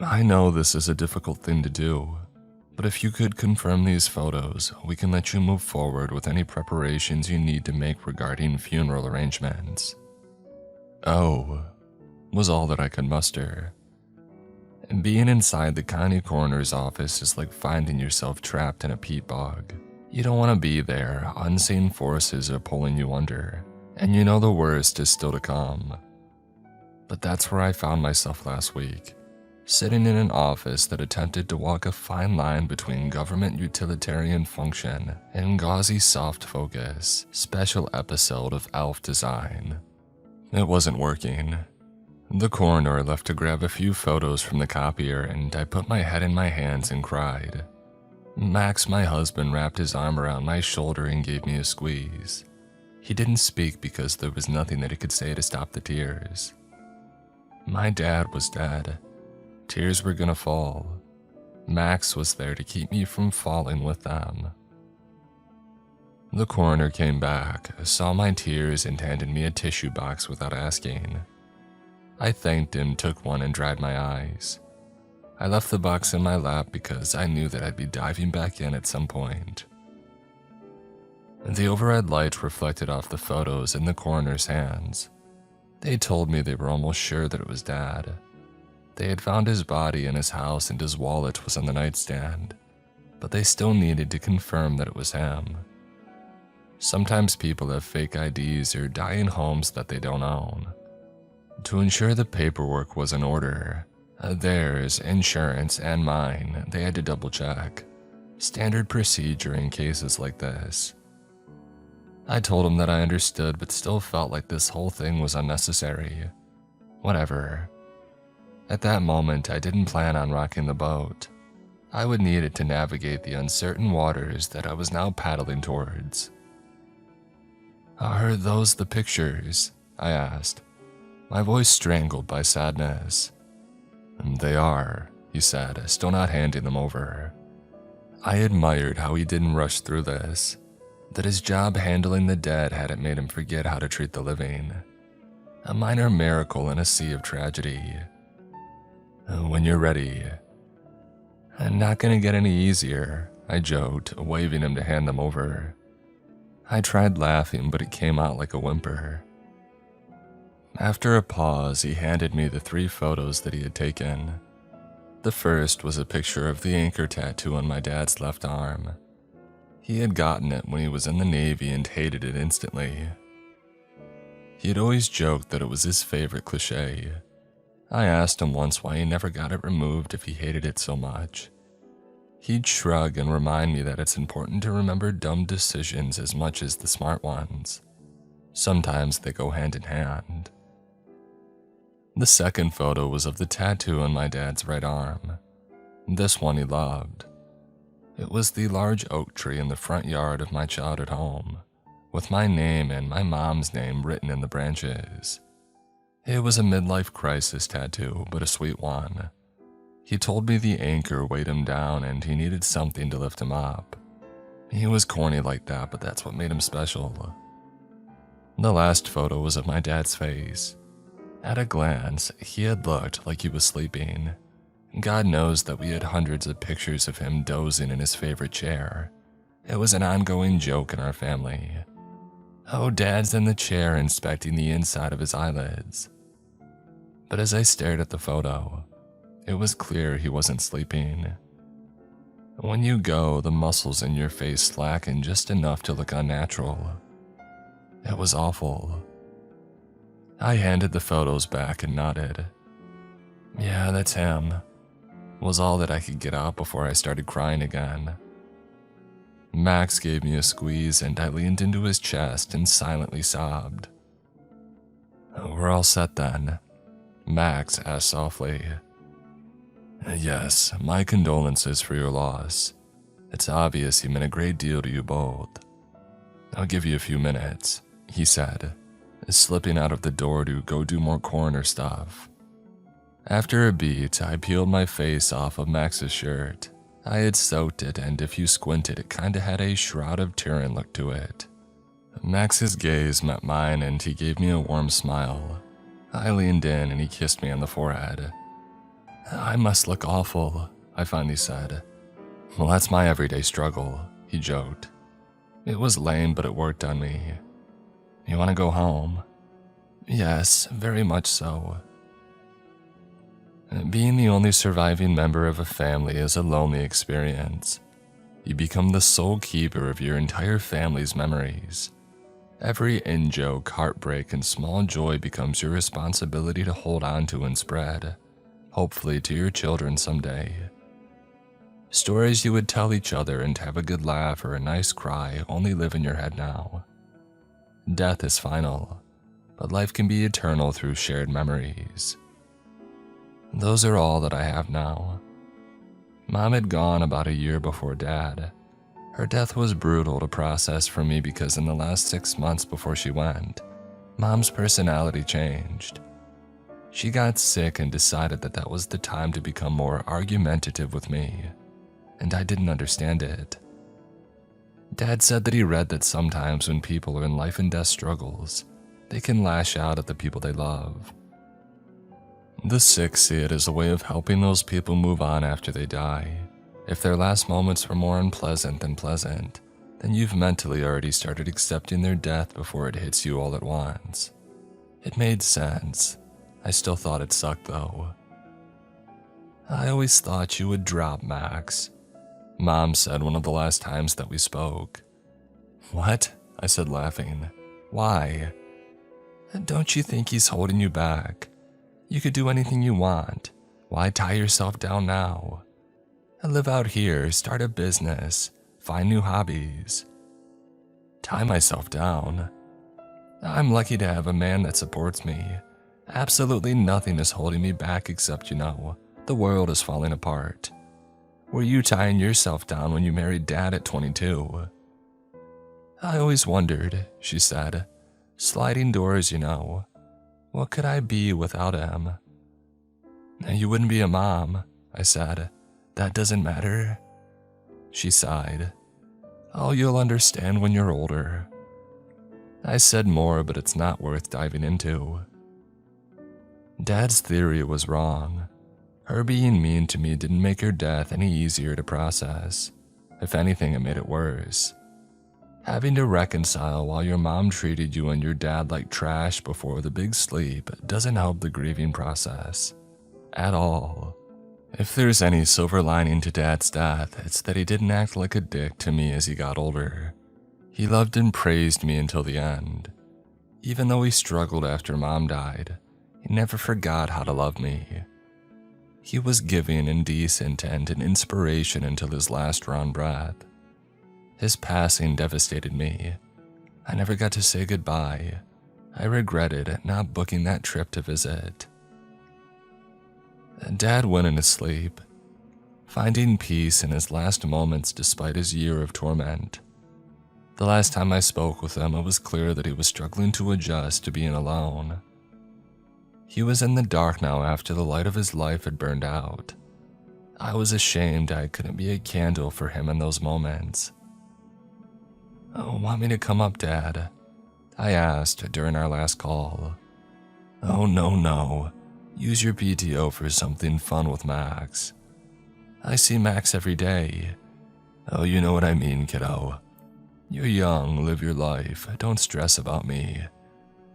I know this is a difficult thing to do, but if you could confirm these photos, we can let you move forward with any preparations you need to make regarding funeral arrangements." "Oh," was all that I could muster. Being inside the county coroner's office is like finding yourself trapped in a peat bog. You don't want to be there, unseen forces are pulling you under, and you know the worst is still to come. But that's where I found myself last week, sitting in an office that attempted to walk a fine line between government utilitarian function and gauzy soft focus, special episode of Elf design. It wasn't working. The coroner left to grab a few photos from the copier, and I put my head in my hands and cried. Max, my husband, wrapped his arm around my shoulder and gave me a squeeze. He didn't speak because there was nothing that he could say to stop the tears. My dad was dead. Tears were gonna fall. Max was there to keep me from falling with them. The coroner came back, saw my tears, and handed me a tissue box without asking. I thanked him, took one, and dried my eyes. I left the box in my lap because I knew that I'd be diving back in at some point. The overhead light reflected off the photos in the coroner's hands. They told me they were almost sure that it was Dad. They had found his body in his house and his wallet was on the nightstand, but they still needed to confirm that it was him. Sometimes people have fake IDs or die in homes that they don't own. To ensure the paperwork was in order, theirs, insurance, and mine, they had to double check. Standard procedure in cases like this. I told him that I understood but still felt like this whole thing was unnecessary. Whatever. At that moment, I didn't plan on rocking the boat. I would need it to navigate the uncertain waters that I was now paddling towards. "Are those the pictures?" I asked, my voice strangled by sadness. "They are," he said, still not handing them over. I admired how he didn't rush through this, that his job handling the dead hadn't made him forget how to treat the living. A minor miracle in a sea of tragedy. "When you're ready." "Not gonna get any easier," I joked, waving him to hand them over. I tried laughing, but it came out like a whimper. After a pause, he handed me the 3 photos that he had taken. The first was a picture of the anchor tattoo on my dad's left arm. He had gotten it when he was in the Navy and hated it instantly. He had always joked that it was his favorite cliche. I asked him once why he never got it removed if he hated it so much. He'd shrug and remind me that it's important to remember dumb decisions as much as the smart ones. Sometimes they go hand in hand. The second photo was of the tattoo on my dad's right arm. This one he loved. It was the large oak tree in the front yard of my childhood home, with my name and my mom's name written in the branches. It was a midlife crisis tattoo, but a sweet one. He told me the anchor weighed him down and he needed something to lift him up. He was corny like that, but that's what made him special. The last photo was of my dad's face. At a glance, he had looked like he was sleeping. God knows that we had hundreds of pictures of him dozing in his favorite chair. It was an ongoing joke in our family. "Oh, Dad's in the chair inspecting the inside of his eyelids." But as I stared at the photo, it was clear he wasn't sleeping. When you go, the muscles in your face slacken just enough to look unnatural. It was awful. I handed the photos back and nodded. "Yeah, that's him," was all that I could get out before I started crying again. Max gave me a squeeze and I leaned into his chest and silently sobbed. "We're all set then?" Max asked softly. "Yes, my condolences for your loss. It's obvious he meant a great deal to you both. I'll give you a few minutes," he said, slipping out of the door to go do more coroner stuff. After a beat, I peeled my face off of Max's shirt. I had soaked it, and if you squinted, it kinda had a Shroud of Turin look to it. Max's gaze met mine, and he gave me a warm smile. I leaned in, and he kissed me on the forehead. I must look awful, I finally said. Well, that's my everyday struggle, he joked. It was lame, but it worked on me. You want to go home? Yes, very much so. Being the only surviving member of a family is a lonely experience. You become the sole keeper of your entire family's memories. Every in-joke, heartbreak, and small joy becomes your responsibility to hold on to and spread, hopefully to your children someday. Stories you would tell each other and have a good laugh or a nice cry only live in your head now. Death is final, but life can be eternal through shared memories. Those are all that I have now. Mom had gone about a year before Dad. Her death was brutal to process for me because in the last 6 months before she went, Mom's personality changed. She got sick and decided that that was the time to become more argumentative with me, and I didn't understand it. Dad said that he read that sometimes when people are in life and death struggles, they can lash out at the people they love. The sick see it as a way of helping those people move on after they die. If their last moments were more unpleasant than pleasant, then you've mentally already started accepting their death before it hits you all at once. It made sense. I still thought it sucked though. I always thought you would drop Max, Mom said one of the last times that we spoke. What? I said laughing. Why? Don't you think he's holding you back? You could do anything you want. Why tie yourself down now? Live out here, start a business, find new hobbies. Tie myself down? I'm lucky to have a man that supports me. Absolutely nothing is holding me back except, the world is falling apart. Were you tying yourself down when you married Dad at 22? I always wondered, she said. Sliding doors, What could I be without him? You wouldn't be a mom, I said. That doesn't matter. She sighed. Oh, you'll understand when you're older. I said more, but it's not worth diving into. Dad's theory was wrong. Her being mean to me didn't make her death any easier to process. If anything, it made it worse. Having to reconcile while your mom treated you and your dad like trash before the big sleep doesn't help the grieving process. At all. If there's any silver lining to Dad's death, it's that he didn't act like a dick to me as he got older. He loved and praised me until the end. Even though he struggled after Mom died, he never forgot how to love me. He was giving and decent and an inspiration until his last drawn breath. His passing devastated me. I never got to say goodbye. I regretted not booking that trip to visit. Dad went into sleep, finding peace in his last moments despite his year of torment. The last time I spoke with him, it was clear that he was struggling to adjust to being alone. He was in the dark now after the light of his life had burned out. I was ashamed I couldn't be a candle for him in those moments. Oh, want me to come up, Dad? I asked during our last call. Oh, no. Use your PTO for something fun with Max. I see Max every day. Oh, you know what I mean, kiddo. You're young, live your life, don't stress about me.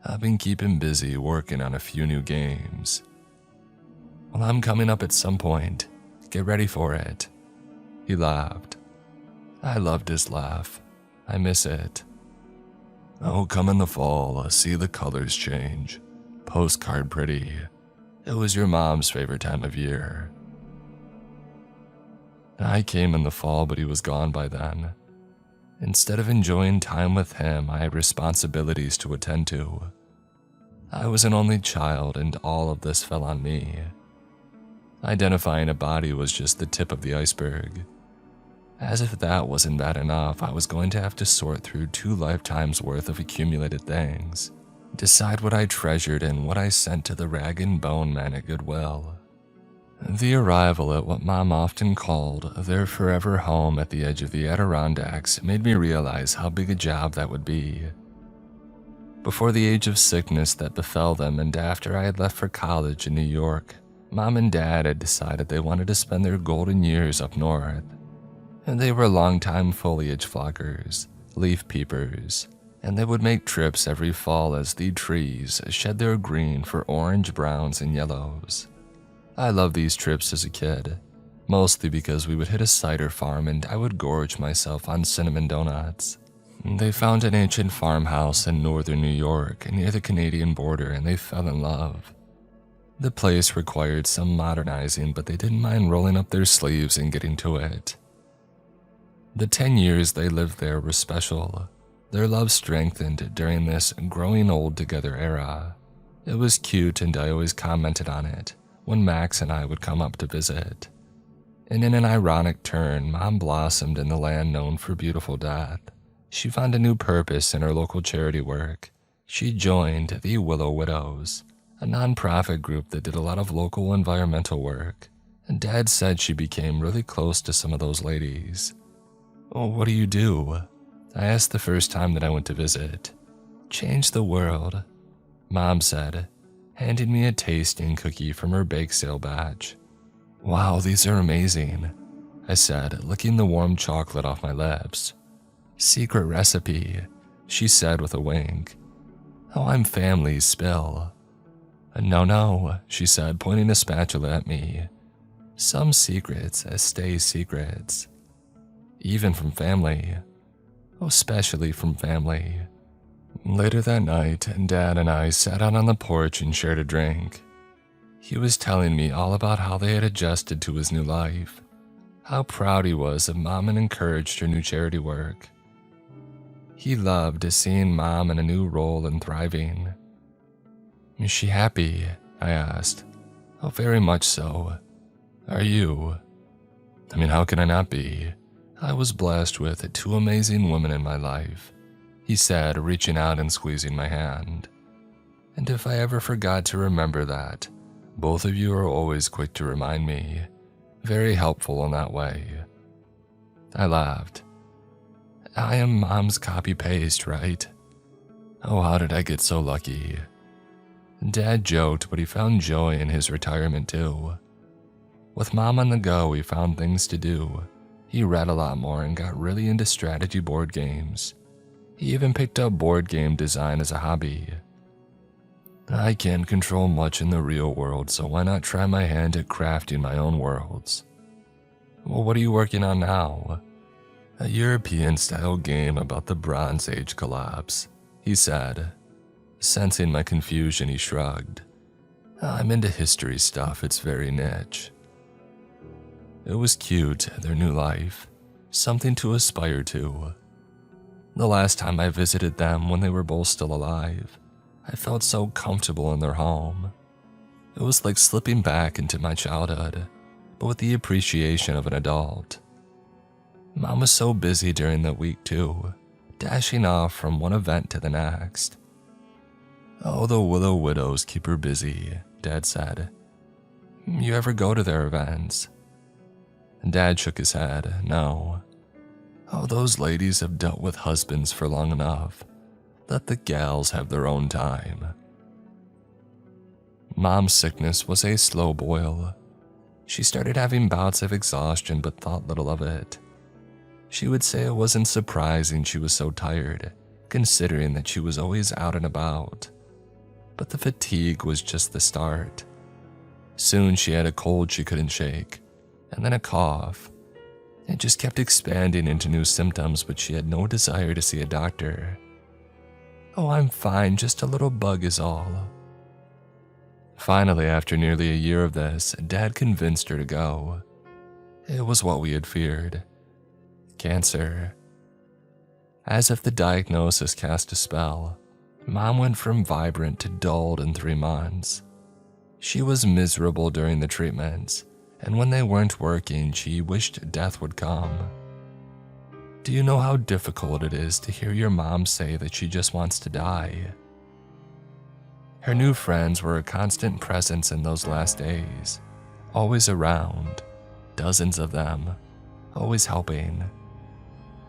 I've been keeping busy working on a few new games. Well, I'm coming up at some point. Get ready for it. He laughed. I loved his laugh. I miss it. Oh, come in the fall, see the colors change. Postcard pretty. It was your mom's favorite time of year. I came in the fall, but he was gone by then. Instead of enjoying time with him, I had responsibilities to attend to. I was an only child, and all of this fell on me. Identifying a body was just the tip of the iceberg. As if that wasn't bad enough, I was going to have to sort through 2 lifetimes worth of accumulated things, decide what I treasured and what I sent to the rag and bone men at Goodwill. The arrival at what Mom often called their forever home at the edge of the Adirondacks made me realize how big a job that would be. Before the age of sickness that befell them and after I had left for college in New York, Mom and Dad had decided they wanted to spend their golden years up north. And they were longtime foliage flockers, leaf peepers, and they would make trips every fall as the trees shed their green for orange, browns, and yellows. I loved these trips as a kid, mostly because we would hit a cider farm and I would gorge myself on cinnamon donuts. They found an ancient farmhouse in northern New York near the Canadian border and they fell in love. The place required some modernizing, but they didn't mind rolling up their sleeves and getting to it. The 10 years they lived there were special. Their love strengthened during this growing old together era. It was cute and I always commented on it when Max and I would come up to visit. And in an ironic turn, Mom blossomed in the land known for beautiful death. She found a new purpose in her local charity work. She joined the Willow Widows, a nonprofit group that did a lot of local environmental work. And Dad said she became really close to some of those ladies. "Oh, what do you do?" I asked the first time that I went to visit. "Change the world," Mom said, handing me a tasting cookie from her bake sale batch. "Wow, these are amazing," I said, licking the warm chocolate off my lips. "Secret recipe," she said with a wink. "Oh, I'm family, spill." No, she said, pointing a spatula at me. "Some secrets stay secrets. Even from family. Oh, especially from family." Later that night, Dad and I sat out on the porch and shared a drink. He was telling me all about how they had adjusted to his new life, how proud he was of Mom and encouraged her new charity work. He loved seeing Mom in a new role and thriving. "Is she happy?" I asked. "Oh, very much so. Are you?" "I mean, how can I not be? I was blessed with 2 amazing women in my life," he said, reaching out and squeezing my hand. "And if I ever forgot to remember that, both of you are always quick to remind me. Very helpful in that way." I laughed. "I am Mom's copy-paste, right? Oh, how did I get so lucky?" Dad joked, but he found joy in his retirement too. With Mom on the go, he found things to do. He read a lot more and got really into strategy board games. He even picked up board game design as a hobby. "I can't control much in the real world, so why not try my hand at crafting my own worlds?" "Well, what are you working on now?" "A European-style game about the Bronze Age collapse," he said. Sensing my confusion, he shrugged. "I'm into history stuff, it's very niche." It was cute, their new life, something to aspire to. The last time I visited them when they were both still alive, I felt so comfortable in their home. It was like slipping back into my childhood, but with the appreciation of an adult. Mom was so busy during that week too, dashing off from one event to the next. "Oh, the Willow Widows keep her busy," Dad said. "You ever go to their events?" Dad shook his head. "No." "Oh, those ladies have dealt with husbands for long enough. Let the gals have their own time." Mom's sickness was a slow boil. She started having bouts of exhaustion but thought little of it. She would say it wasn't surprising she was so tired, considering that she was always out and about. But the fatigue was just the start. Soon she had a cold she couldn't shake, and then a cough. It just kept expanding into new symptoms, but she had no desire to see a doctor. "Oh, I'm fine, just a little bug is all." Finally, after nearly a year of this, Dad convinced her to go. It was what we had feared. Cancer. As if the diagnosis cast a spell, Mom went from vibrant to dulled in 3 months. She was miserable during the treatments, and when they weren't working, she wished death would come. Do you know how difficult it is to hear your mom say that she just wants to die? Her new friends were a constant presence in those last days, always around, dozens of them, always helping.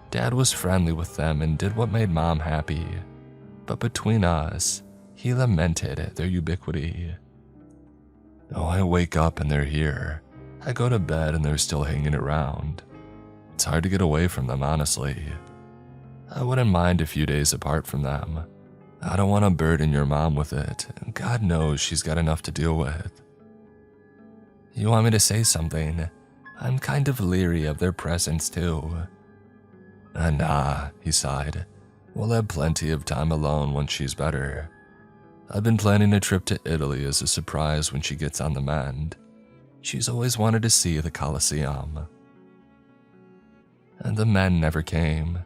Dad was friendly with them and did what made Mom happy, but between us, he lamented their ubiquity. Oh, I wake up and they're here. I go to bed and they're still hanging around. It's hard to get away from them, honestly. I wouldn't mind a few days apart from them. I don't want to burden your mom with it. God knows she's got enough to deal with. You want me to say something? I'm kind of leery of their presence too. Nah, he sighed. We'll have plenty of time alone once she's better. I've been planning a trip to Italy as a surprise when she gets on the mend. She's always wanted to see the Colosseum. And the men never came.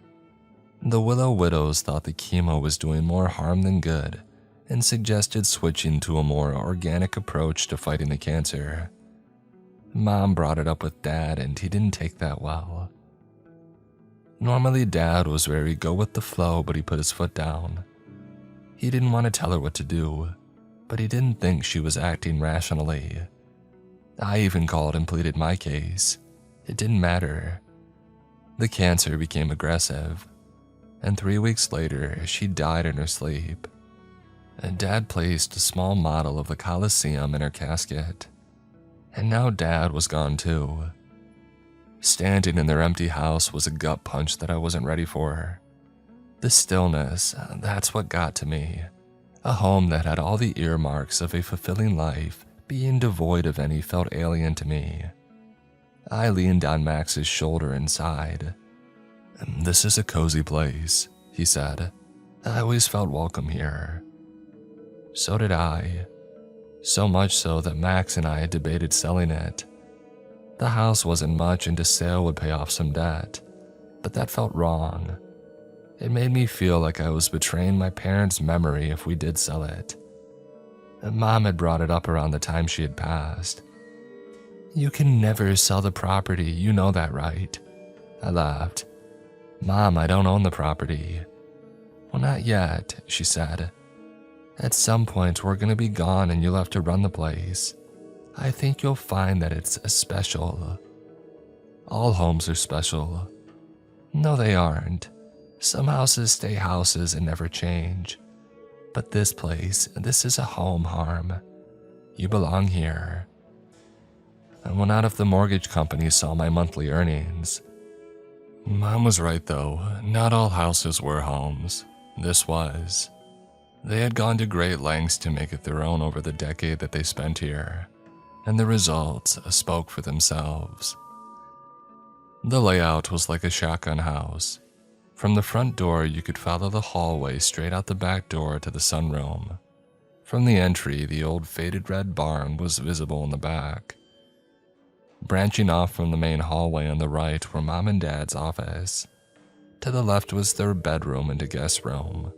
The Willow Widows thought the chemo was doing more harm than good and suggested switching to a more organic approach to fighting the cancer. Mom brought it up with Dad and he didn't take that well. Normally Dad was very go with the flow, but he put his foot down. He didn't want to tell her what to do, but he didn't think she was acting rationally. I even called and pleaded my case. It didn't matter. The cancer became aggressive, and 3 weeks later, she died in her sleep. Dad placed a small model of the Colosseum in her casket, and now Dad was gone too. Standing in their empty house was a gut punch that I wasn't ready for. The stillness, that's what got to me. A home that had all the earmarks of a fulfilling life being devoid of any felt alien to me. I leaned on Max's shoulder and sighed. This is a cozy place, he said. I always felt welcome here. So did I. So much so that Max and I had debated selling it. The house wasn't much and a sale would pay off some debt, but that felt wrong. It made me feel like I was betraying my parents' memory if we did sell it. Mom had brought it up around the time she had passed. You can never sell the property, you know that, right? I laughed. Mom, I don't own the property. Well, not yet, she said. At some point, we're gonna be gone and you'll have to run the place. I think you'll find that it's special. All homes are special. No, they aren't. Some houses stay houses and never change. But this place, this is a home, Harm. You belong here. And when out of the mortgage company saw my monthly earnings. Mom was right though, not all houses were homes. This was. They had gone to great lengths to make it their own over the decade that they spent here, and the results spoke for themselves. The layout was like a shotgun house. From the front door, you could follow the hallway straight out the back door to the sunroom. From the entry, the old faded red barn was visible in the back. Branching off from the main hallway on the right were Mom and Dad's office. To the left was their bedroom and a guest room.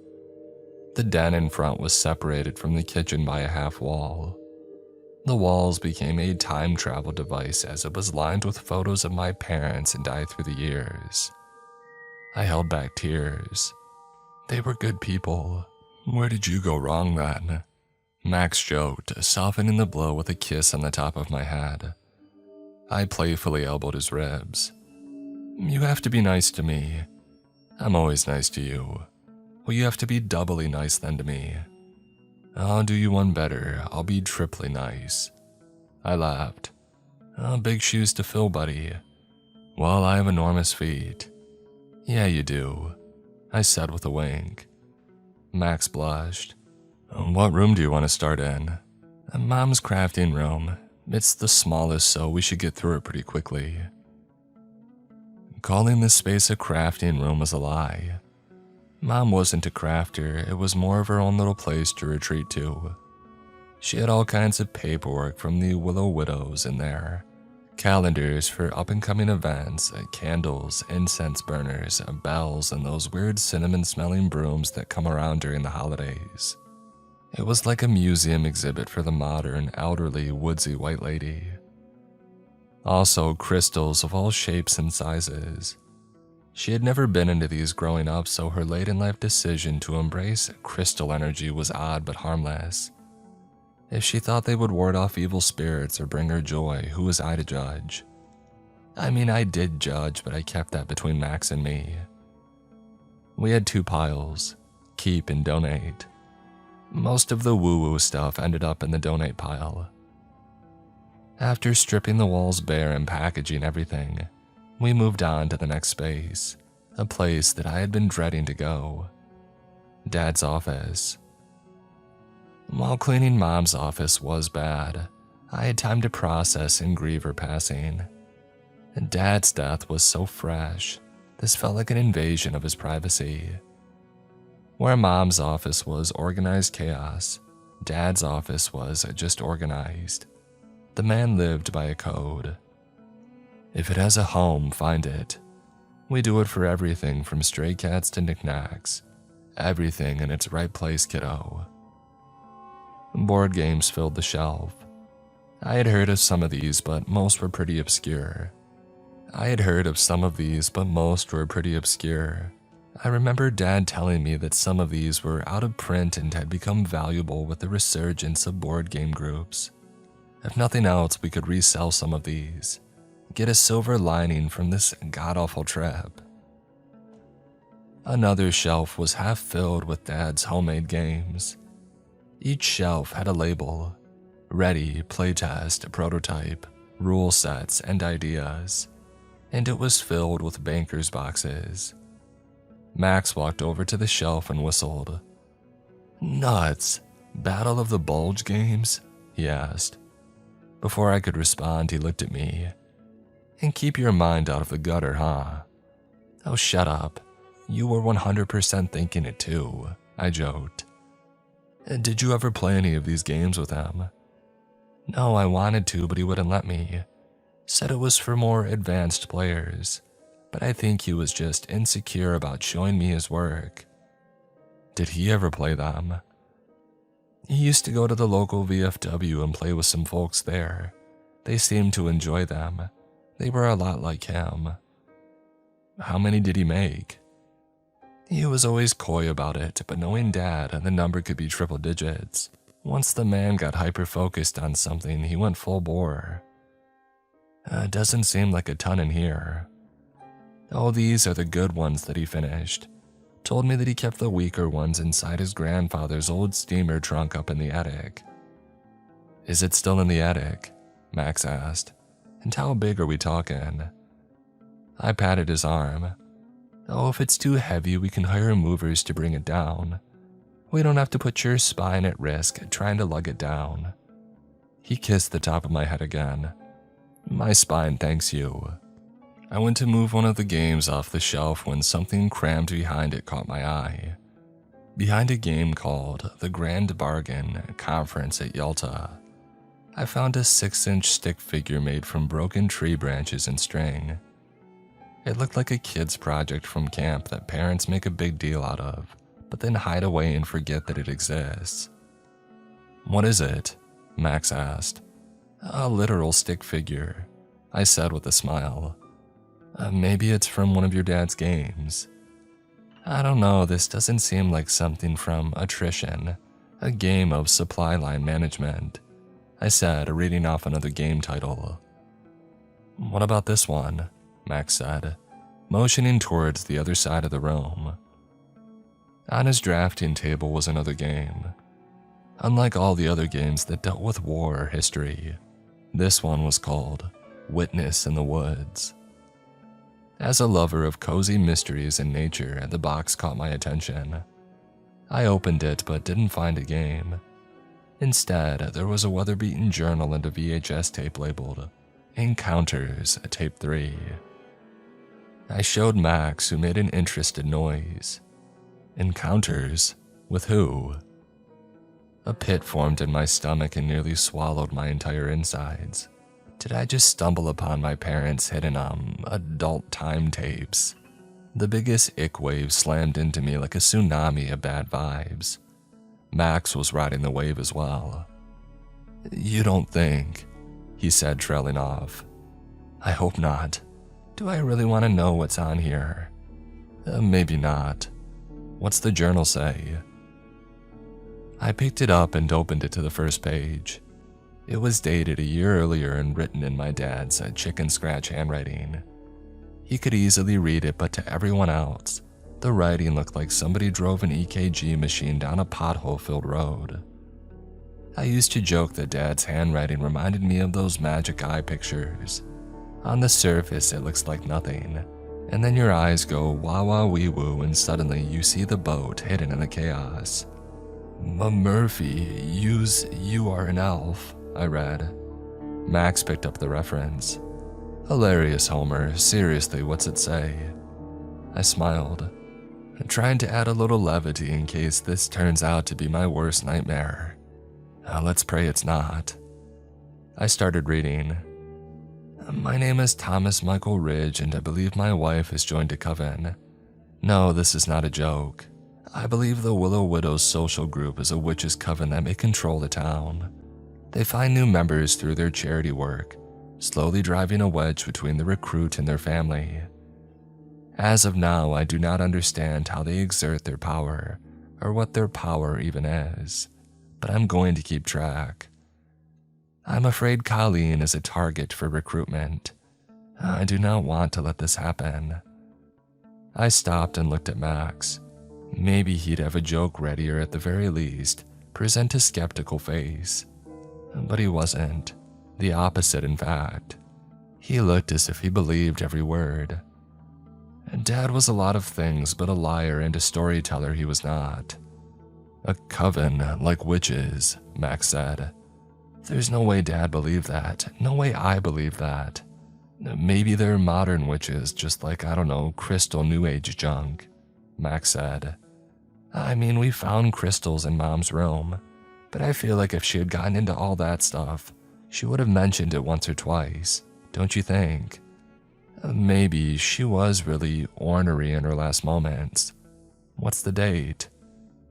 The den in front was separated from the kitchen by a half wall. The walls became a time travel device as it was lined with photos of my parents and I through the years. I held back tears. They were good people. Where did you go wrong then? Max joked, softening the blow with a kiss on the top of my head. I playfully elbowed his ribs. You have to be nice to me. I'm always nice to you. Well, you have to be doubly nice then to me. I'll do you one better. I'll be triply nice. I laughed. Oh, big shoes to fill, buddy. Well, I have enormous feet. Yeah, you do, I said with a wink. Max blushed. What room do you want to start in? Mom's crafting room. It's the smallest, so we should get through it pretty quickly. Calling this space a crafting room was a lie. Mom wasn't a crafter, it was more of her own little place to retreat to. She had all kinds of paperwork from the Willow Widows in there. Calendars for up-and-coming events, candles, incense burners, bells, and those weird cinnamon-smelling brooms that come around during the holidays. It was like a museum exhibit for the modern, elderly, woodsy white lady. Also, crystals of all shapes and sizes. She had never been into these growing up, so her late-in-life decision to embrace crystal energy was odd but harmless. If she thought they would ward off evil spirits or bring her joy, who was I to judge? I mean, I did judge, but I kept that between Max and me. We had 2 piles, keep and donate. Most of the woo-woo stuff ended up in the donate pile. After stripping the walls bare and packaging everything, we moved on to the next space, a place that I had been dreading to go. Dad's office. While cleaning Mom's office was bad, I had time to process and grieve her passing. Dad's death was so fresh, this felt like an invasion of his privacy. Where Mom's office was organized chaos, Dad's office was just organized. The man lived by a code. If it has a home, find it. We do it for everything from stray cats to knickknacks. Everything in its right place, kiddo. Board games filled the shelf. I had heard of some of these, but most were pretty obscure. I remember Dad telling me that some of these were out of print and had become valuable with the resurgence of board game groups. If nothing else, we could resell some of these, get a silver lining from this god-awful trip. Another shelf was half filled with Dad's homemade games. Each shelf had a label: ready, playtest, prototype, rule sets, and ideas, and it was filled with banker's boxes. Max walked over to the shelf and whistled. "Nuts! Battle of the Bulge games?" he asked. Before I could respond, he looked at me. "And keep your mind out of the gutter, huh?" "Oh, shut up. You were 100% thinking it too," I joked. "Did you ever play any of these games with him?" "No, I wanted to, but he wouldn't let me. Said it was for more advanced players, but I think he was just insecure about showing me his work." "Did he ever play them?" "He used to go to the local VFW and play with some folks there. They seemed to enjoy them. They were a lot like him." "How many did he make?" "He was always coy about it, but knowing Dad, the number could be triple digits. Once the man got hyper-focused on something, he went full bore." Doesn't seem like a ton in here." "Oh, these are the good ones that he finished. Told me that he kept the weaker ones inside his grandfather's old steamer trunk up in the attic." "Is it still in the attic?" Max asked. "And how big are we talking?" I patted his arm. "Oh, if it's too heavy, we can hire movers to bring it down. We don't have to put your spine at risk trying to lug it down." He kissed the top of my head again. "My spine thanks you." I went to move one of the games off the shelf when something crammed behind it caught my eye. Behind a game called The Grand Bargain Conference at Yalta, I found a 6-inch stick figure made from broken tree branches and string. It looked like a kid's project from camp that parents make a big deal out of, but then hide away and forget that it exists. "What is it?" Max asked. "A literal stick figure," I said with a smile. Maybe it's from one of your dad's games." "I don't know, this doesn't seem like something from Attrition, a game of supply line management," I said, reading off another game title. "What about this one?" Max said, motioning towards the other side of the room. On his drafting table was another game. Unlike all the other games that dealt with war or history, this one was called Witness in the Woods. As a lover of cozy mysteries and nature, the box caught my attention. I opened it but didn't find a game. Instead, there was a weather-beaten journal and a VHS tape labeled Encounters, Tape 3. I showed Max, who made an interested noise. "Encounters? With who?" A pit formed in my stomach and nearly swallowed my entire insides. Did I just stumble upon my parents' hidden, adult time tapes? The biggest ick wave slammed into me like a tsunami of bad vibes. Max was riding the wave as well. "You don't think?" he said, trailing off. "I hope not. Do I really want to know what's on here?" Maybe not. What's the journal say?" I picked it up and opened it to the first page. It was dated a year earlier and written in my dad's chicken scratch handwriting. He could easily read it, but to everyone else, the writing looked like somebody drove an EKG machine down a pothole-filled road. I used to joke that Dad's handwriting reminded me of those magic eye pictures. On the surface, it looks like nothing, and then your eyes go wah wah wee woo, and suddenly you see the boat hidden in the chaos. Murphy, you are an elf, I read. Max picked up the reference. Hilarious, Homer. Seriously, what's it say? I smiled, trying to add a little levity in case this turns out to be my worst nightmare. Let's pray it's not. I started reading. My name is Thomas Michael Ridge, and I believe my wife has joined a coven. No, this is not a joke. I believe the Willow Widows social group is a witches' coven that may control the town. They find new members through their charity work, slowly driving a wedge between the recruit and their family. As of now, I do not understand how they exert their power, or what their power even is, but I'm going to keep track. I'm afraid Colleen is a target for recruitment. I do not want to let this happen. I stopped and looked at Max. Maybe he'd have a joke ready, or at the very least, present a skeptical face. But he wasn't. The opposite, in fact. He looked as if he believed every word. Dad was a lot of things, but a liar and a storyteller he was not. A coven like witches, Max said. There's no way Dad believed that. No way I believe that. Maybe they're modern witches, just like, I don't know, crystal new age junk, Max said. I mean, we found crystals in Mom's room, but I feel like if she had gotten into all that stuff, she would have mentioned it once or twice, don't you think? Maybe she was really ornery in her last moments. What's the date?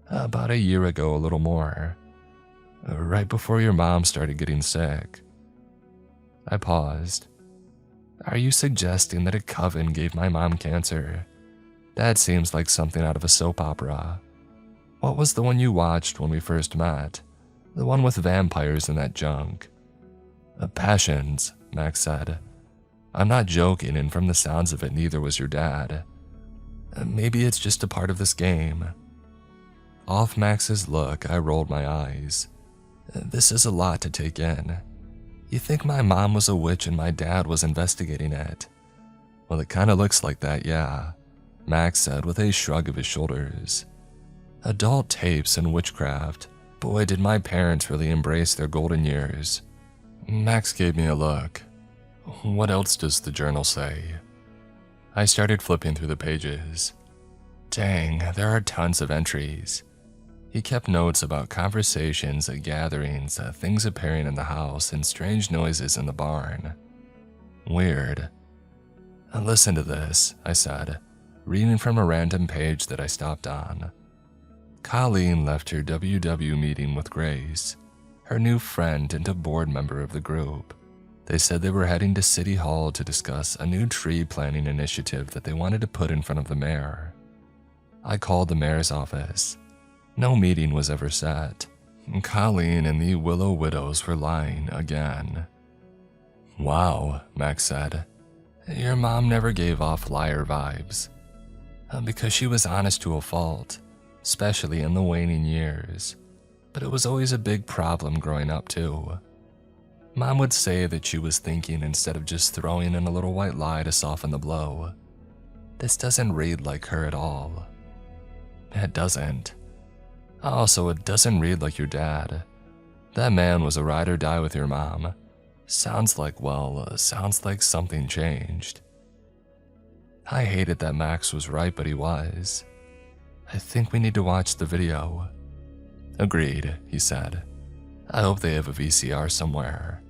About a year ago, a little more. Right before your mom started getting sick. I paused. Are you suggesting that a coven gave my mom cancer? That seems like something out of a soap opera. What was the one you watched when we first met? The one with vampires and that junk. Passions, Max said. I'm not joking, and from the sounds of it, neither was your dad. Maybe it's just a part of this game. Off Max's look, I rolled my eyes. This is a lot to take in. You think my mom was a witch and my dad was investigating it? Well, it kinda looks like that, yeah, Max said with a shrug of his shoulders. Adult tapes and witchcraft. Boy, did my parents really embrace their golden years. Max gave me a look. What else does the journal say? I started flipping through the pages. Dang, there are tons of entries. He kept notes about conversations at gatherings, things appearing in the house, and strange noises in the barn. Weird. Listen to this, I said, reading from a random page that I stopped on. Colleen left her WW meeting with Grace, her new friend and a board member of the group. They said they were heading to City Hall to discuss a new tree planting initiative that they wanted to put in front of the mayor. I called the mayor's office. No meeting was ever set. Colleen and the Willow Widows were lying again. Wow, Max said. Your mom never gave off liar vibes. Because she was honest to a fault, especially in the waning years. But it was always a big problem growing up too. Mom would say that she was thinking instead of just throwing in a little white lie to soften the blow. This doesn't read like her at all. It doesn't. Also, it doesn't read like your dad. That man was a ride or die with your mom. Sounds like something changed. I hated that Max was right, but he was. I think we need to watch the video. Agreed, he said. I hope they have a VCR somewhere.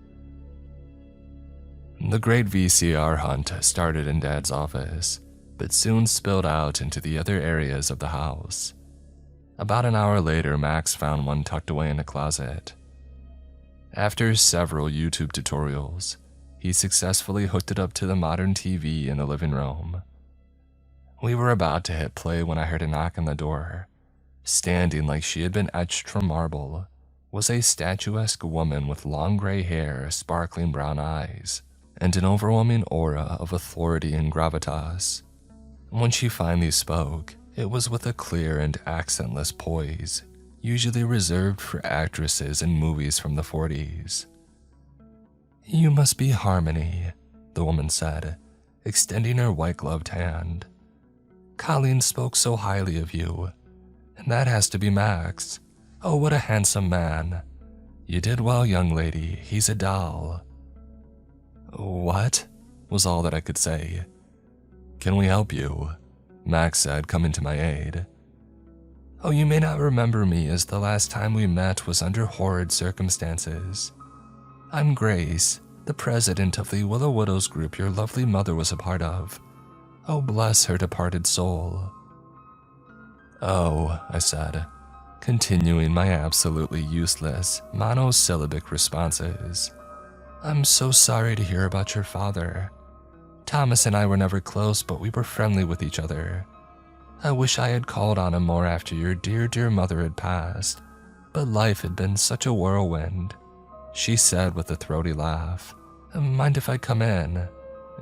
The great VCR hunt started in Dad's office, but soon spilled out into the other areas of the house. About an hour later, Max found one tucked away in a closet. After several YouTube tutorials, he successfully hooked it up to the modern TV in the living room. We were about to hit play when I heard a knock on the door. Standing like she had been etched from marble was a statuesque woman with long gray hair, sparkling brown eyes, and an overwhelming aura of authority and gravitas. When she finally spoke, it was with a clear and accentless poise, usually reserved for actresses in movies from the 40s. "You must be Harmony," the woman said, extending her white-gloved hand. "Colleen spoke so highly of you. And that has to be Max. Oh, what a handsome man. You did well, young lady. He's a doll." "What?" was all that I could say. "Can we help you?" Max said, coming to my aid. "Oh, you may not remember me, as the last time we met was under horrid circumstances. I'm Grace, the president of the Willow Widows group your lovely mother was a part of. Oh, bless her departed soul." "Oh," I said, continuing my absolutely useless monosyllabic responses. "I'm so sorry to hear about your father. Thomas and I were never close, but we were friendly with each other. I wish I had called on him more after your dear, dear mother had passed, but life had been such a whirlwind," she said with a throaty laugh. "Mind if I come in?"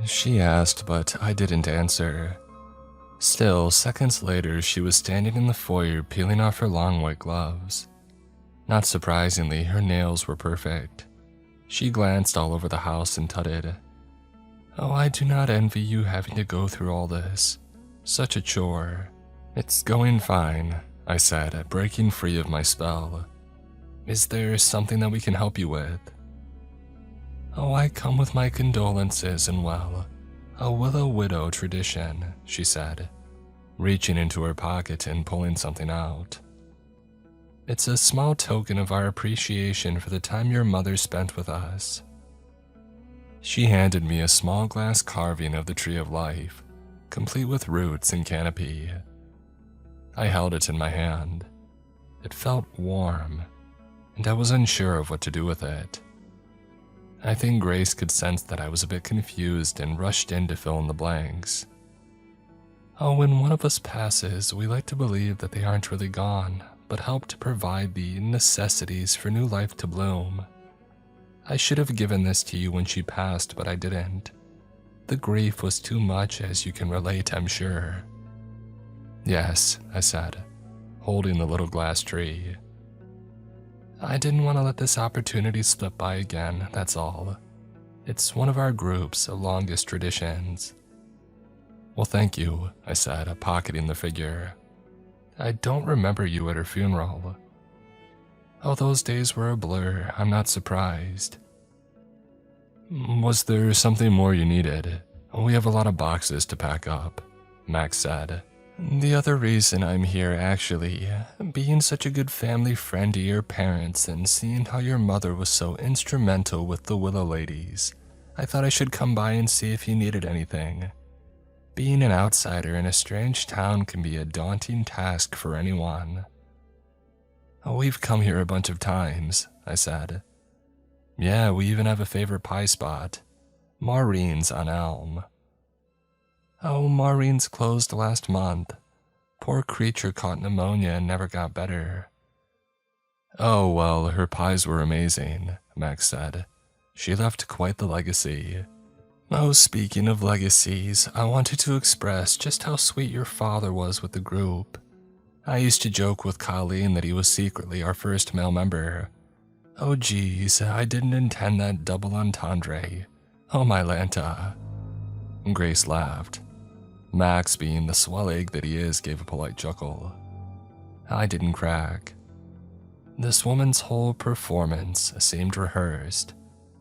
she asked, but I didn't answer. Still, seconds later, she was standing in the foyer peeling off her long white gloves. Not surprisingly, her nails were perfect. She glanced all over the house and tutted, "Oh, I do not envy you having to go through all this. Such a chore." "It's going fine," I said, breaking free of my spell. "Is there something that we can help you with?" "Oh, I come with my condolences and, well, a Willow Widow tradition," she said, reaching into her pocket and pulling something out. "It's a small token of our appreciation for the time your mother spent with us." She handed me a small glass carving of the Tree of Life, complete with roots and canopy. I held it in my hand. It felt warm, and I was unsure of what to do with it. I think Grace could sense that I was a bit confused and rushed in to fill in the blanks. "Oh, when one of us passes, we like to believe that they aren't really gone, but help to provide the necessities for new life to bloom. I should have given this to you when she passed, but I didn't. The grief was too much, as you can relate, I'm sure." "Yes," I said, holding the little glass tree. "I didn't want to let this opportunity slip by again, that's all. It's one of our group's longest traditions." "Well, thank you," I said, pocketing the figure. "I don't remember you at her funeral." "Oh, those days were a blur, I'm not surprised." "Was there something more you needed? We have a lot of boxes to pack up," Max said. "The other reason I'm here, actually, being such a good family friend to your parents and seeing how your mother was so instrumental with the Willow ladies, I thought I should come by and see if you needed anything. Being an outsider in a strange town can be a daunting task for anyone." "Oh, we've come here a bunch of times," I said. "Yeah, we even have a favorite pie spot. Maureen's on Elm." "Oh, Maureen's closed last month. Poor creature caught pneumonia and never got better." "Oh, well, her pies were amazing," Max said. "She left quite the legacy." "Oh, speaking of legacies, I wanted to express just how sweet your father was with the group. I used to joke with Colleen that he was secretly our first male member. Oh geez, I didn't intend that double entendre. Oh my Lanta." Grace laughed. Max, being the swell egg that he is, gave a polite chuckle. I didn't crack. This woman's whole performance seemed rehearsed.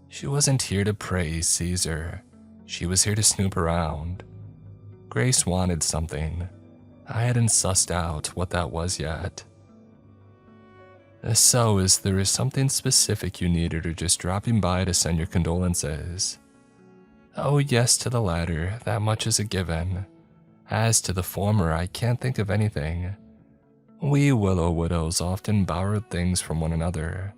She wasn't here to praise Caesar. She was here to snoop around. Grace wanted something. I hadn't sussed out what that was yet. "So, is there something specific you needed, or just dropping by to send your condolences?" "Oh, yes to the latter, that much is a given. As to the former, I can't think of anything. We Willow Widows often borrowed things from one another.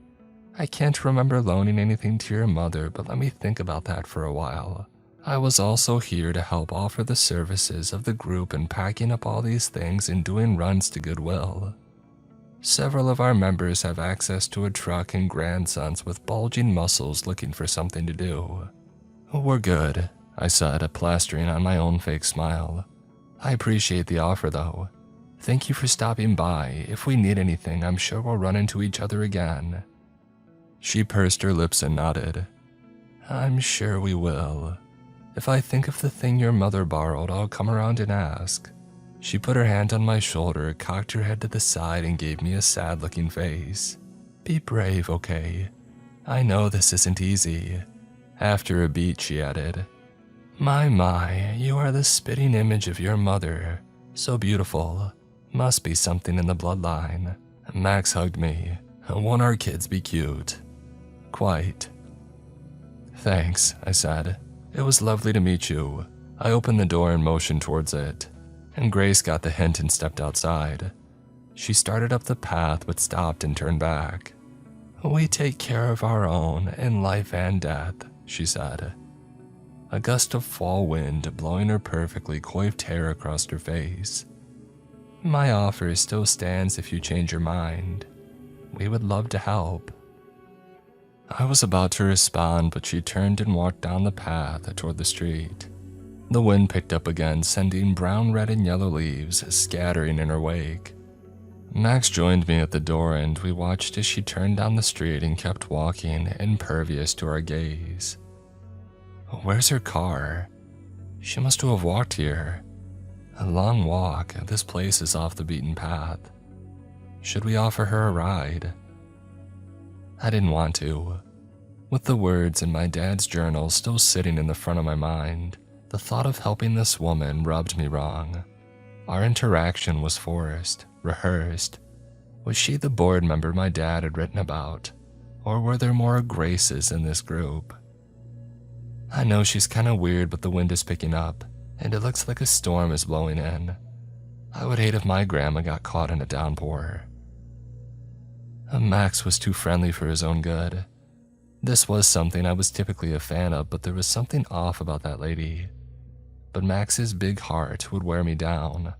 I can't remember loaning anything to your mother, but let me think about that for a while. I was also here to help offer the services of the group in packing up all these things and doing runs to Goodwill. Several of our members have access to a truck and grandsons with bulging muscles looking for something to do." "We're good," I said, plastering on my own fake smile. "I appreciate the offer, though. Thank you for stopping by. If we need anything, I'm sure we'll run into each other again." She pursed her lips and nodded. "I'm sure we will. If I think of the thing your mother borrowed, I'll come around and ask." She put her hand on my shoulder, cocked her head to the side, and gave me a sad-looking face. "Be brave, okay? I know this isn't easy." After a beat, she added, My, you are the spitting image of your mother. So beautiful. Must be something in the bloodline." Max hugged me. "Won't our kids be cute?" "Quite." "Thanks," I said. "It was lovely to meet you." I opened the door and motioned towards it, and Grace got the hint and stepped outside. She started up the path but stopped and turned back. "We take care of our own in life and death," she said. A gust of fall wind blowing her perfectly coiffed hair across her face. "My offer still stands if you change your mind. We would love to help." I was about to respond, but she turned and walked down the path toward the street. The wind picked up again, sending brown, red, and yellow leaves scattering in her wake. Max joined me at the door, and we watched as she turned down the street and kept walking, impervious to our gaze. Where's her car? She must have walked here. A long walk. This place is off the beaten path. Should we offer her a ride? I didn't want to. With the words in my dad's journal still sitting in the front of my mind, the thought of helping this woman rubbed me wrong. Our interaction was forced, rehearsed. Was she the board member my dad had written about? Or were there more Graces in this group? I know she's kinda weird, but the wind is picking up, and it looks like a storm is blowing in. I would hate if my grandma got caught in a downpour. Max was too friendly for his own good. This was something I was typically a fan of, but there was something off about that lady. But Max's big heart would wear me down.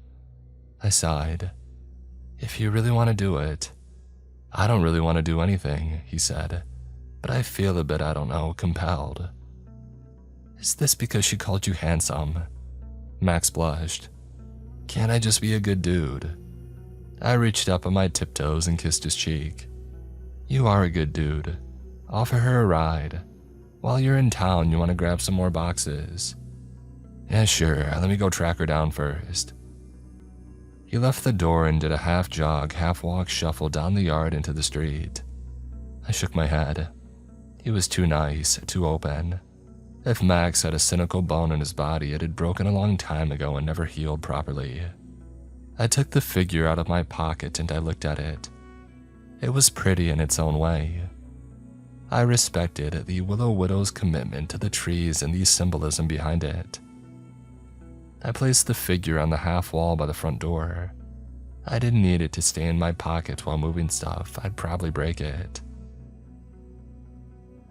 I sighed. "If you really want to do it." "I don't really want to do anything," he said, "but I feel a bit, I don't know, compelled." "Is this because she called you handsome?" Max blushed. "Can't I just be a good dude?" I reached up on my tiptoes and kissed his cheek. "You are a good dude. Offer her a ride. While you're in town, you want to grab some more boxes?" "Yeah, sure. Let me go track her down first." He left the door and did a half-jog, half-walk shuffle down the yard into the street. I shook my head. He was too nice, too open. If Max had a cynical bone in his body, it had broken a long time ago and never healed properly. I took the figure out of my pocket and I looked at it. It was pretty in its own way. I respected the Willow Widow's commitment to the trees and the symbolism behind it. I placed the figure on the half wall by the front door. I didn't need it to stay in my pocket while moving stuff. I'd probably break it.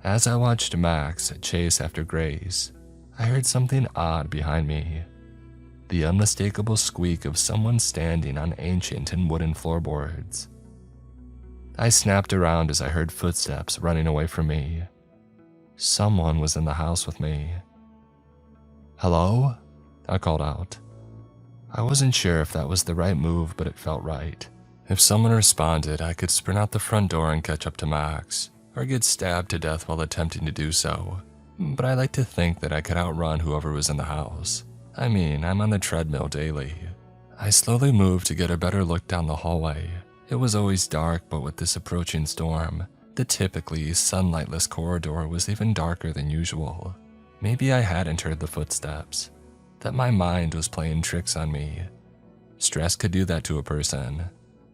As I watched Max chase after Grace, I heard something odd behind me. The unmistakable squeak of someone standing on ancient and wooden floorboards. I snapped around as I heard footsteps running away from me. Someone was in the house with me. "Hello?" I called out. I wasn't sure if that was the right move, but it felt right. If someone responded, I could sprint out the front door and catch up to Max, or get stabbed to death while attempting to do so. But I like to think that I could outrun whoever was in the house. I mean, I'm on the treadmill daily. I slowly moved to get a better look down the hallway. It was always dark, but with this approaching storm, the typically sunlightless corridor was even darker than usual. Maybe I hadn't heard the footsteps, that my mind was playing tricks on me. Stress could do that to a person.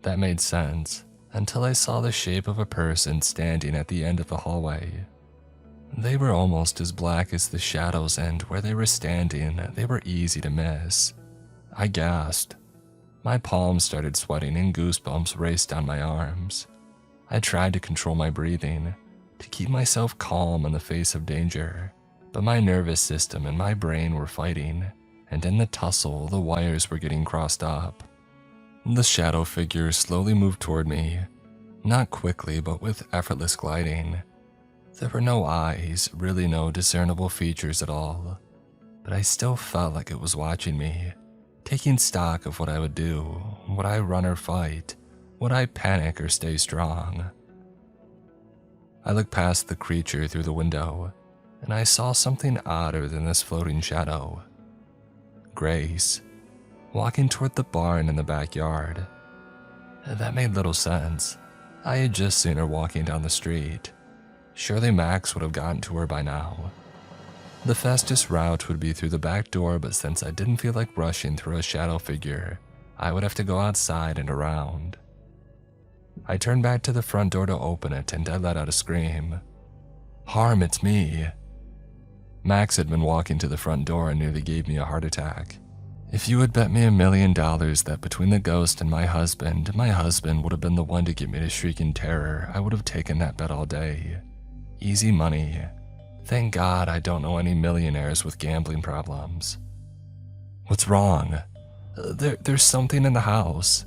That made sense, until I saw the shape of a person standing at the end of the hallway. They were almost as black as the shadows, and where they were standing, they were easy to miss. I gasped. My palms started sweating and goosebumps raced down my arms. I tried to control my breathing, to keep myself calm in the face of danger, but my nervous system and my brain were fighting, and in the tussle, the wires were getting crossed up. The shadow figure slowly moved toward me, not quickly, but with effortless gliding. There were no eyes, really no discernible features at all, but I still felt like it was watching me, taking stock of what I would do, Would I run or fight? Would I panic or stay strong? I looked past the creature through the window, and I saw something odder than this floating shadow. Grace, walking toward the barn in the backyard. That made little sense. I had just seen her walking down the street. Surely Max would have gotten to her by now. The fastest route would be through the back door, but since I didn't feel like rushing through a shadow figure, I would have to go outside and around. I turned back to the front door to open it, and I let out a scream. "Harm, it's me." Max had been walking to the front door and nearly gave me a heart attack. If you had bet me $1 million that between the ghost and my husband would have been the one to get me to shriek in terror, I would have taken that bet all day. Easy money. Thank God I don't know any millionaires with gambling problems. "What's wrong?" There's something in the house."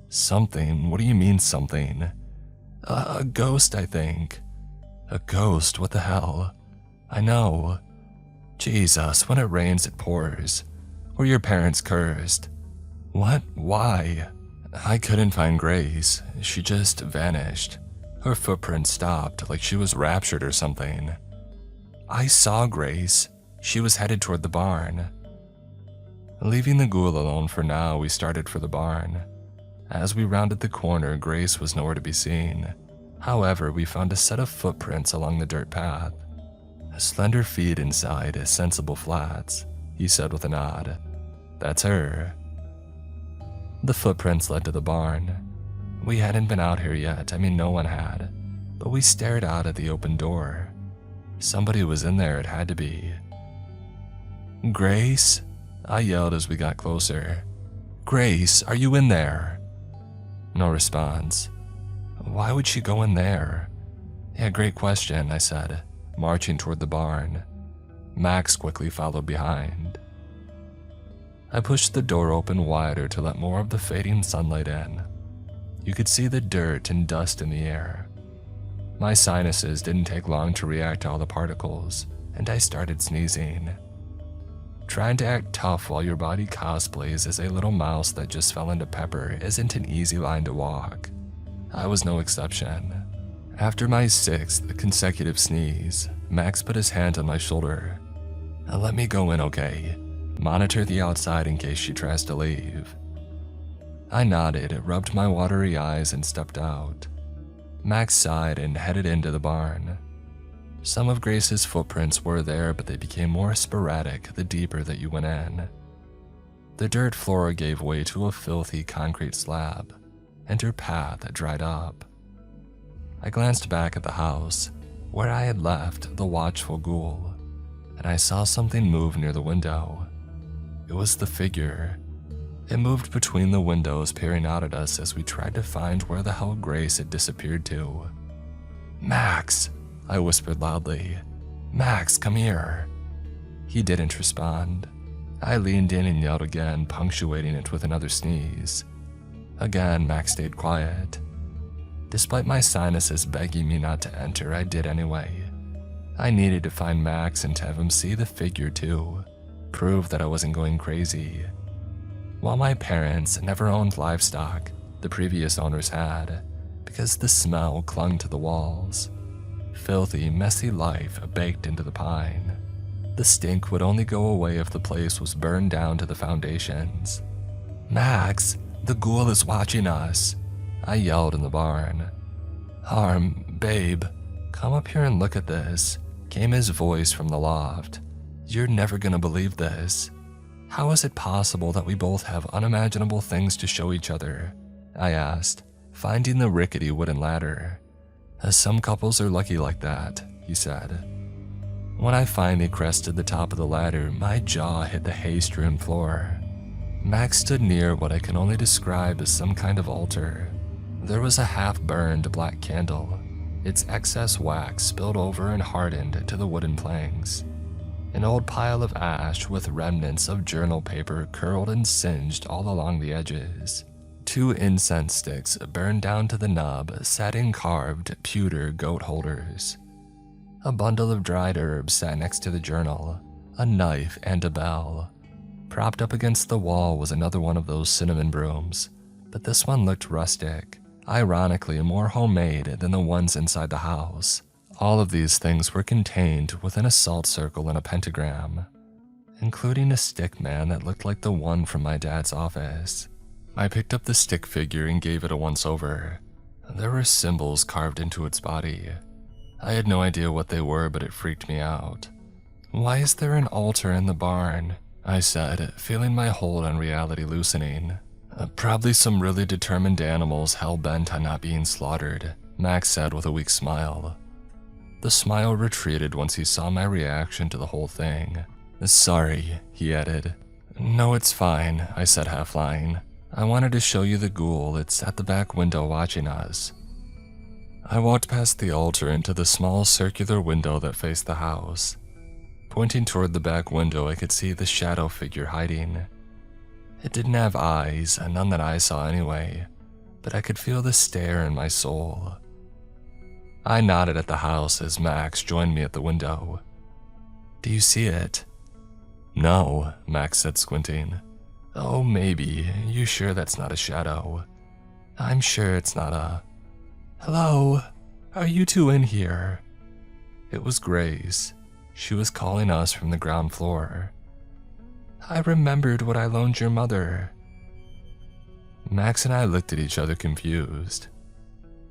"Something? What do you mean something?" A ghost, I think." "A ghost? What the hell?" "I know." "Jesus, when it rains, it pours. Were your parents cursed?" "What? Why?" "I couldn't find Grace. She just vanished. Her footprint stopped, like she was raptured or something." "I saw Grace. She was headed toward the barn." Leaving the ghoul alone for now, we started for the barn. As we rounded the corner, Grace was nowhere to be seen. However, we found a set of footprints along the dirt path. "Slender feet inside sensible flats," he said with a nod. "That's her." The footprints led to the barn. We hadn't been out here yet, no one had, but we stared out at the open door. Somebody was in there, it had to be. "Grace?" I yelled as we got closer. "Grace, are you in there?" No response. "Why would she go in there?" "Yeah, great question," I said, marching toward the barn. Max quickly followed behind. I pushed the door open wider to let more of the fading sunlight in. You could see the dirt and dust in the air. My sinuses didn't take long to react to all the particles, and I started sneezing. Trying to act tough while your body cosplays as a little mouse that just fell into pepper isn't an easy line to walk. I was no exception. After my 6th consecutive sneeze, Max put his hand on my shoulder. "Let me go in, okay? Monitor the outside in case she tries to leave." I nodded, rubbed my watery eyes, and stepped out. Max sighed and headed into the barn. Some of Grace's footprints were there, but they became more sporadic the deeper that you went in. The dirt floor gave way to a filthy concrete slab, and her path dried up. I glanced back at the house, where I had left the watchful ghoul, and I saw something move near the window. It was the figure. It moved between the windows, peering out at us as we tried to find where the hell Grace had disappeared to. "Max!" I whispered loudly. "Max, come here." He didn't respond. I leaned in and yelled again, punctuating it with another sneeze. Again, Max stayed quiet. Despite my sinuses begging me not to enter, I did anyway. I needed to find Max and to have him see the figure too, prove that I wasn't going crazy. While my parents never owned livestock, the previous owners had, because the smell clung to the walls. Filthy, messy life baked into the pine. The stink would only go away if the place was burned down to the foundations. "Max, the ghoul is watching us," I yelled in the barn. "Harm, babe, come up here and look at this," came his voice from the loft. "You're never gonna believe this. How is it possible that we both have unimaginable things to show each other?" I asked, finding the rickety wooden ladder. "Some couples are lucky like that," he said. When I finally crested the top of the ladder, my jaw hit the hay-strewn floor. Max stood near what I can only describe as some kind of altar. There was a half-burned black candle, its excess wax spilled over and hardened to the wooden planks. An old pile of ash with remnants of journal paper curled and singed all along the edges. 2 incense sticks burned down to the nub sat in carved pewter goat holders. A bundle of dried herbs sat next to the journal, a knife and a bell. Propped up against the wall was another one of those cinnamon brooms, but this one looked rustic, ironically more homemade than the ones inside the house. All of these things were contained within a salt circle and a pentagram, including a stick man that looked like the one from my dad's office. I picked up the stick figure and gave it a once-over. There were symbols carved into its body. I had no idea what they were, but it freaked me out. "Why is there an altar in the barn?" I said, feeling my hold on reality loosening. Probably some really determined animals hell-bent on not being slaughtered," Max said with a weak smile. The smile retreated once he saw my reaction to the whole thing. "Sorry," he added. "No, it's fine," I said, half lying. "I wanted to show you the ghoul. It's at the back window watching us." I walked past the altar into the small circular window that faced the house. Pointing toward the back window, I could see the shadow figure hiding. It didn't have eyes, none that I saw anyway, but I could feel the stare in my soul. I nodded at the house as Max joined me at the window. "Do you see it?" "No," Max said, squinting. "Oh, maybe. You sure that's not a shadow?" "I'm sure it's not a..." "Hello? Are you two in here?" It was Grace. She was calling us from the ground floor. "I remembered what I loaned your mother." Max and I looked at each other confused.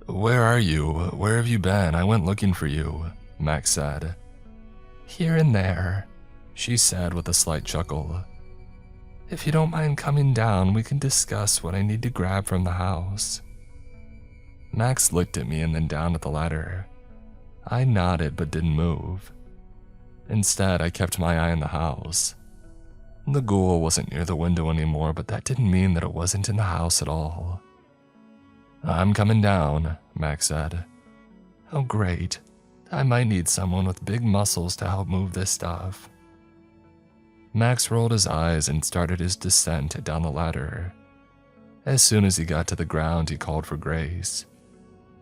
"Where are you? Where have you been? I went looking for you," Max said. "Here and there," she said with a slight chuckle. "If you don't mind coming down, we can discuss what I need to grab from the house." Max looked at me and then down at the ladder. I nodded but didn't move. Instead, I kept my eye on the house. The ghoul wasn't near the window anymore, but that didn't mean that it wasn't in the house at all. "I'm coming down," Max said. "Oh, great. I might need someone with big muscles to help move this stuff." Max rolled his eyes and started his descent down the ladder. As soon as he got to the ground, he called for Grace.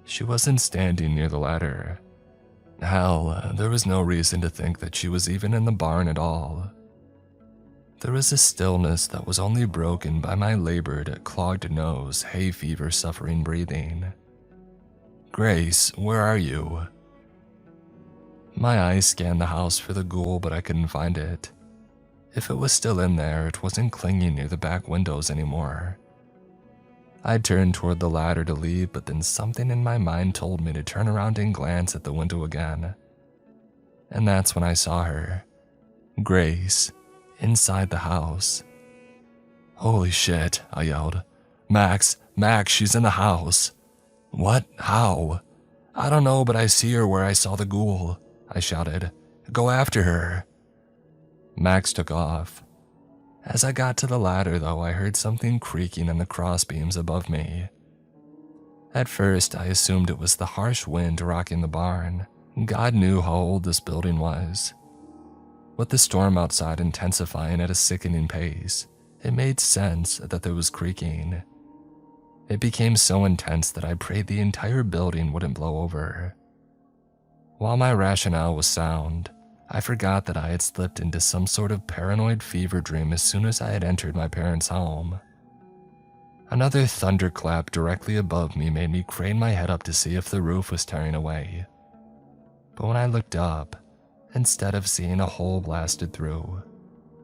She wasn't standing near the ladder. Hell, there was no reason to think that she was even in the barn at all. There was a stillness that was only broken by my labored, clogged nose, hay fever suffering breathing. "Grace, where are you?" My eyes scanned the house for the ghoul, but I couldn't find it. If it was still in there, it wasn't clinging near the back windows anymore. I turned toward the ladder to leave, but then something in my mind told me to turn around and glance at the window again. And that's when I saw her. Grace. Inside the house. "Holy shit," I yelled. Max, she's in the house." "What? How?" "I don't know, but I see her where I saw the ghoul," I shouted. "Go after her." Max took off. As I got to the ladder, though, I heard something creaking in the crossbeams above me. At first, I assumed it was the harsh wind rocking the barn. God knew how old this building was. With the storm outside intensifying at a sickening pace, it made sense that there was creaking. It became so intense that I prayed the entire building wouldn't blow over. While my rationale was sound, I forgot that I had slipped into some sort of paranoid fever dream as soon as I had entered my parents' home. Another thunderclap directly above me made me crane my head up to see if the roof was tearing away. But when I looked up, instead of seeing a hole blasted through,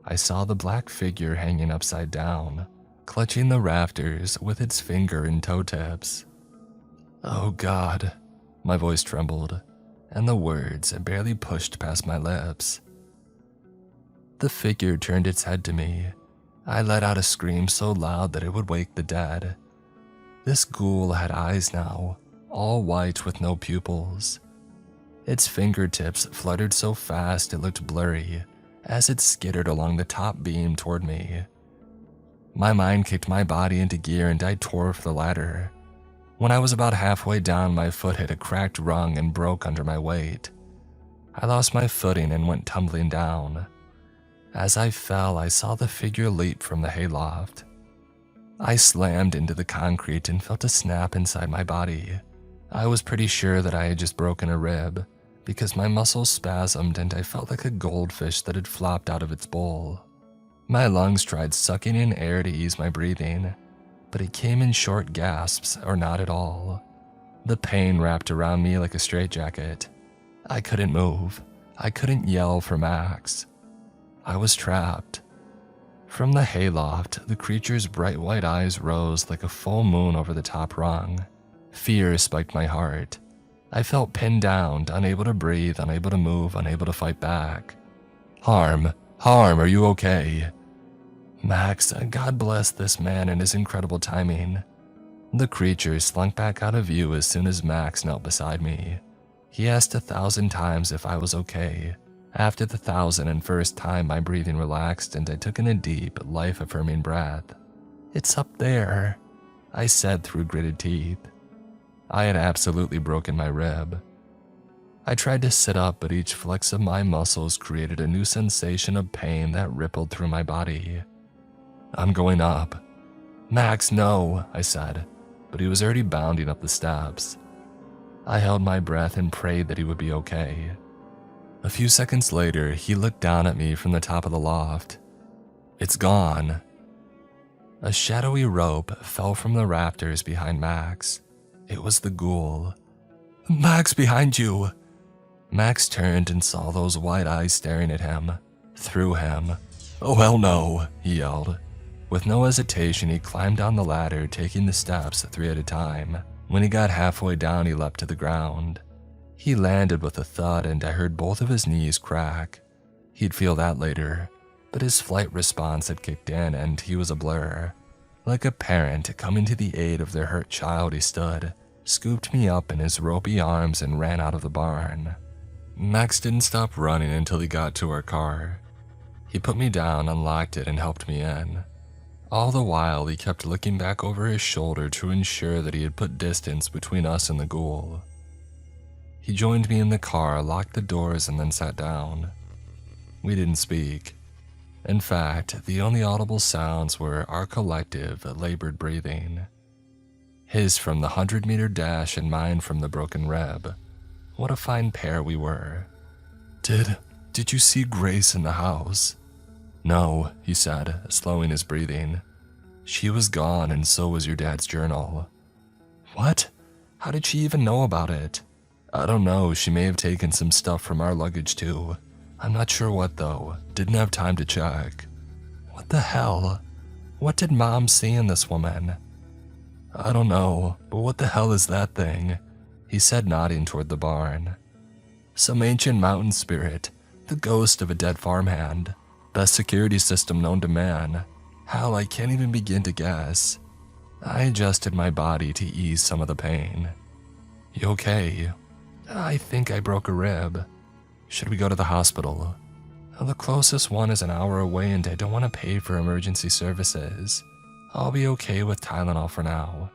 I saw the black figure hanging upside down, clutching the rafters with its finger and toe tips. "Oh God," my voice trembled, and the words barely pushed past my lips. The figure turned its head to me. I let out a scream so loud that it would wake the dead. This ghoul had eyes now, all white with no pupils. Its fingertips fluttered so fast it looked blurry as it skittered along the top beam toward me. My mind kicked my body into gear and I tore for the ladder. When I was about halfway down, my foot hit a cracked rung and broke under my weight. I lost my footing and went tumbling down. As I fell, I saw the figure leap from the hayloft. I slammed into the concrete and felt a snap inside my body. I was pretty sure that I had just broken a rib, because my muscles spasmed and I felt like a goldfish that had flopped out of its bowl. My lungs tried sucking in air to ease my breathing, but it came in short gasps or not at all. The pain wrapped around me like a straitjacket. I couldn't move. I couldn't yell for Max. I was trapped. From the hayloft, the creature's bright white eyes rose like a full moon over the top rung. Fear spiked my heart. I felt pinned down, unable to breathe, unable to move, unable to fight back. Harm, are you okay? Max, God bless this man and his incredible timing. The creature slunk back out of view as soon as Max knelt beside me. He asked 1,000 times if I was okay. After the 1,001st time, my breathing relaxed and I took in a deep, life-affirming breath. "It's up there," I said through gritted teeth. I had absolutely broken my rib. I tried to sit up, but each flex of my muscles created a new sensation of pain that rippled through my body. "I'm going up." "Max, no," I said, but he was already bounding up the steps. I held my breath and prayed that he would be okay. A few seconds later, he looked down at me from the top of the loft. "It's gone." A shadowy rope fell from the rafters behind Max. It was the ghoul. "Max, behind you!" Max turned and saw those wide eyes staring at him, through him. "Oh hell no," he yelled. With no hesitation, he climbed down the ladder, taking the steps 3 at a time. When he got halfway down, he leapt to the ground. He landed with a thud and I heard both of his knees crack. He'd feel that later, but his flight response had kicked in and he was a blur. Like a parent coming to the aid of their hurt child, he stood, scooped me up in his ropey arms and ran out of the barn. Max didn't stop running until he got to our car. He put me down, unlocked it, and helped me in. All the while, he kept looking back over his shoulder to ensure that he had put distance between us and the ghoul. He joined me in the car, locked the doors, and then sat down. We didn't speak. In fact, the only audible sounds were our collective, labored breathing. His from the 100-meter dash and mine from the broken rib. What a fine pair we were. Did you see Grace in the house?" "No," he said, slowing his breathing. "She was gone and so was your dad's journal." "What? How did she even know about it?" "I don't know, she may have taken some stuff from our luggage too. I'm not sure what though, didn't have time to check." "What the hell? What did Mom see in this woman?" "I don't know, but what the hell is that thing?" he said, nodding toward the barn. "Some ancient mountain spirit, the ghost of a dead farmhand. Best security system known to man. Hell, I can't even begin to guess." I adjusted my body to ease some of the pain. "You okay?" "I think I broke a rib." "Should we go to the hospital?" "The closest one is an hour away and I don't want to pay for emergency services. I'll be okay with Tylenol for now."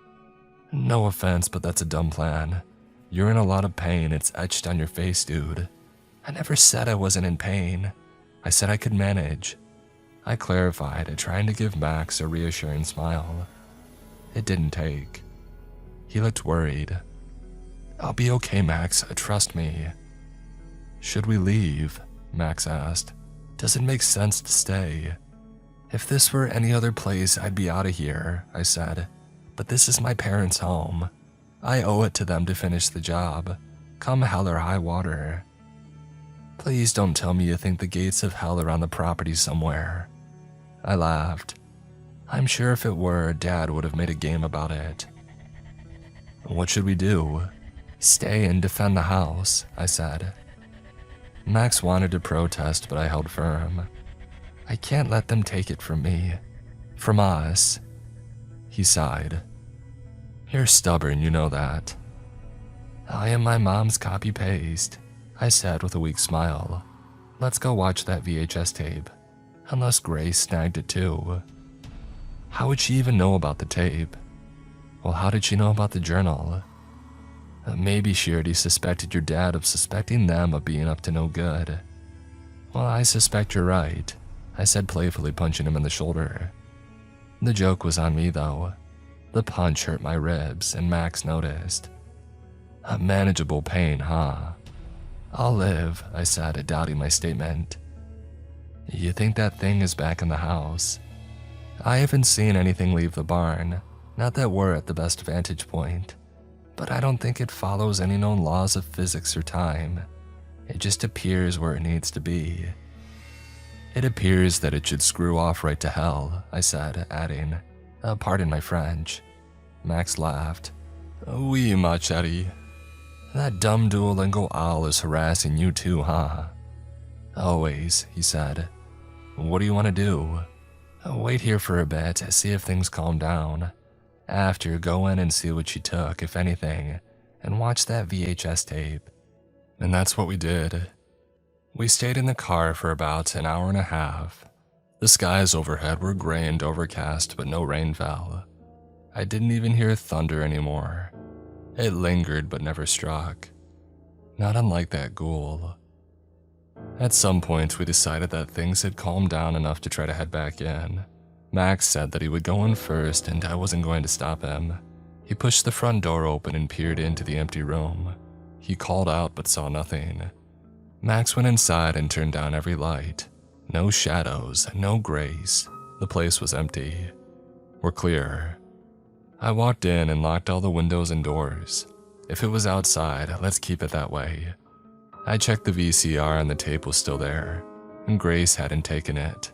"No offense, but that's a dumb plan. You're in a lot of pain, it's etched on your face, dude." "I never said I wasn't in pain. I said I could manage." I clarified, trying to give Max a reassuring smile. It didn't take. He looked worried. "I'll be okay, Max, trust me." "Should we leave?" Max asked. "Does it make sense to stay?" "If this were any other place, I'd be out of here," I said. "But this is my parents' home. I owe it to them to finish the job, come hell or high water." "Please don't tell me you think the gates of hell are on the property somewhere." I laughed. I'm sure if it were, Dad would have made a game about it. "What should we do?" "Stay and defend the house," I said. Max wanted to protest, but I held firm. "I can't let them take it from me. From us." He sighed. "You're stubborn, you know that." "I am my mom's copy-paste," I said with a weak smile. "Let's go watch that VHS tape. Unless Grace snagged it too." "How would she even know about the tape?" "Well, how did she know about the journal?" "Maybe she already suspected your dad of suspecting them of being up to no good." "Well, I suspect you're right," I said, playfully punching him in the shoulder. The joke was on me though. The punch hurt my ribs and Max noticed. "A manageable pain, huh?" "I'll live," I said, doubting my statement. "You think that thing is back in the house?" "I haven't seen anything leave the barn. Not that we're at the best vantage point, but I don't think it follows any known laws of physics or time. It just appears where it needs to be. It appears that it should screw off right to hell, I said, adding, pardon my French. Max laughed. Oui, ma chérie. That dumb Duolingo owl is harassing you too, huh? Always, he said. What do you want to do? Wait here for a bit, see if things calm down. After, go in and see what she took, if anything, and watch that VHS tape. And that's what we did. We stayed in the car for about an hour and a half. The skies overhead were gray and overcast, but no rain fell. I didn't even hear thunder anymore. It lingered but never struck. Not unlike that ghoul. At some point, we decided that things had calmed down enough to try to head back in. Max said that he would go in first and I wasn't going to stop him. He pushed the front door open and peered into the empty room. He called out but saw nothing. Max went inside and turned down every light. No shadows, no grace. The place was empty. We're clear. I walked in and locked all the windows and doors. If it was outside, let's keep it that way. I checked the VCR and the tape was still there, and Grace hadn't taken it.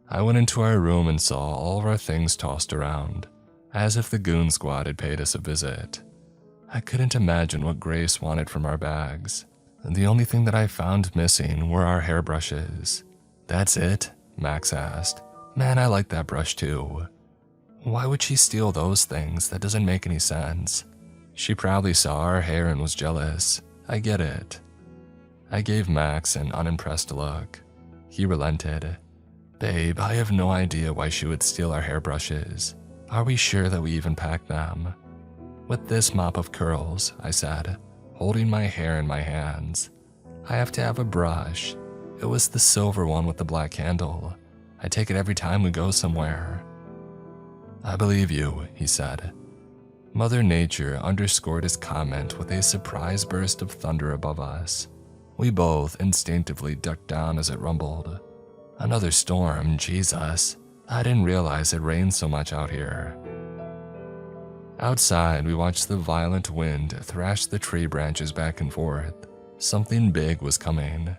I went into our room and saw all of our things tossed around, as if the goon squad had paid us a visit. I couldn't imagine what Grace wanted from our bags. The only thing that I found missing were our hairbrushes. That's it? Max asked. Man, I like that brush too. Why would she steal those things? That doesn't make any sense. She probably saw our hair and was jealous. I get it. I gave Max an unimpressed look. He relented. Babe, I have no idea why she would steal our hairbrushes. Are we sure that we even packed them? With this mop of curls, I said, holding my hair in my hands. I have to have a brush. It was the silver one with the black handle. I take it every time we go somewhere. I believe you, he said. Mother Nature underscored his comment with a surprise burst of thunder above us. We both instinctively ducked down as it rumbled. Another storm, Jesus. I didn't realize it rained so much out here. Outside, we watched the violent wind thrash the tree branches back and forth. Something big was coming.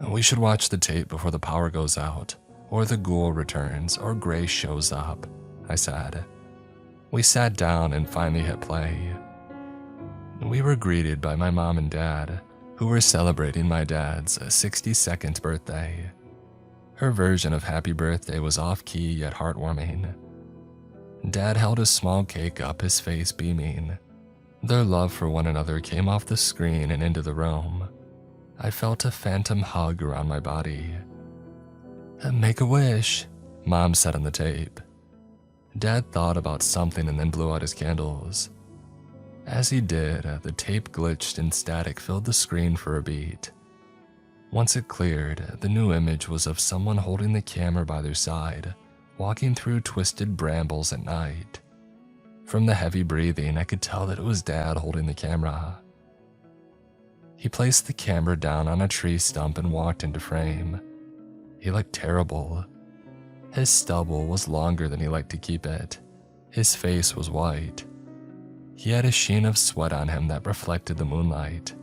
We should watch the tape before the power goes out, or the ghoul returns, or Grace shows up, I said. We sat down and finally hit play. We were greeted by my mom and dad, who were celebrating my dad's 62nd birthday. Her version of happy birthday was off-key yet heartwarming. Dad held a small cake up, his face beaming. Their love for one another came off the screen and into the room. I felt a phantom hug around my body. Make a wish, Mom said on the tape. Dad thought about something and then blew out his candles. As he did, the tape glitched and static filled the screen for a beat. Once it cleared, the new image was of someone holding the camera by their side, walking through twisted brambles at night. From the heavy breathing, I could tell that it was Dad holding the camera. He placed the camera down on a tree stump and walked into frame. He looked terrible. His stubble was longer than he liked to keep it. His face was white. He had a sheen of sweat on him that reflected the moonlight.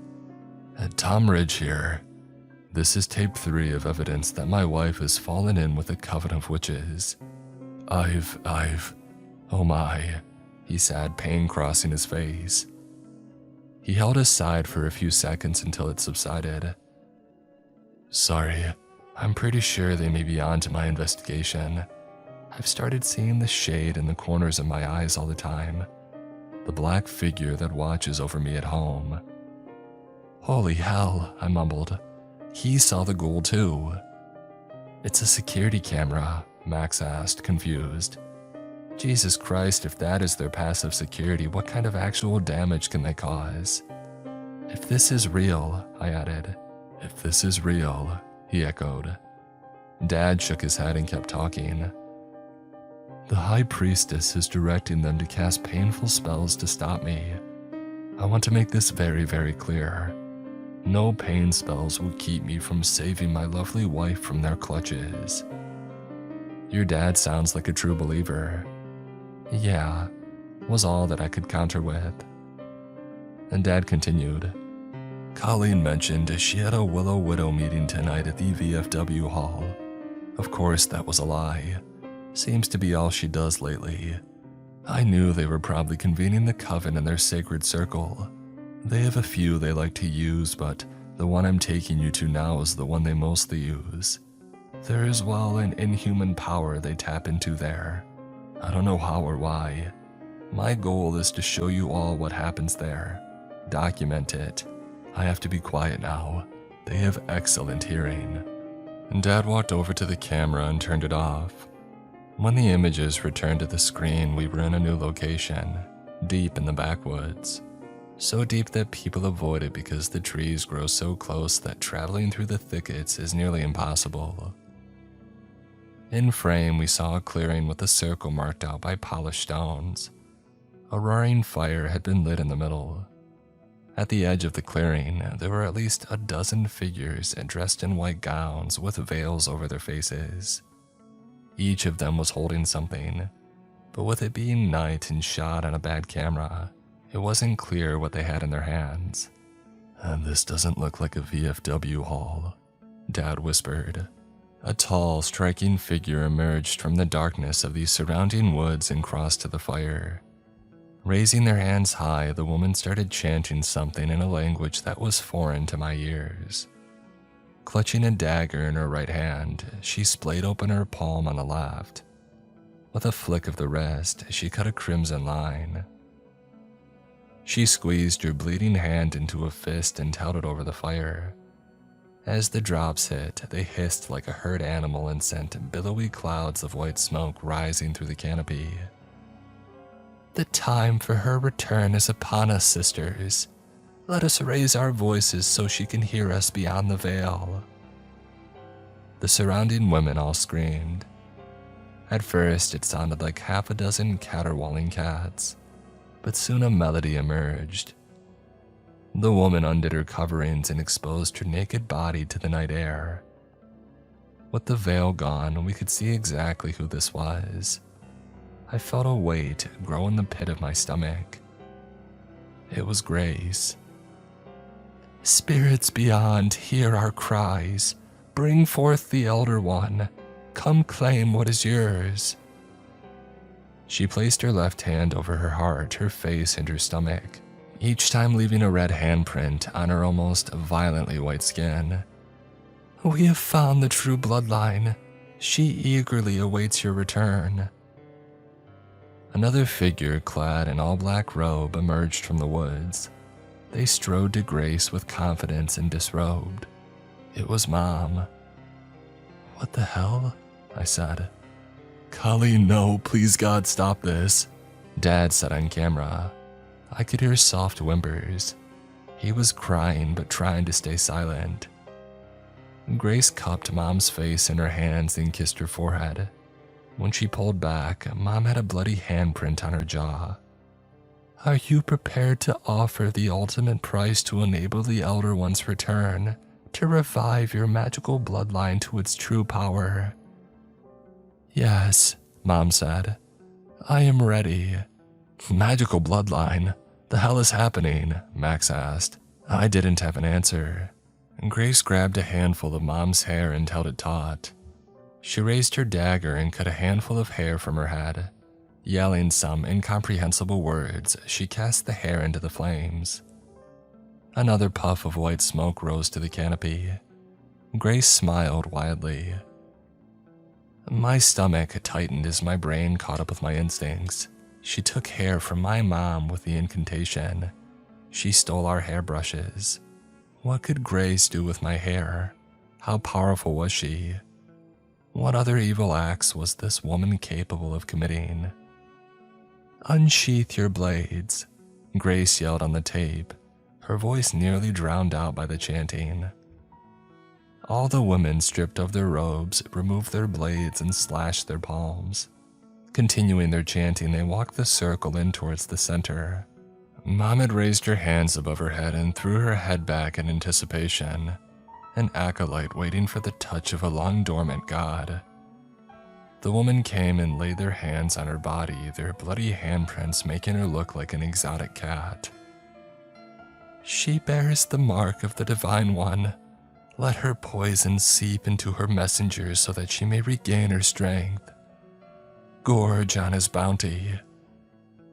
Tom Ridge here. This is tape 3 of evidence that my wife has fallen in with a coven of witches. Oh my, he said, pain crossing his face. He held his side for a few seconds until it subsided. Sorry, I'm pretty sure they may be on to my investigation. I've started seeing the shade in the corners of my eyes all the time. The black figure that watches over me at home. Holy hell, I mumbled. He saw the ghoul too. It's a security camera, Max asked, confused. Jesus Christ, if that is their passive security, what kind of actual damage can they cause? If this is real, I added. If this is real, he echoed. Dad shook his head and kept talking. The High Priestess is directing them to cast painful spells to stop me. I want to make this very, very clear. No pain spells will keep me from saving my lovely wife from their clutches. Your dad sounds like a true believer. Yeah, was all that I could counter with. And Dad continued. Colleen mentioned she had a Willow Widow meeting tonight at the VFW hall. Of course, that was a lie. Seems to be all she does lately. I knew they were probably convening the coven in their sacred circle. They have a few they like to use, but the one I'm taking you to now is the one they mostly use. There is, well, an inhuman power they tap into there. I don't know how or why. My goal is to show you all what happens there. Document it. I have to be quiet now. They have excellent hearing. And Dad walked over to the camera and turned it off. When the images returned to the screen, we were in a new location, deep in the backwoods. So deep that people avoid it because the trees grow so close that traveling through the thickets is nearly impossible. In frame, we saw a clearing with a circle marked out by polished stones. A roaring fire had been lit in the middle. At the edge of the clearing, there were at least a dozen figures dressed in white gowns with veils over their faces. Each of them was holding something, but with it being night and shot on a bad camera, it wasn't clear what they had in their hands. This doesn't look like a VFW hall, Dad whispered. A tall, striking figure emerged from the darkness of the surrounding woods and crossed to the fire. Raising their hands high, the woman started chanting something in a language that was foreign to my ears. Clutching a dagger in her right hand, she splayed open her palm on the left. With a flick of the wrist, she cut a crimson line. She squeezed her bleeding hand into a fist and held it over the fire. As the drops hit, they hissed like a herd animal and sent billowy clouds of white smoke rising through the canopy. The time for her return is upon us, sisters. Let us raise our voices so she can hear us beyond the veil. The surrounding women all screamed. At first, it sounded like half a dozen caterwauling cats, but soon a melody emerged. The woman undid her coverings and exposed her naked body to the night air. With the veil gone, we could see exactly who this was. I felt a weight grow in the pit of my stomach. It was Grace. Spirits beyond, hear our cries. Bring forth the Elder One. Come claim what is yours. She placed her left hand over her heart, her face, and her stomach, each time leaving a red handprint on her almost violently white skin. We have found the true bloodline. She eagerly awaits your return. Another figure clad in all-black robe emerged from the woods. They strode to Grace with confidence and disrobed. It was Mom. What the hell? I said. Colleen, no, please God, stop this, Dad said on camera. I could hear soft whimpers. He was crying but trying to stay silent. Grace cupped Mom's face in her hands and kissed her forehead. When she pulled back, Mom had a bloody handprint on her jaw. Are you prepared to offer the ultimate price to enable the Elder One's return, to revive your magical bloodline to its true power? Yes, Mom said. I am ready. Magical bloodline? The hell is happening? Max asked. I didn't have an answer. Grace grabbed a handful of Mom's hair and held it taut. She raised her dagger and cut a handful of hair from her head. Yelling some incomprehensible words, she cast the hair into the flames. Another puff of white smoke rose to the canopy. Grace smiled wildly. My stomach tightened as my brain caught up with my instincts. She took hair from my mom with the incantation. She stole our hairbrushes. What could Grace do with my hair? How powerful was she? What other evil acts was this woman capable of committing? Unsheath your blades, Grace yelled on the tape, her voice nearly drowned out by the chanting. All the women stripped of their robes, removed their blades, and slashed their palms. Continuing their chanting, they walked the circle in towards the center. Mom had raised her hands above her head and threw her head back in anticipation, an acolyte waiting for the touch of a long-dormant god. The woman came and laid their hands on her body, their bloody handprints making her look like an exotic cat. "She bears the mark of the Divine One. Let her poison seep into her messenger so that she may regain her strength. Gorge on his bounty."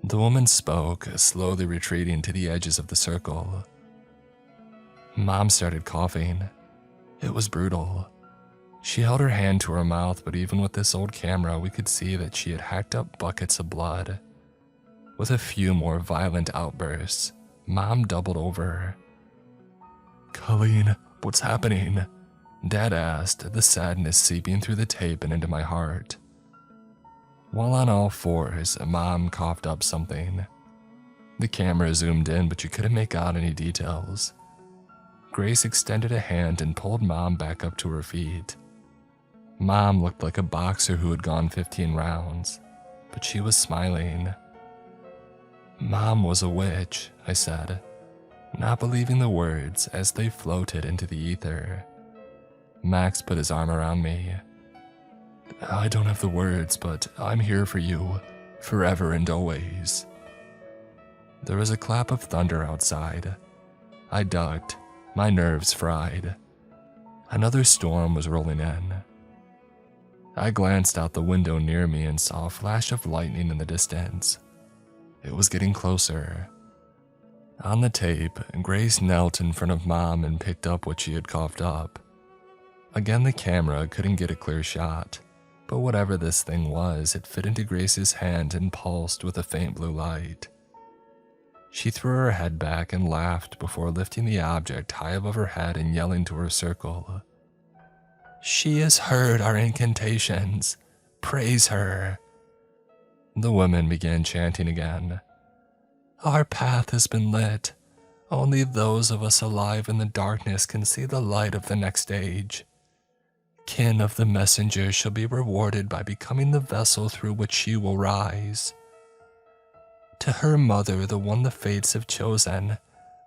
The woman spoke, slowly retreating to the edges of the circle. Mom started coughing. It was brutal. She held her hand to her mouth, but even with this old camera, we could see that she had hacked up buckets of blood. With a few more violent outbursts, Mom doubled over. "Colleen, what's happening?" Dad asked, the sadness seeping through the tape and into my heart. While on all fours, Mom coughed up something. The camera zoomed in, but you couldn't make out any details. Grace extended a hand and pulled Mom back up to her feet. Mom looked like a boxer who had gone 15 rounds, but she was smiling. "Mom was a witch," I said, not believing the words as they floated into the ether. Max put his arm around me. "I don't have the words, but I'm here for you, forever and always." There was a clap of thunder outside. I ducked, my nerves fried. Another storm was rolling in. I glanced out the window near me and saw a flash of lightning in the distance. It was getting closer. On the tape, Grace knelt in front of Mom and picked up what she had coughed up. Again, the camera couldn't get a clear shot, but whatever this thing was, it fit into Grace's hand and pulsed with a faint blue light. She threw her head back and laughed before lifting the object high above her head and yelling to her circle. "She has heard our incantations. Praise her." The women began chanting again. "Our path has been lit. Only those of us alive in the darkness can see the light of the next age. Kin of the messenger shall be rewarded by becoming the vessel through which she will rise. To her mother, the one the fates have chosen,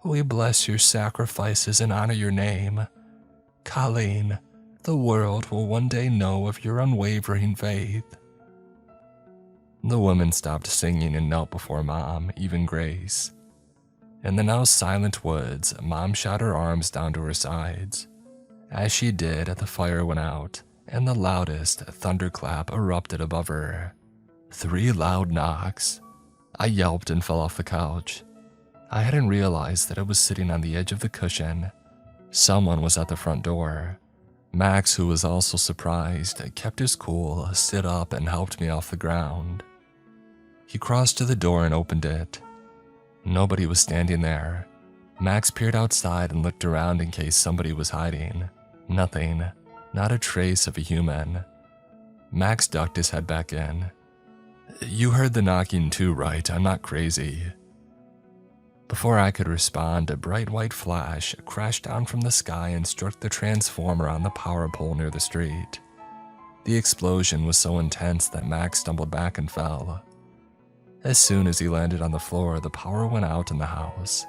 we bless your sacrifices and honor your name. Colleen, the world will one day know of your unwavering faith." The woman stopped singing and knelt before Mom, even Grace. In the now silent woods, Mom shot her arms down to her sides. As she did, the fire went out, and the loudest thunderclap erupted above her. 3 loud knocks. I yelped and fell off the couch. I hadn't realized that I was sitting on the edge of the cushion. Someone was at the front door. Max, who was also surprised, kept his cool, stood up, and helped me off the ground. He crossed to the door and opened it. Nobody was standing there. Max peered outside and looked around in case somebody was hiding. Nothing. Not a trace of a human. Max ducked his head back in. "You heard the knocking too, right? I'm not crazy." Before I could respond, a bright white flash crashed down from the sky and struck the transformer on the power pole near the street. The explosion was so intense that Max stumbled back and fell. As soon as he landed on the floor, the power went out in the house.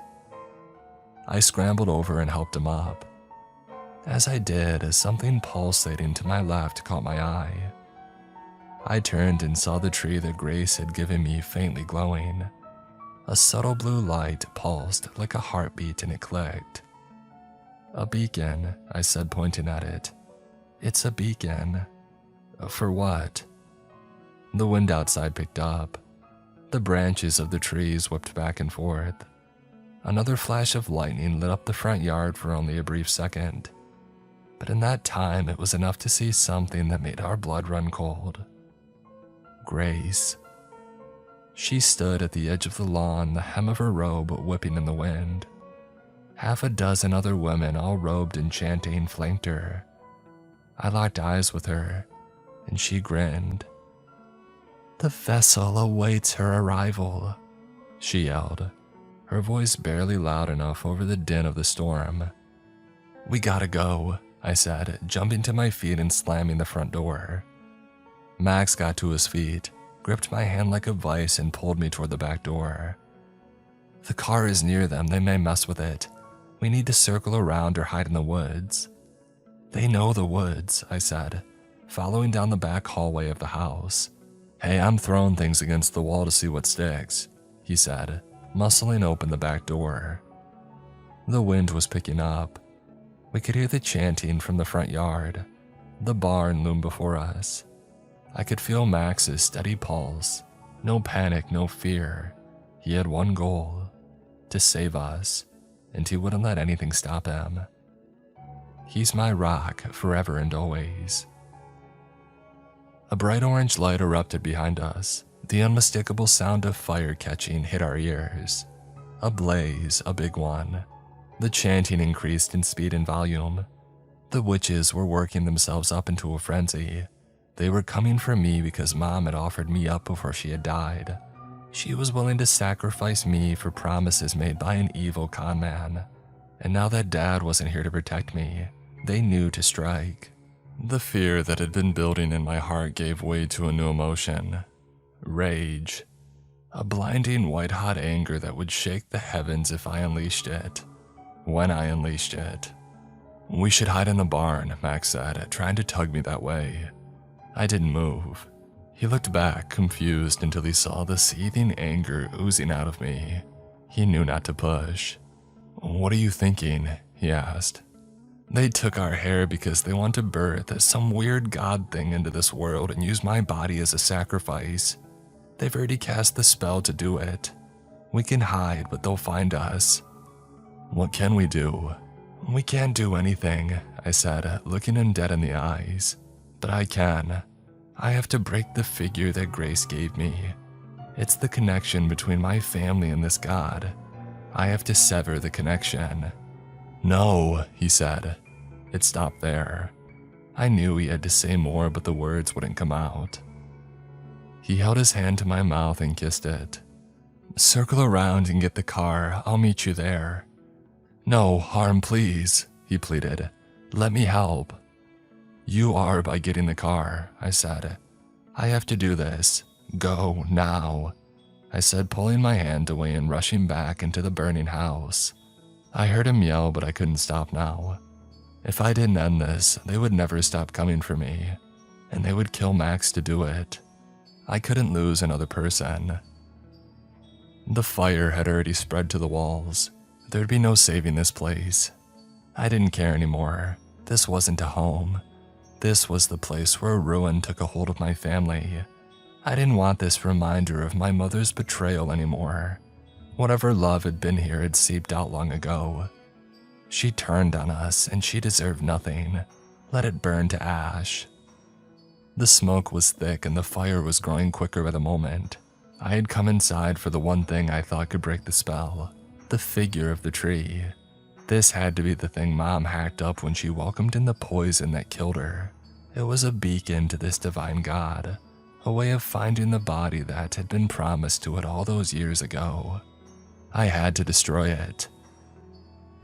I scrambled over and helped him up. As I did, something pulsating to my left caught my eye. I turned and saw the tree that Grace had given me faintly glowing. A subtle blue light pulsed like a heartbeat and it clicked. "A beacon," I said, pointing at it. "It's a beacon." "For what?" The wind outside picked up. The branches of the trees whipped back and forth. Another flash of lightning lit up the front yard for only a brief second. But in that time, it was enough to see something that made our blood run cold. Grace. She stood at the edge of the lawn, the hem of her robe whipping in the wind. 6 other women, all robed and chanting, flanked her. I locked eyes with her, and she grinned. "The vessel awaits her arrival," she yelled, her voice barely loud enough over the din of the storm. "We gotta go," I said, jumping to my feet and slamming the front door. Max got to his feet, gripped my hand like a vice, and pulled me toward the back door. "The car is near them, they may mess with it. We need to circle around or hide in the woods." "They know the woods," I said. following down the back hallway of the house. "Hey, I'm throwing things against the wall to see what sticks," he said, muscling open the back door. The wind was picking up. We could hear the chanting from the front yard. The barn loomed before us. I could feel Max's steady pulse. No panic, no fear. He had one goal: to save us, and he wouldn't let anything stop him. He's my rock, forever and always. A bright orange light erupted behind us. The unmistakable sound of fire catching hit our ears. A blaze, a big one. The chanting increased in speed and volume. The witches were working themselves up into a frenzy. They were coming for me because Mom had offered me up before she had died. She was willing to sacrifice me for promises made by an evil con man. And now that Dad wasn't here to protect me, they knew to strike. The fear that had been building in my heart gave way to a new emotion: rage. A blinding white-hot anger that would shake the heavens if I unleashed it. When I unleashed it. "We should hide in the barn," Max said, trying to tug me that way. I didn't move. He looked back, confused, until he saw the seething anger oozing out of me. He knew not to push. "What are you thinking?" he asked. "They took our hair because they want to birth some weird god thing into this world and use my body as a sacrifice. They've already cast the spell to do it. We can hide, but they'll find us." "What can we do?" "We can't do anything," I said, looking him dead in the eyes. "But I can. I have to break the figure that Grace gave me. It's the connection between my family and this god. I have to sever the connection." "No," he said. It stopped there. I knew he had to say more, but the words wouldn't come out. He held his hand to my mouth and kissed it. "Circle around and get the car. I'll meet you there." "No harm, please," he pleaded. "Let me help." "You are by getting the car," I said. "I have to do this. Go, now," I said, pulling my hand away and rushing back into the burning house. I heard him yell, but I couldn't stop now. If I didn't end this, they would never stop coming for me, and they would kill Max to do it. I couldn't lose another person. The fire had already spread to the walls. There'd be no saving this place. I didn't care anymore. This wasn't a home. This was the place where ruin took a hold of my family. I didn't want this reminder of my mother's betrayal anymore. Whatever love had been here had seeped out long ago. She turned on us, and she deserved nothing. Let it burn to ash. The smoke was thick and the fire was growing quicker by the moment. I had come inside for the one thing I thought could break the spell: the figure of the tree. This had to be the thing Mom hacked up when she welcomed in the poison that killed her. It was a beacon to this divine god, a way of finding the body that had been promised to it all those years ago. I had to destroy it.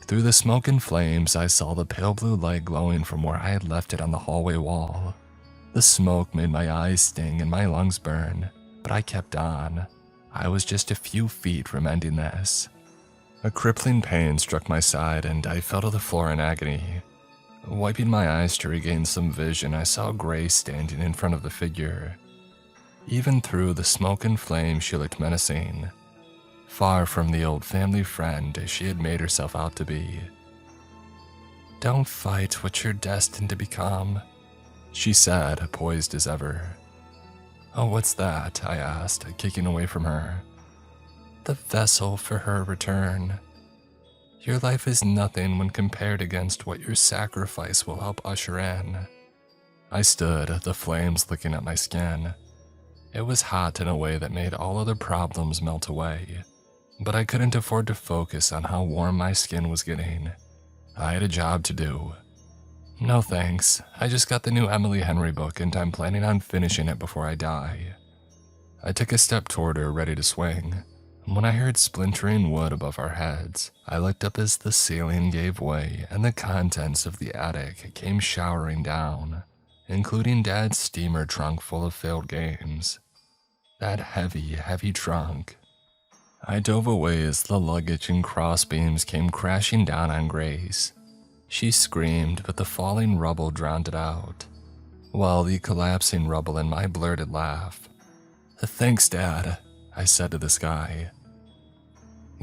Through the smoke and flames, I saw the pale blue light glowing from where I had left it on the hallway wall. The smoke made my eyes sting and my lungs burn, but I kept on. I was just a few feet from ending this. A crippling pain struck my side and I fell to the floor in agony. Wiping my eyes to regain some vision, I saw Grace standing in front of the figure. Even through the smoke and flame, she looked menacing. Far from the old family friend she had made herself out to be. "Don't fight what you're destined to become," she said, poised as ever. "Oh, what's that?" I asked, kicking away from her. "The vessel for her return. Your life is nothing when compared against what your sacrifice will help usher in." I stood, the flames licking at my skin. It was hot in a way that made all other problems melt away, but I couldn't afford to focus on how warm my skin was getting. I had a job to do. "No thanks, I just got the new Emily Henry book and I'm planning on finishing it before I die." I took a step toward her, ready to swing. When I heard splintering wood above our heads, I looked up as the ceiling gave way and the contents of the attic came showering down, including Dad's steamer trunk full of failed games. That heavy, heavy trunk. I dove away as the luggage and crossbeams came crashing down on Grace. She screamed, but the falling rubble drowned it out. while the collapsing rubble in my blurted laugh. "Thanks, Dad," I said to the sky.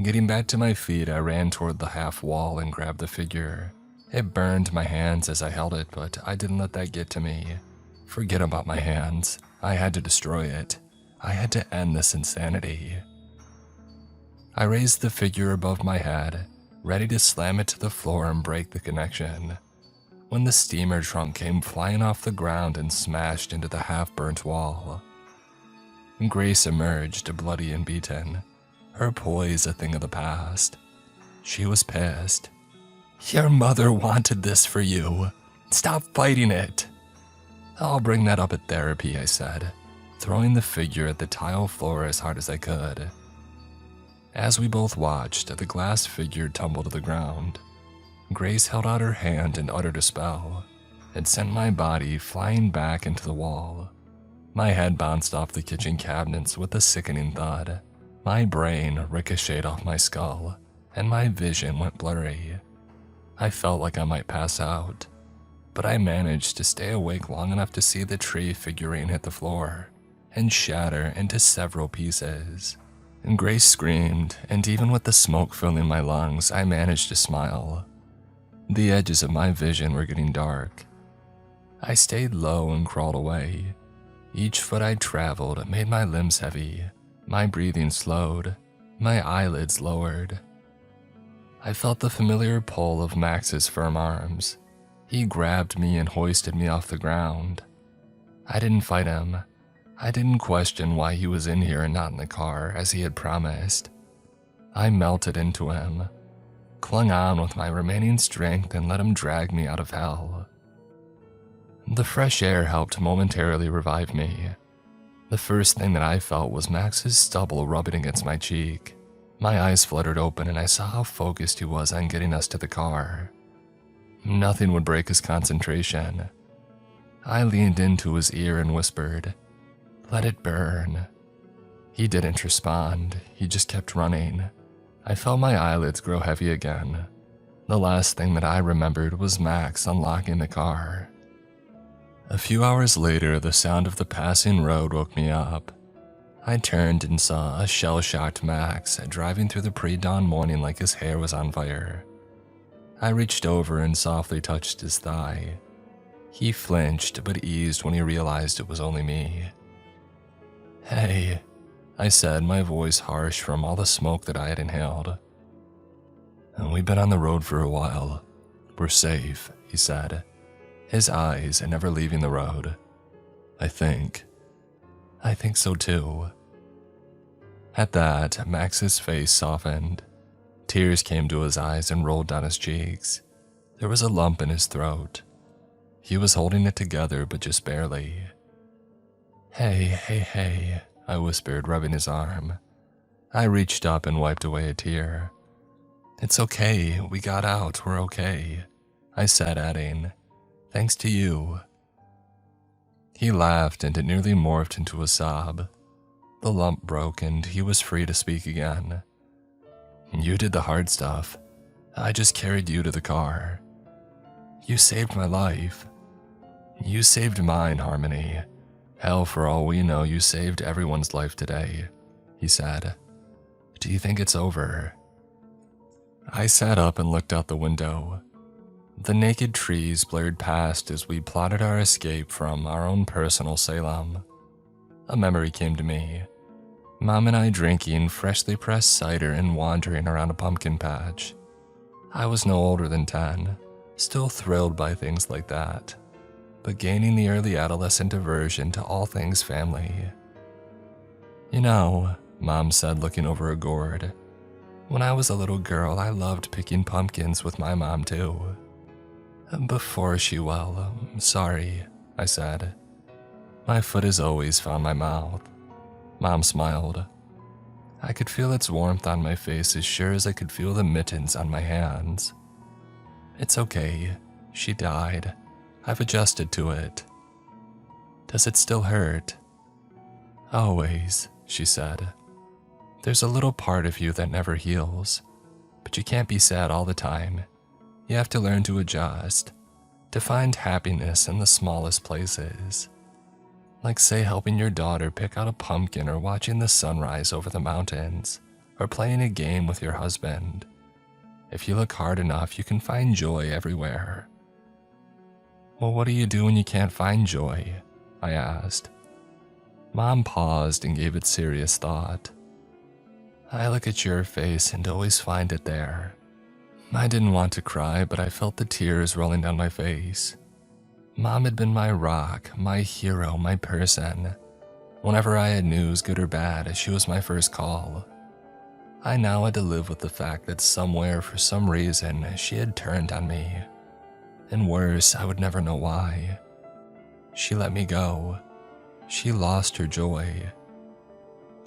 Getting back to my feet, I ran toward the half wall and grabbed the figure. It burned my hands as I held it, but I didn't let that get to me. Forget about my hands. I had to destroy it. I had to end this insanity. I raised the figure above my head, ready to slam it to the floor and break the connection, when the steamer trunk came flying off the ground and smashed into the half-burnt wall. Grace emerged, bloody and beaten, her poise a thing of the past. She was pissed. "Your mother wanted this for you. Stop fighting it." "I'll bring that up at therapy," I said, throwing the figure at the tile floor as hard as I could. As we both watched, the glass figure tumble to the ground. Grace held out her hand and uttered a spell. It sent my body flying back into the wall. My head bounced off the kitchen cabinets with a sickening thud. My brain ricocheted off my skull, and my vision went blurry. I felt like I might pass out, but I managed to stay awake long enough to see the tree figurine hit the floor and shatter into several pieces. And Grace screamed, and even with the smoke filling my lungs, I managed to smile. The edges of my vision were getting dark. I stayed low and crawled away. Each foot I traveled made my limbs heavy. My breathing slowed. My eyelids lowered. I felt the familiar pull of Max's firm arms. He grabbed me and hoisted me off the ground. I didn't fight him. I didn't question why he was in here and not in the car, as he had promised. I melted into him, clung on with my remaining strength, and let him drag me out of hell. The fresh air helped momentarily revive me. The first thing that I felt was Max's stubble rubbing against my cheek. My eyes fluttered open and I saw how focused he was on getting us to the car. Nothing would break his concentration. I leaned into his ear and whispered, "Let it burn." He didn't respond. He just kept running. I felt my eyelids grow heavy again. The last thing that I remembered was Max unlocking the car. A few hours later, the sound of the passing road woke me up. I turned and saw a shell-shocked Max driving through the pre-dawn morning like his hair was on fire. I reached over and softly touched his thigh. He flinched but eased when he realized it was only me. "Hey," I said, my voice harsh from all the smoke that I had inhaled. "We've been on the road for a while. We're safe," he said, his eyes never leaving the road. I think so too." At that, Max's face softened. Tears came to his eyes and rolled down his cheeks. There was a lump in his throat. He was holding it together, but just barely. Hey, I whispered, rubbing his arm. I reached up and wiped away a tear. "It's okay, we got out, we're okay," I said, adding, "Thanks to you." He laughed and it nearly morphed into a sob. The lump broke and he was free to speak again. "You did the hard stuff. I just carried you to the car. You saved my life. You saved mine, Harmony. Hell, for all we know, you saved everyone's life today," he said. "Do you think it's over?" I sat up and looked out the window. The naked trees blared past as we plotted our escape from our own personal Salem. A memory came to me. Mom and I drinking freshly pressed cider and wandering around a pumpkin patch. I was no older than 10, still thrilled by things like that, but gaining the early adolescent aversion to all things family. "You know," Mom said, looking over a gourd, "when I was a little girl, I loved picking pumpkins with my mom too." "Before she, sorry," I said. "My foot has always found my mouth." Mom smiled. I could feel its warmth on my face as sure as I could feel the mittens on my hands. "It's okay. She died. I've adjusted to it." "Does it still hurt?" "Always," she said. "There's a little part of you that never heals, but you can't be sad all the time. You have to learn to adjust. to find happiness in the smallest places. Like, say, helping your daughter pick out a pumpkin, or watching the sunrise over the mountains, or playing a game with your husband. If you look hard enough, you can find joy everywhere. Well, what do you do when you can't find joy? I asked. Mom paused and gave it serious thought. I look at your face and always find it there. I didn't want to cry, but I felt the tears rolling down my face. Mom had been my rock, my hero, my person. Whenever I had news, good or bad, she was my first call. I now had to live with the fact that somewhere, for some reason, she had turned on me. And worse, I would never know why. She let me go. She lost her joy.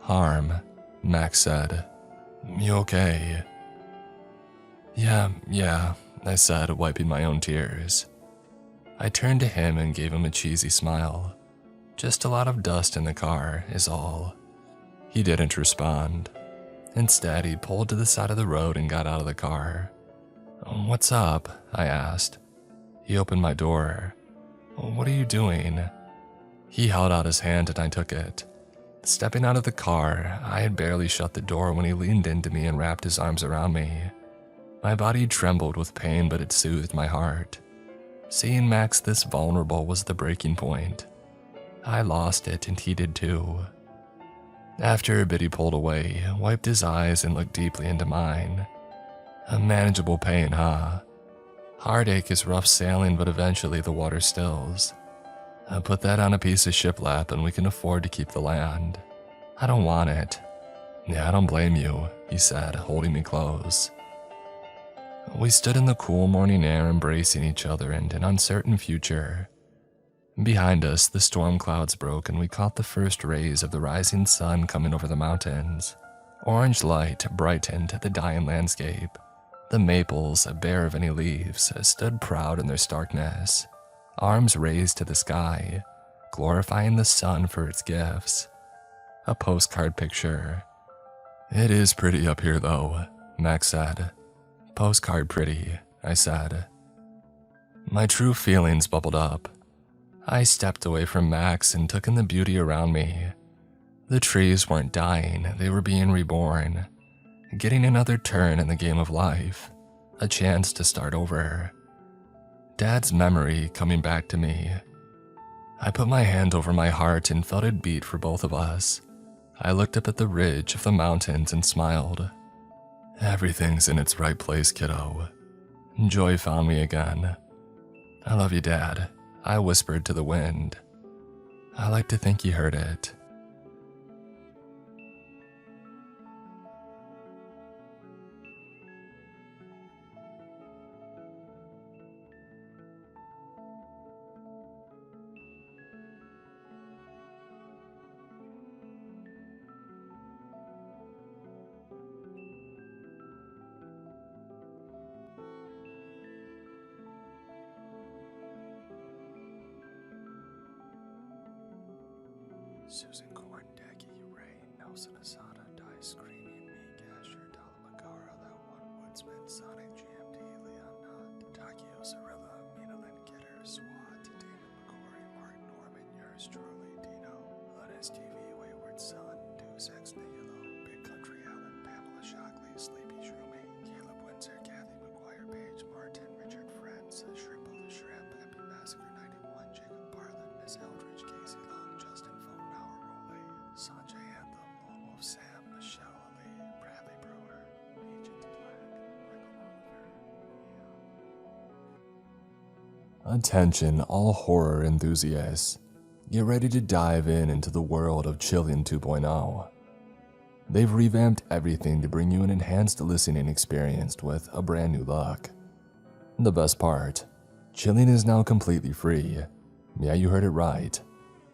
Harm, Max said. You okay? Yeah, I said, wiping my own tears. I turned to him and gave him a cheesy smile. Just a lot of dust in the car, is all. He didn't respond. Instead, he pulled to the side of the road and got out of the car. What's up? I asked. He opened my door. What are you doing? He held out his hand and I took it. Stepping out of the car, I had barely shut the door when he leaned into me and wrapped his arms around me. My body trembled with pain, but it soothed my heart. Seeing Max this vulnerable was the breaking point. I lost it and he did too. After a bit, he pulled away, wiped his eyes and looked deeply into mine. A manageable pain, huh? Heartache is rough sailing, but eventually the water stills. I put that on a piece of shiplap and we can afford to keep the land. I don't want it. Yeah, I don't blame you, he said, holding me close. We stood in the cool morning air, embracing each other and an uncertain future. Behind us, the storm clouds broke and we caught the first rays of the rising sun coming over the mountains. Orange light brightened the dying landscape. The maples, bare of any leaves, stood proud in their starkness, arms raised to the sky, glorifying the sun for its gifts. A postcard picture. It is pretty up here though, Max said. Postcard pretty, I said. My true feelings bubbled up. I stepped away from Max and took in the beauty around me. The trees weren't dying, they were being reborn, getting another turn in the game of life, a chance to start over. Dad's memory coming back to me. I put my hand over my heart and felt it beat for both of us. I looked up at the ridge of the mountains and smiled. Everything's in its right place, kiddo. Joy found me again. I love you, Dad, I whispered to the wind. I like to think he heard it. Susan Korndecki, Ray, Nelson Asada, Die Screaming, Me, Gasher, Talamagara, That One Woodsman, Sonic, GMD, Leon Nutt, Takio Zarilla, Mina Lynn Kidder, SWAT, Damon McCory, Mark Norman, yours truly, Dino, Lennis TV, Wayward Son, Deus Ex Nihilo, Big Country Allen, Pamela Shockley, Sleepy Shroomy, Caleb Windsor, Kathy McGuire Page, Martin, Richard Friends, Shrimp of the Shrimp, Epi Massacre 91, Jacob Bartlett, Miss Eldridge, Casey Long, Justin Sanjay Anthem, Lone Wolf Sam, Michelle Ali, Bradley Brewer, Agent Black, Michael Oliver. Attention, all horror enthusiasts. Get ready to dive into the world of Chilling 2.0. They've revamped everything to bring you an enhanced listening experience with a brand new look. The best part, Chilling is now completely free. Yeah, you heard it right.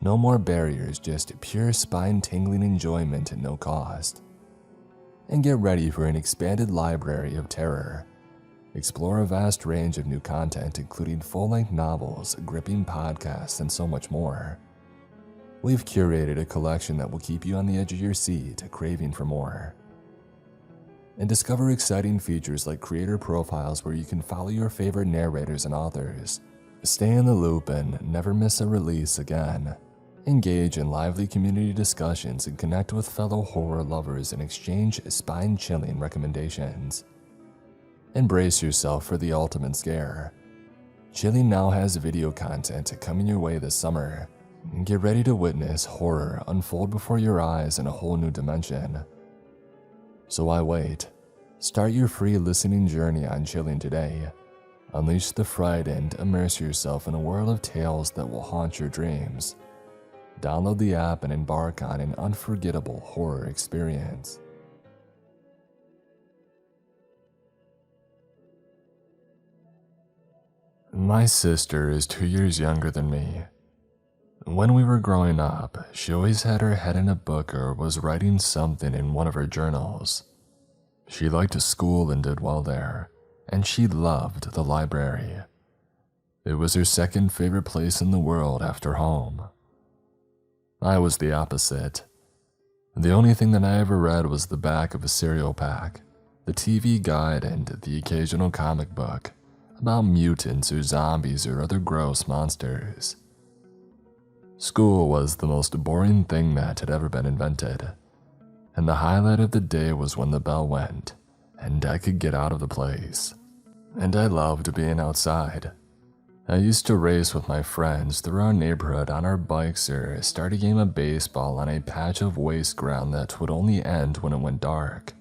No more barriers, just pure spine-tingling enjoyment at no cost. And get ready for an expanded library of terror. Explore a vast range of new content, including full-length novels, gripping podcasts, and so much more. We've curated a collection that will keep you on the edge of your seat, craving for more. And discover exciting features like creator profiles where you can follow your favorite narrators and authors, Stay in the loop and never miss a release again. Engage in lively community discussions and connect with fellow horror lovers and exchange spine-chilling recommendations. Embrace yourself for the ultimate scare. Chilling now has video content coming your way this summer. Get ready to witness horror unfold before your eyes in a whole new dimension. So why wait? Start your free listening journey on Chilling today. Unleash the fright and immerse yourself in a world of tales that will haunt your dreams. Download the app and embark on an unforgettable horror experience. My sister is 2 years younger than me. When we were growing up, she always had her head in a book or was writing something in one of her journals. She liked school and did well there, and she loved the library. It was her second favorite place in the world after home. I was the opposite. The only thing that I ever read was the back of a cereal pack, the TV guide, and the occasional comic book about mutants or zombies or other gross monsters. School was the most boring thing that had ever been invented, and the highlight of the day was when the bell went and I could get out of the place. And I loved being outside. I used to race with my friends through our neighborhood on our bikes or start a game of baseball on a patch of waste ground that would only end when it went dark.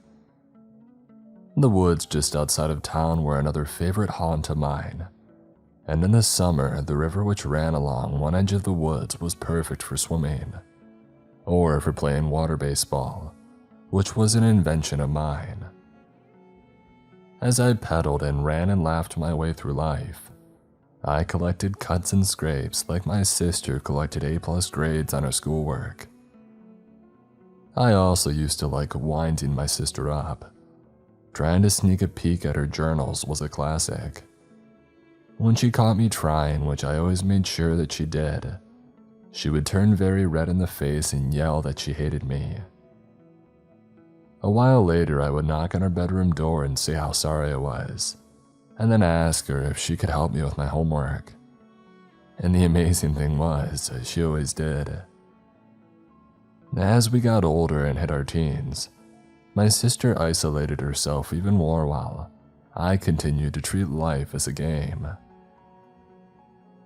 The woods just outside of town were another favorite haunt of mine. And in the summer, the river which ran along one edge of the woods was perfect for swimming, or for playing water baseball, which was an invention of mine. As I pedaled and ran and laughed my way through life, I collected cuts and scrapes like my sister collected A+ grades on her schoolwork. I also used to like winding my sister up. Trying to sneak a peek at her journals was a classic. When she caught me trying, which I always made sure that she did, she would turn very red in the face and yell that she hated me. A while later, I would knock on her bedroom door and say how sorry I was, and then ask her if she could help me with my homework. And the amazing thing was, she always did. As we got older and hit our teens, my sister isolated herself even more while I continued to treat life as a game.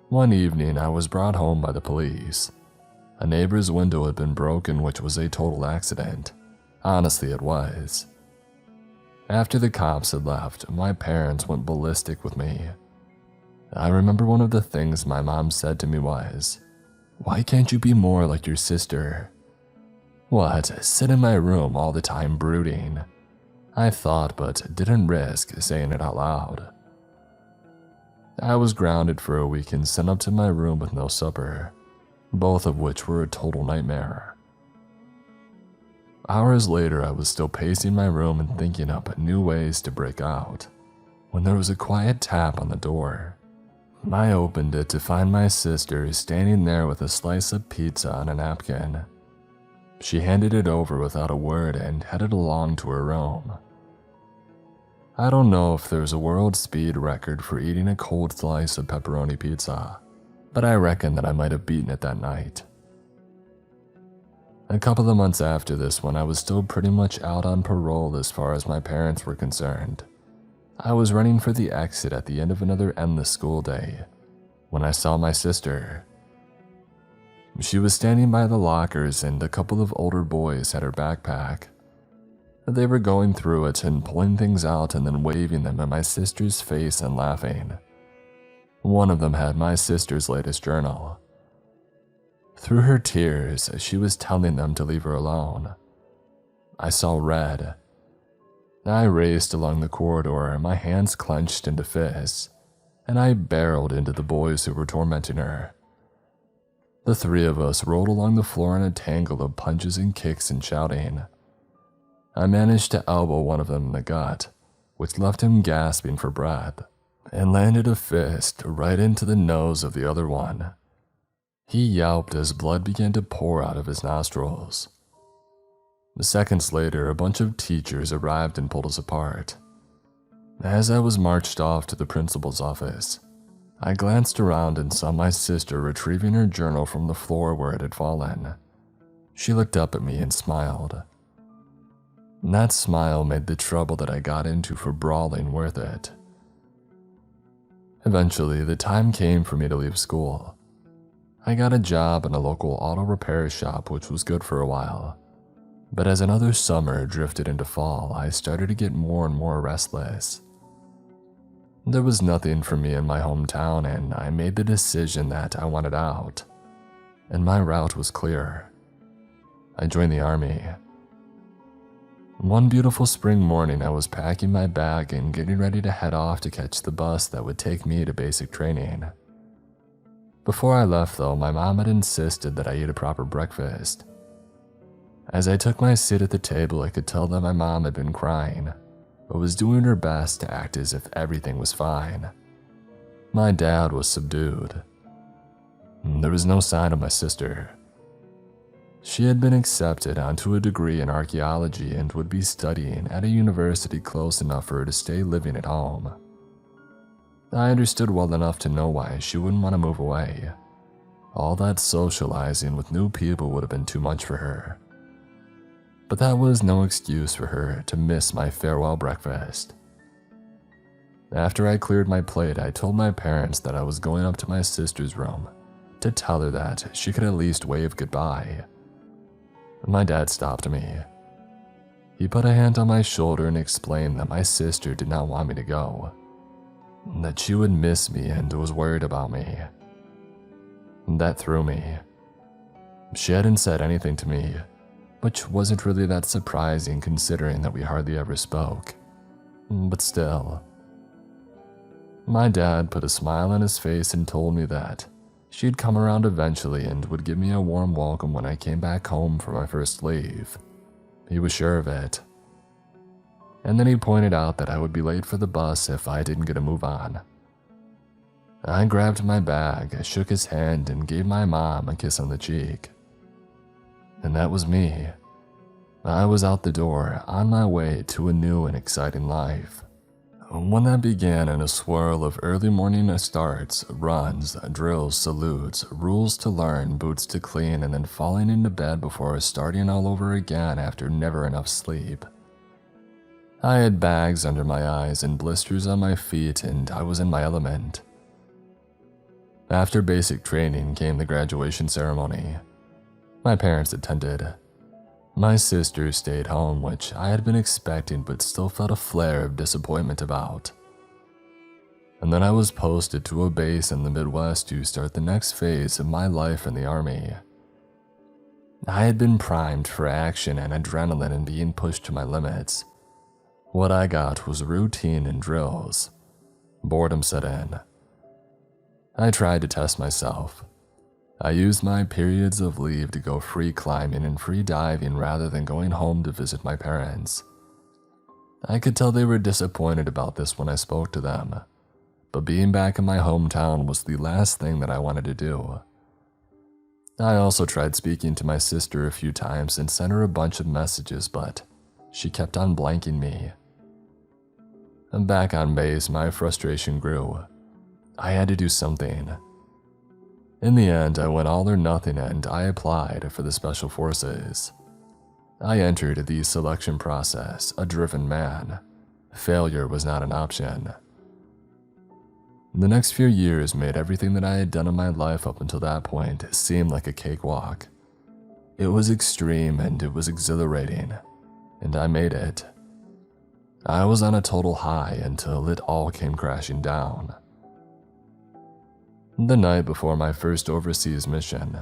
One evening, I was brought home by the police. A neighbor's window had been broken, which was a total accident. Honestly, it was. After the cops had left, my parents went ballistic with me. I remember one of the things my mom said to me was, "Why can't you be more like your sister?" What, sit in my room all the time brooding? I thought, but didn't risk saying it out loud. I was grounded for a week and sent up to my room with no supper, both of which were a total nightmare. Hours later, I was still pacing my room and thinking up new ways to break out, when there was a quiet tap on the door. I opened it to find my sister standing there with a slice of pizza on a napkin. She handed it over without a word and headed along to her room. I don't know if there's a world speed record for eating a cold slice of pepperoni pizza, but I reckon that I might have beaten it that night. A couple of months after this, when I was still pretty much out on parole as far as my parents were concerned, I was running for the exit at the end of another endless school day when I saw my sister. She was standing by the lockers and a couple of older boys had her backpack. They were going through it and pulling things out and then waving them in my sister's face and laughing. One of them had my sister's latest journal. Through her tears, she was telling them to leave her alone. I saw red. I raced along the corridor, my hands clenched into fists, and I barreled into the boys who were tormenting her. The three of us rolled along the floor in a tangle of punches and kicks and shouting. I managed to elbow one of them in the gut, which left him gasping for breath, and landed a fist right into the nose of the other one. He yelped as blood began to pour out of his nostrils. Seconds later, a bunch of teachers arrived and pulled us apart. As I was marched off to the principal's office, I glanced around and saw my sister retrieving her journal from the floor where it had fallen. She looked up at me and smiled. That smile made the trouble that I got into for brawling worth it. Eventually, the time came for me to leave school. I got a job in a local auto repair shop, which was good for a while. But as another summer drifted into fall, I started to get more and more restless. There was nothing for me in my hometown, and I made the decision that I wanted out. And my route was clear. I joined the army. One beautiful spring morning, I was packing my bag and getting ready to head off to catch the bus that would take me to basic training. Before I left, though, my mom had insisted that I eat a proper breakfast. As I took my seat at the table, I could tell that my mom had been crying, but was doing her best to act as if everything was fine. My dad was subdued. There was no sign of my sister. She had been accepted onto a degree in archaeology and would be studying at a university close enough for her to stay living at home. I understood well enough to know why she wouldn't want to move away. All that socializing with new people would have been too much for her. But that was no excuse for her to miss my farewell breakfast. After I cleared my plate, I told my parents that I was going up to my sister's room to tell her that she could at least wave goodbye. My dad stopped me. He put a hand on my shoulder and explained that my sister did not want me to go, that she would miss me and was worried about me. That threw me. She hadn't said anything to me, which wasn't really that surprising considering that we hardly ever spoke. But still. My dad put a smile on his face and told me that she'd come around eventually and would give me a warm welcome when I came back home for my first leave. He was sure of it. And then he pointed out that I would be late for the bus if I didn't get a move on. I grabbed my bag, shook his hand, and gave my mom a kiss on the cheek. And that was me. I was out the door, on my way to a new and exciting life. One that began in a swirl of early morning starts, runs, drills, salutes, rules to learn, boots to clean, and then falling into bed before starting all over again after never enough sleep. I had bags under my eyes and blisters on my feet, and I was in my element. After basic training came the graduation ceremony. My parents attended. My sister stayed home, which I had been expecting but still felt a flare of disappointment about. And then I was posted to a base in the Midwest to start the next phase of my life in the Army. I had been primed for action and adrenaline and being pushed to my limits. What I got was routine and drills. Boredom set in. I tried to test myself. I used my periods of leave to go free climbing and free diving rather than going home to visit my parents. I could tell they were disappointed about this when I spoke to them, but being back in my hometown was the last thing that I wanted to do. I also tried speaking to my sister a few times and sent her a bunch of messages, but she kept on blanking me. Back on base, my frustration grew. I had to do something. In the end, I went all or nothing and I applied for the Special Forces. I entered the selection process, a driven man. Failure was not an option. The next few years made everything that I had done in my life up until that point seem like a cakewalk. It was extreme and it was exhilarating, and I made it. I was on a total high until it all came crashing down. The night before my first overseas mission,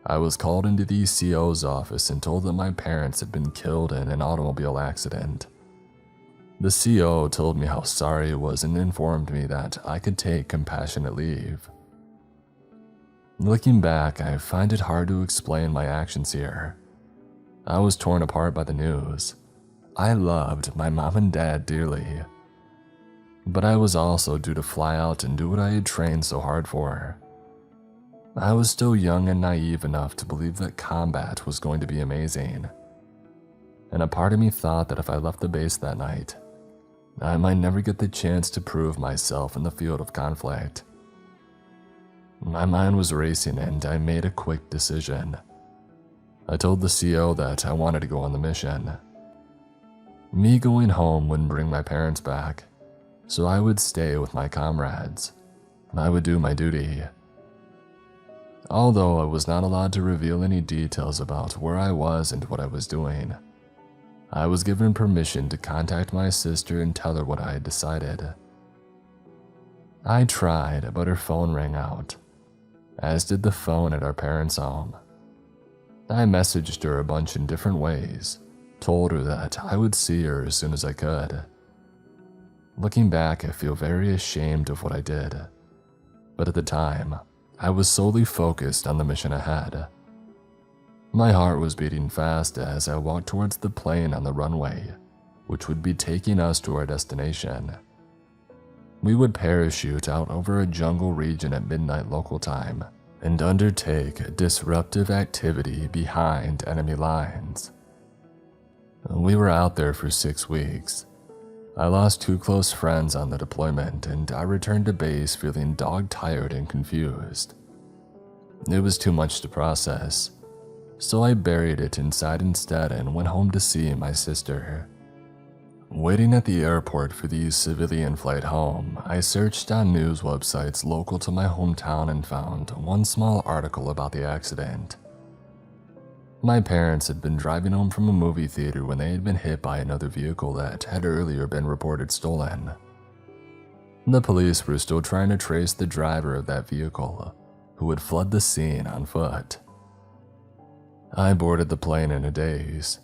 I was called into the CO's office and told that my parents had been killed in an automobile accident. The CO told me how sorry it was and informed me that I could take compassionate leave. Looking back, I find it hard to explain my actions here. I was torn apart by the news. I loved my mom and dad dearly. But I was also due to fly out and do what I had trained so hard for. I was still young and naive enough to believe that combat was going to be amazing. And a part of me thought that if I left the base that night, I might never get the chance to prove myself in the field of conflict. My mind was racing and I made a quick decision. I told the CO that I wanted to go on the mission. Me going home wouldn't bring my parents back, so I would stay with my comrades. I would do my duty. Although I was not allowed to reveal any details about where I was and what I was doing, I was given permission to contact my sister and tell her what I had decided. I tried, but her phone rang out, as did the phone at our parents' home. I messaged her a bunch in different ways, told her that I would see her as soon as I could. Looking back, I feel very ashamed of what I did, but at the time, I was solely focused on the mission ahead. My heart was beating fast as I walked towards the plane on the runway, which would be taking us to our destination. We would parachute out over a jungle region at midnight local time and undertake disruptive activity behind enemy lines. We were out there for 6 weeks. I lost 2 close friends on the deployment, and I returned to base feeling dog-tired and confused. It was too much to process, so I buried it inside instead and went home to see my sister. Waiting at the airport for the civilian flight home, I searched on news websites local to my hometown and found one small article about the accident. My parents had been driving home from a movie theater when they had been hit by another vehicle that had earlier been reported stolen. The police were still trying to trace the driver of that vehicle, who had fled the scene on foot. I boarded the plane in a daze.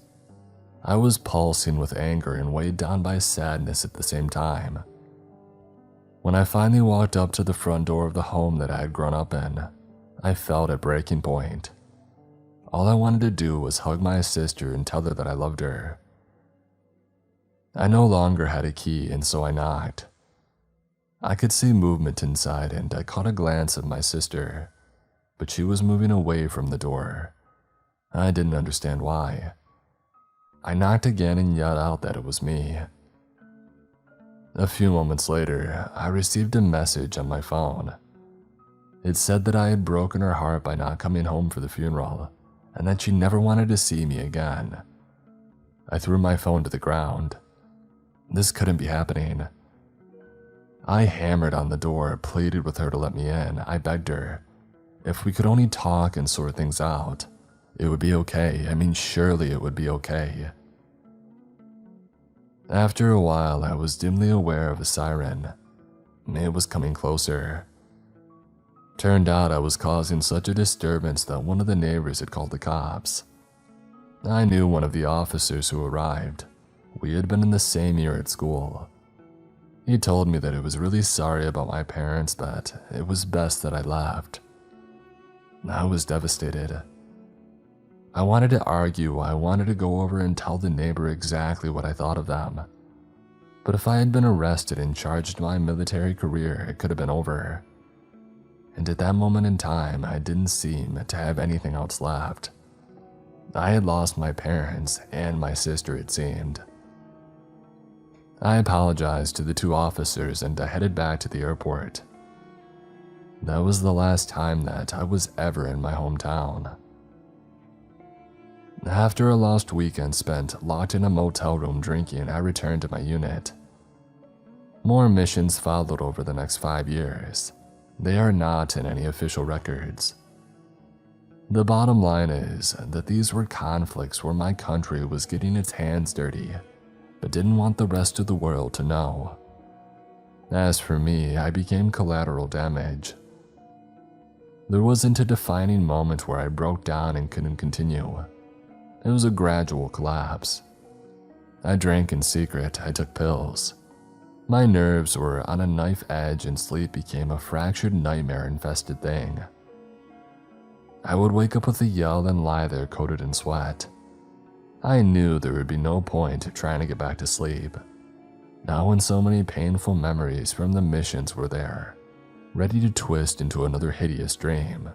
I was pulsing with anger and weighed down by sadness at the same time. When I finally walked up to the front door of the home that I had grown up in, I felt at breaking point. All I wanted to do was hug my sister and tell her that I loved her. I no longer had a key, and so I knocked. I could see movement inside, and I caught a glance of my sister, but she was moving away from the door. I didn't understand why. I knocked again and yelled out that it was me. A few moments later, I received a message on my phone. It said that I had broken her heart by not coming home for the funeral, and that she never wanted to see me again. I threw my phone to the ground. This couldn't be happening. I hammered on the door, pleaded with her to let me in. I begged her. If we could only talk and sort things out, it would be okay. I mean, surely it would be okay. After a while, I was dimly aware of a siren. It was coming closer. Turned out I was causing such a disturbance that one of the neighbors had called the cops. I knew one of the officers who arrived. We had been in the same year at school. He told me that he was really sorry about my parents, but it was best that I left. I was devastated. I wanted to argue. I wanted to go over and tell the neighbor exactly what I thought of them. But if I had been arrested and charged my military career, it could have been over. And at that moment in time, I didn't seem to have anything else left. I had lost my parents and my sister, it seemed. I apologized to the 2 officers and I headed back to the airport. That was the last time that I was ever in my hometown. After a lost weekend spent locked in a motel room drinking, I returned to my unit. More missions followed over the next 5 years. They are not in any official records. The bottom line is that these were conflicts where my country was getting its hands dirty, but didn't want the rest of the world to know. As for me, I became collateral damage. There wasn't a defining moment where I broke down and couldn't continue. It was a gradual collapse. I drank in secret, I took pills. My nerves were on a knife edge and sleep became a fractured nightmare-infested thing. I would wake up with a yell and lie there coated in sweat. I knew there would be no point trying to get back to sleep, not when so many painful memories from the missions were there, ready to twist into another hideous dream.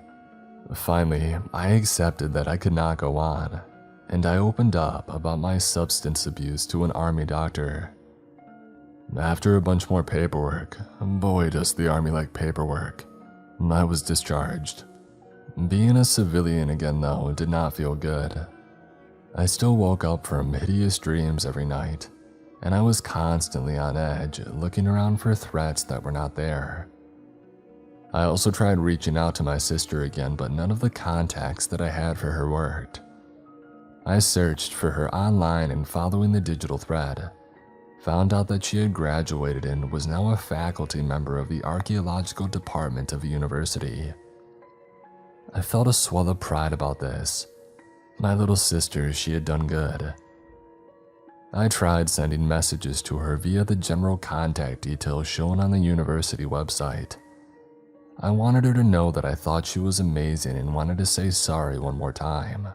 Finally, I accepted that I could not go on, and I opened up about my substance abuse to an army doctor. After a bunch more paperwork, boy does the army like paperwork, I was discharged. Being a civilian again, though, did not feel good. I still woke up from hideous dreams every night, and I was constantly on edge, looking around for threats that were not there. I also tried reaching out to my sister again, but none of the contacts that I had for her worked. I searched for her online, and following the digital thread, found out that she had graduated and was now a faculty member of the archaeological department of a university. I felt a swell of pride about this. My little sister, she had done good. I tried sending messages to her via the general contact details shown on the university website. I wanted her to know that I thought she was amazing and wanted to say sorry one more time.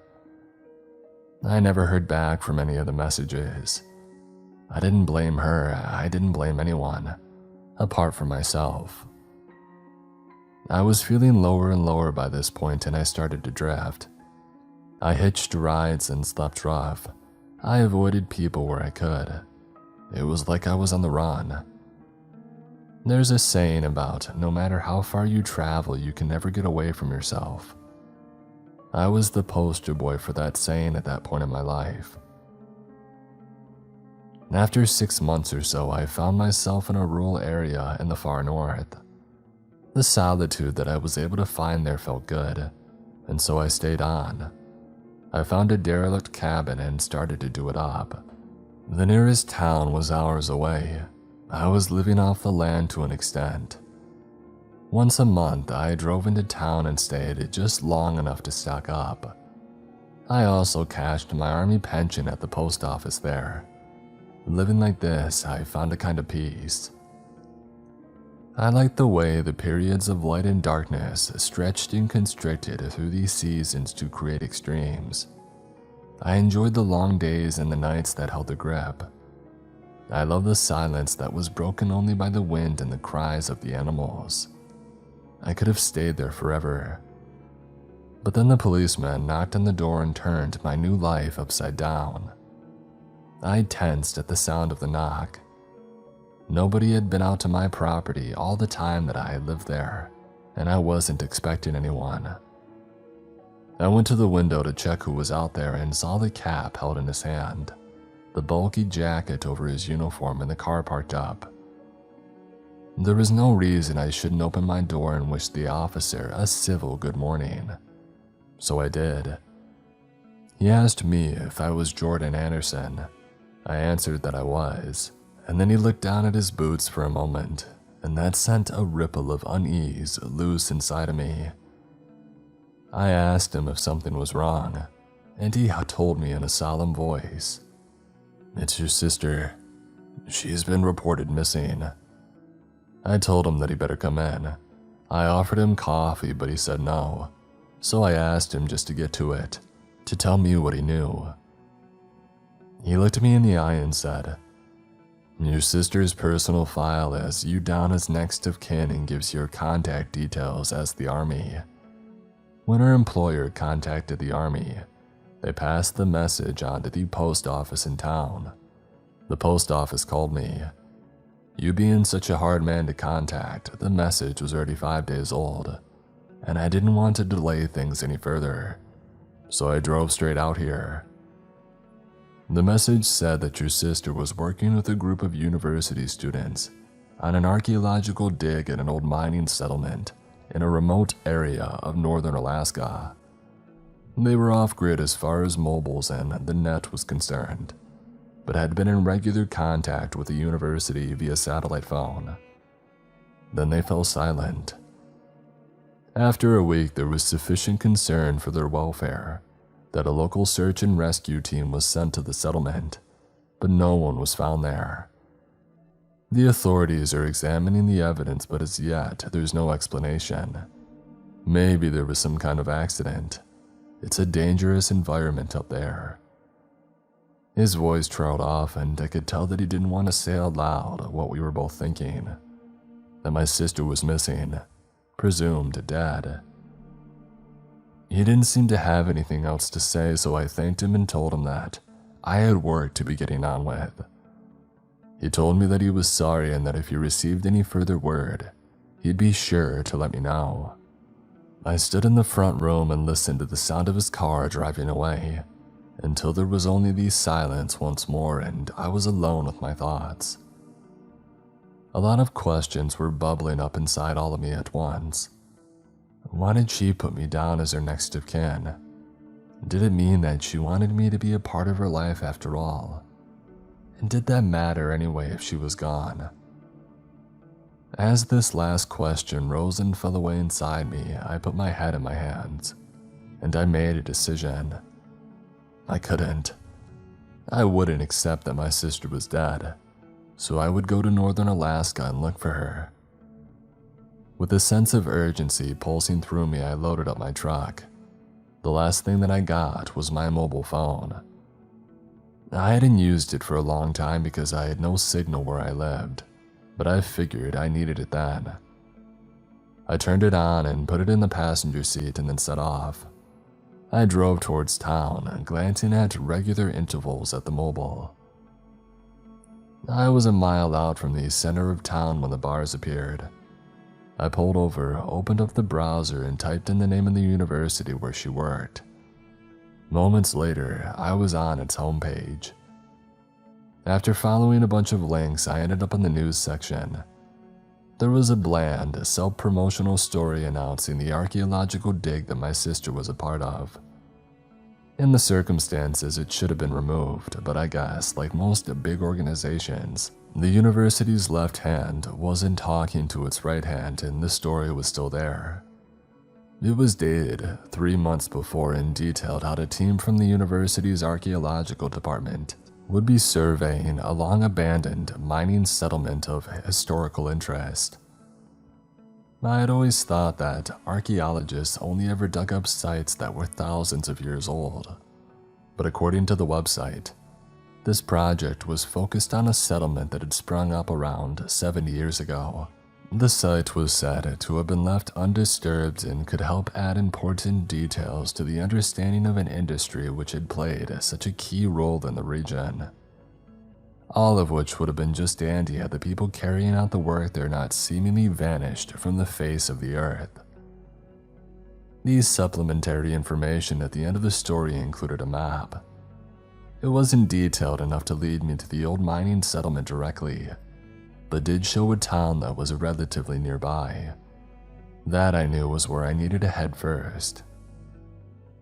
I never heard back from any of the messages. I didn't blame her, I didn't blame anyone, apart from myself. I was feeling lower and lower by this point, and I started to drift. I hitched rides and slept rough. I avoided people where I could. It was like I was on the run. There's a saying about no matter how far you travel, you can never get away from yourself. I was the poster boy for that saying at that point in my life. After 6 months or so, I found myself in a rural area in the far north. The solitude that I was able to find there felt good, and so I stayed on. I found a derelict cabin and started to do it up. The nearest town was hours away. I was living off the land to an extent. Once a month, I drove into town and stayed just long enough to stock up. I also cashed my army pension at the post office there. Living like this, I found a kind of peace. I liked the way the periods of light and darkness stretched and constricted through these seasons to create extremes. I enjoyed the long days and the nights that held a grip. I loved the silence that was broken only by the wind and the cries of the animals. I could have stayed there forever. But then the policeman knocked on the door and turned my new life upside down. I tensed at the sound of the knock. Nobody had been out to my property all the time that I had lived there, and I wasn't expecting anyone. I went to the window to check who was out there and saw the cap held in his hand, the bulky jacket over his uniform, and the car parked up. There was no reason I shouldn't open my door and wish the officer a civil good morning. So I did. He asked me if I was Jordan Anderson. I answered that I was, and then he looked down at his boots for a moment, and that sent a ripple of unease loose inside of me. I asked him if something was wrong, and he told me in a solemn voice, "It's your sister. She's been reported missing." I told him that he better come in. I offered him coffee, but he said no, so I asked him just to get to it, to tell me what he knew. He looked me in the eye and said, "Your sister's personal file has you down as next of kin and gives your contact details as the Army. When her employer contacted the Army, they passed the message on to the post office in town. The post office called me. You being such a hard man to contact, the message was already 5 days old, and I didn't want to delay things any further, so I drove straight out here. The message said that your sister was working with a group of university students on an archaeological dig at an old mining settlement in a remote area of northern Alaska. They were off-grid as far as mobiles and the net was concerned, but had been in regular contact with the university via satellite phone. Then they fell silent. After a week, there was sufficient concern for their welfare that a local search and rescue team was sent to the settlement, but no one was found there. The authorities are examining the evidence, but as yet, there's no explanation. Maybe there was some kind of accident. It's a dangerous environment up there." His voice trailed off, and I could tell that he didn't want to say out loud what we were both thinking. That my sister was missing, presumed dead. He didn't seem to have anything else to say, so I thanked him and told him that I had work to be getting on with. He told me that he was sorry and that if he received any further word, he'd be sure to let me know. I stood in the front room and listened to the sound of his car driving away, until there was only the silence once more and I was alone with my thoughts. A lot of questions were bubbling up inside all of me at once. Why did she put me down as her next of kin? Did it mean that she wanted me to be a part of her life after all? And did that matter anyway if she was gone? As this last question rose and fell away inside me, I put my head in my hands, and I made a decision. I couldn't. I wouldn't accept that my sister was dead, so I would go to northern Alaska and look for her. With a sense of urgency pulsing through me, I loaded up my truck. The last thing that I got was my mobile phone. I hadn't used it for a long time because I had no signal where I lived, but I figured I needed it then. I turned it on and put it in the passenger seat and then set off. I drove towards town, glancing at regular intervals at the mobile. I was a mile out from the center of town when the bars appeared. I pulled over, opened up the browser, and typed in the name of the university where she worked. Moments later, I was on its homepage. After following a bunch of links, I ended up in the news section. There was a bland, self-promotional story announcing the archaeological dig that my sister was a part of. In the circumstances, it should have been removed, but I guess, like most big organizations, the university's left hand wasn't talking to its right hand and the story was still there. It was dated 3 months before and detailed how a team from the university's archaeological department would be surveying a long-abandoned mining settlement of historical interest. I had always thought that archaeologists only ever dug up sites that were thousands of years old, but according to the website, this project was focused on a settlement that had sprung up around 70 years ago. The site was said to have been left undisturbed and could help add important details to the understanding of an industry which had played such a key role in the region. All of which would have been just dandy had the people carrying out the work there not seemingly vanished from the face of the earth. These supplementary information at the end of the story included a map. It wasn't detailed enough to lead me to the old mining settlement directly, but did show a town that was relatively nearby. That I knew was where I needed to head first.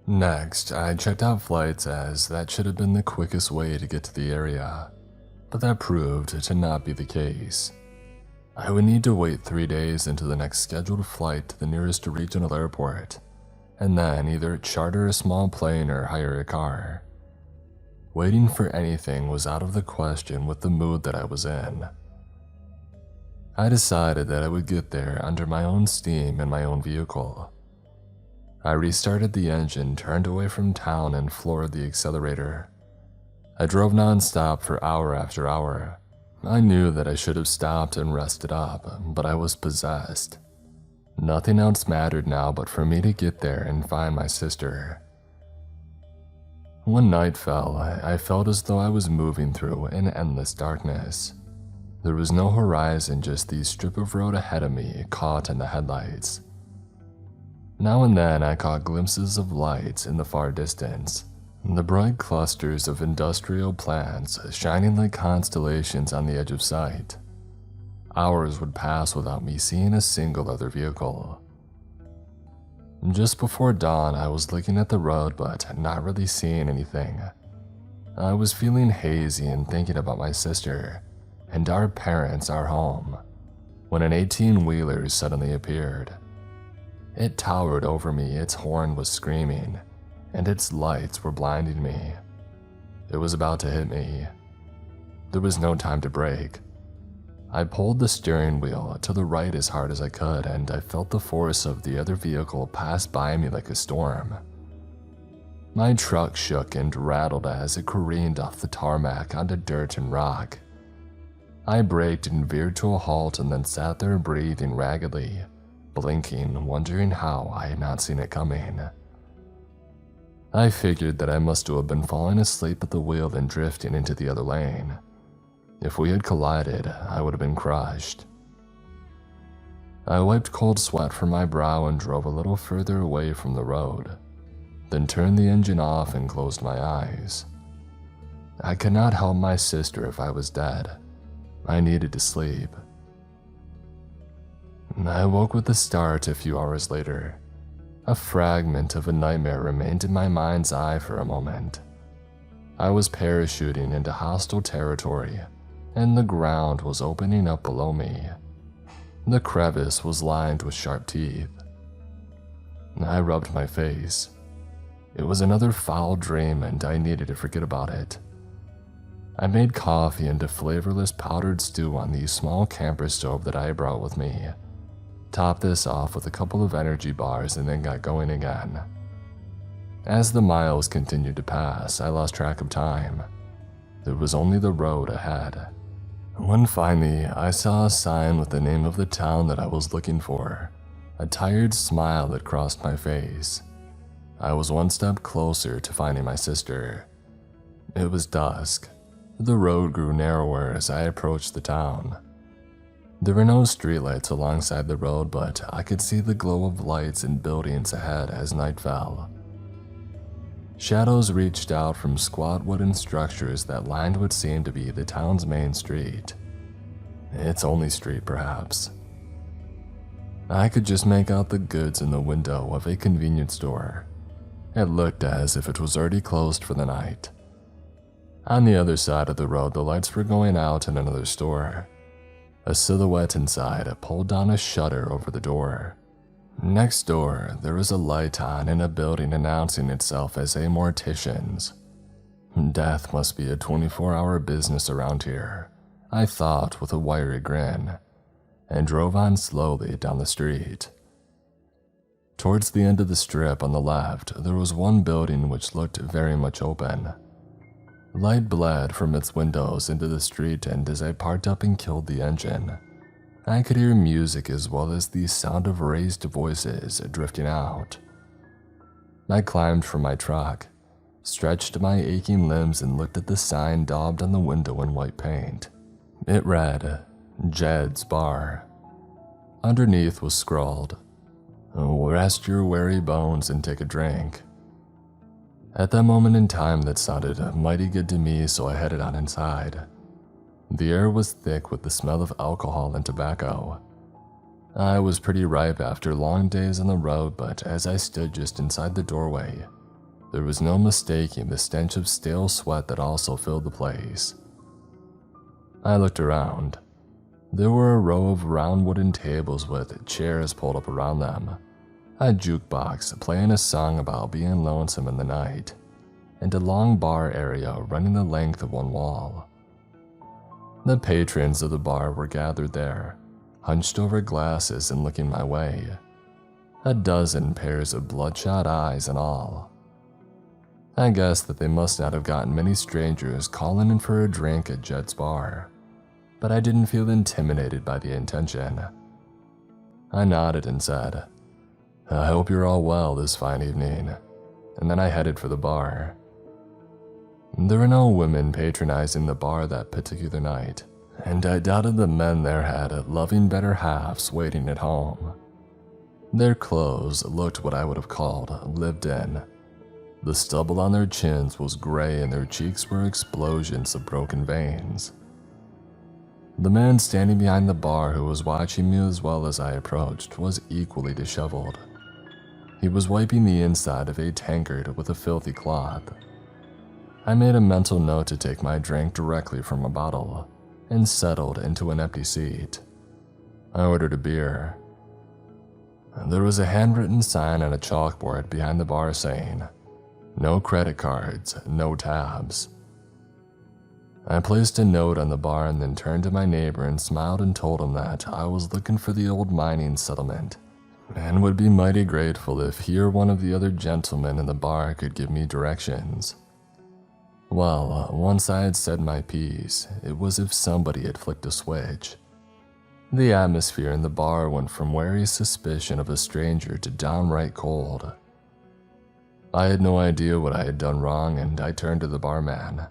Next, I checked out flights as that should have been the quickest way to get to the area, but that proved to not be the case. I would need to wait 3 days until the next scheduled flight to the nearest regional airport, and then either charter a small plane or hire a car. Waiting for anything was out of the question with the mood that I was in. I decided that I would get there under my own steam in my own vehicle. I restarted the engine, turned away from town, and floored the accelerator. I drove non-stop for hour after hour. I knew that I should have stopped and rested up, but I was possessed. Nothing else mattered now but for me to get there and find my sister. When night fell, I felt as though I was moving through an endless darkness. There was no horizon, just the strip of road ahead of me caught in the headlights. Now and then I caught glimpses of lights in the far distance, the bright clusters of industrial plants shining like constellations on the edge of sight. Hours would pass without me seeing a single other vehicle. Just before dawn, I was looking at the road but not really seeing anything. I was feeling hazy and thinking about my sister and our parents, our home, when an 18-wheeler suddenly appeared. It towered over me, its horn was screaming, and its lights were blinding me. It was about to hit me. There was no time to brake. I pulled the steering wheel to the right as hard as I could, and I felt the force of the other vehicle pass by me like a storm. My truck shook and rattled as it careened off the tarmac onto dirt and rock. I braked and veered to a halt and then sat there breathing raggedly, blinking, wondering how I had not seen it coming. I figured that I must have been falling asleep at the wheel and drifting into the other lane. If we had collided, I would have been crushed. I wiped cold sweat from my brow and drove a little further away from the road, then turned the engine off and closed my eyes. I could not help my sister if I was dead. I needed to sleep. I woke with a start a few hours later. A fragment of a nightmare remained in my mind's eye for a moment. I was parachuting into hostile territory, and the ground was opening up below me. The crevice was lined with sharp teeth. I rubbed my face. It was another foul dream, and I needed to forget about it. I made coffee and a flavorless powdered stew on the small camper stove that I brought with me. Topped this off with a couple of energy bars and then got going again. As the miles continued to pass, I lost track of time. There was only the road ahead. When finally, I saw a sign with the name of the town that I was looking for. A tired smile that crossed my face. I was one step closer to finding my sister. It was dusk. The road grew narrower as I approached the town. There were no streetlights alongside the road, but I could see the glow of lights and buildings ahead as night fell. Shadows reached out from squat wooden structures that lined what seemed to be the town's main street. Its only street, perhaps. I could just make out the goods in the window of a convenience store. It looked as if it was already closed for the night. On the other side of the road, the lights were going out in another store. A silhouette inside pulled down a shutter over the door. Next door, there was a light on in a building announcing itself as a mortician's. Death must be a 24-hour business around here, I thought with a wiry grin, and drove on slowly down the street. Towards the end of the strip on the left, there was one building which looked very much open. Light bled from its windows into the street, and as I parked up and killed the engine, I could hear music as well as the sound of raised voices drifting out. I climbed from my truck, stretched my aching limbs, and looked at the sign daubed on the window in white paint. It read, Jed's Bar. Underneath was scrawled, Rest your weary bones and take a drink. At that moment in time, that sounded mighty good to me, so I headed on inside. The air was thick with the smell of alcohol and tobacco. I was pretty ripe after long days on the road, but as I stood just inside the doorway, there was no mistaking the stench of stale sweat that also filled the place. I looked around. There were a row of round wooden tables with chairs pulled up around them, a jukebox playing a song about being lonesome in the night, and a long bar area running the length of one wall. The patrons of the bar were gathered there, hunched over glasses and looking my way. A dozen pairs of bloodshot eyes in all. I guessed that they must not have gotten many strangers calling in for a drink at Jed's Bar, but I didn't feel intimidated by the intention. I nodded and said, I hope you're all well this fine evening, and then I headed for the bar. There were no women patronizing the bar that particular night, and I doubted the men there had loving better halves waiting at home. Their clothes looked what I would have called lived in. The stubble on their chins was gray and their cheeks were explosions of broken veins. The man standing behind the bar who was watching me as well as I approached was equally disheveled. He was wiping the inside of a tankard with a filthy cloth. I made a mental note to take my drink directly from a bottle and settled into an empty seat. I ordered a beer. There was a handwritten sign on a chalkboard behind the bar saying, No credit cards, no tabs. I placed a note on the bar and then turned to my neighbor and smiled and told him that I was looking for the old mining settlement and would be mighty grateful if he or one of the other gentlemen in the bar could give me directions. Well, once I had said my piece, it was as if somebody had flicked a switch. The atmosphere in the bar went from wary suspicion of a stranger to downright cold. I had no idea what I had done wrong, and I turned to the barman.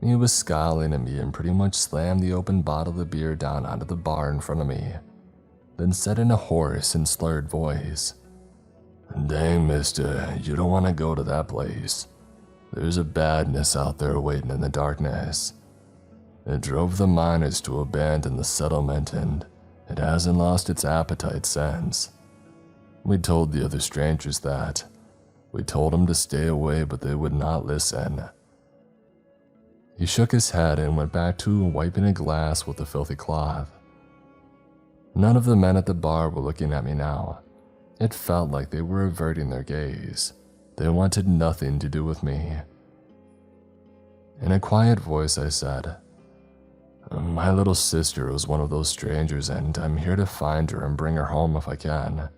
He was scowling at me and pretty much slammed the open bottle of beer down onto the bar in front of me. then said in a hoarse and slurred voice, "Dang, mister, you don't want to go to that place. There's a badness out there waiting in the darkness. It drove the miners to abandon the settlement, and it hasn't lost its appetite since. We told the other strangers that. We told them to stay away, but they would not listen." He shook his head and went back to wiping a glass with a filthy cloth. None of the men at the bar were looking at me now. It felt like they were averting their gaze. They wanted nothing to do with me. In a quiet voice, I said, "My little sister was one of those strangers, and I'm here to find her and bring her home if I can.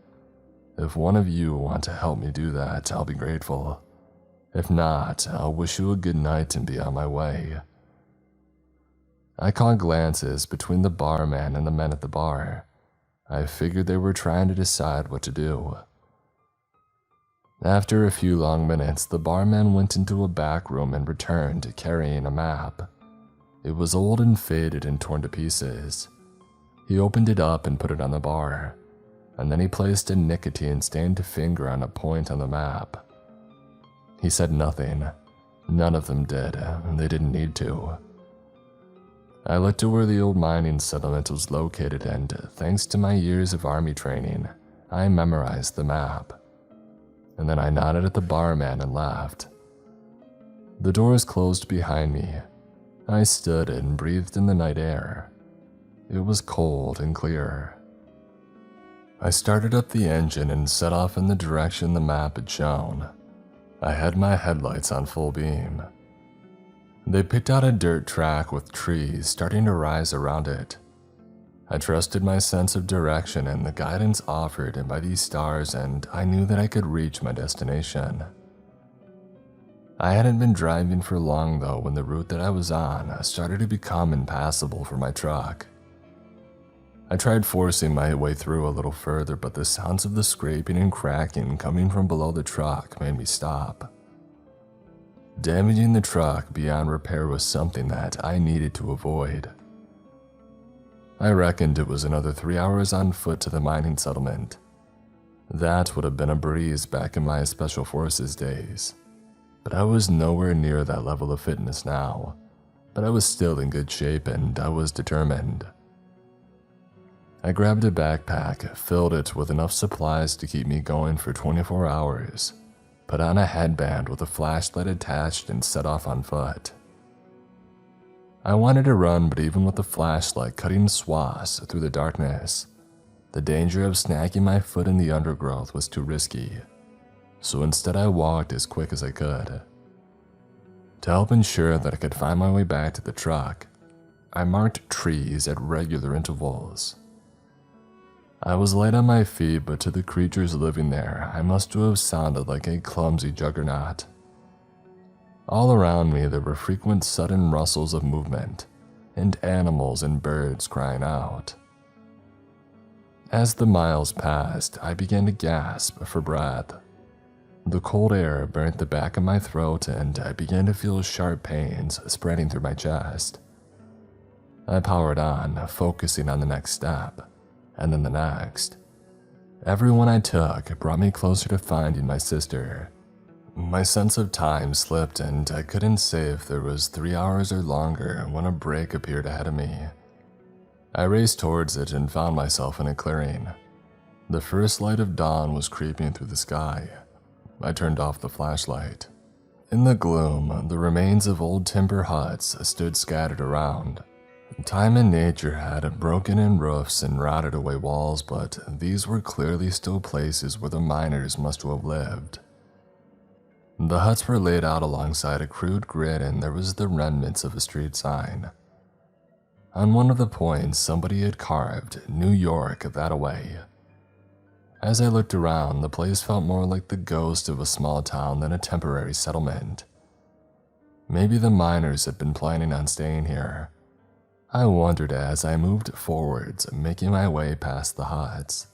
If one of you want to help me do that, I'll be grateful. If not, I'll wish you a good night and be on my way." I caught glances between the barman and the men at the bar. I figured they were trying to decide what to do. After a few long minutes, the barman went into a back room and returned carrying a map. It was old and faded and torn to pieces. He opened it up and put it on the bar, and then he placed a nicotine-stained finger on a point on the map. He said nothing. None of them did, and they didn't need to. I looked to where the old mining settlement was located, and thanks to my years of army training, I memorized the map. And then I nodded at the barman and left. The doors closed behind me. I stood and breathed in the night air. It was cold and clear. I started up the engine and set off in the direction the map had shown. I had my headlights on full beam. They picked out a dirt track with trees starting to rise around it. I trusted my sense of direction and the guidance offered by these stars, and I knew that I could reach my destination. I hadn't been driving for long though when the route that I was on started to become impassable for my truck. I tried forcing my way through a little further, but the sounds of the scraping and cracking coming from below the truck made me stop. Damaging the truck beyond repair was something that I needed to avoid. I reckoned it was another 3 hours on foot to the mining settlement. That would have been a breeze back in my Special Forces days, but I was nowhere near that level of fitness now. But I was still in good shape and I was determined. I grabbed a backpack, filled it with enough supplies to keep me going for 24 hours, put on a headband with a flashlight attached, and set off on foot. I wanted to run, but even with the flashlight cutting swaths through the darkness, the danger of snagging my foot in the undergrowth was too risky, so instead I walked as quick as I could. To help ensure that I could find my way back to the truck, I marked trees at regular intervals. I was light on my feet, but to the creatures living there, I must have sounded like a clumsy juggernaut. All around me there were frequent sudden rustles of movement, and animals and birds crying out. As the miles passed, I began to gasp for breath. The cold air burnt the back of my throat, and I began to feel sharp pains spreading through my chest. I powered on, focusing on the next step, and then the next. Every one I took brought me closer to finding my sister. My sense of time slipped, and I couldn't say if there was 3 hours or longer when a break appeared ahead of me. I raced towards it and found myself in a clearing. The first light of dawn was creeping through the sky. I turned off the flashlight. In the gloom, the remains of old timber huts stood scattered around. Time and nature had broken in roofs and rotted away walls, but these were clearly still places where the miners must have lived. The huts were laid out alongside a crude grid, and there was the remnants of a street sign. On one of the points, somebody had carved New York that-a-way. As I looked around, the place felt more like the ghost of a small town than a temporary settlement. Maybe the miners had been planning on staying here. I wondered as I moved forwards, making my way past the huts.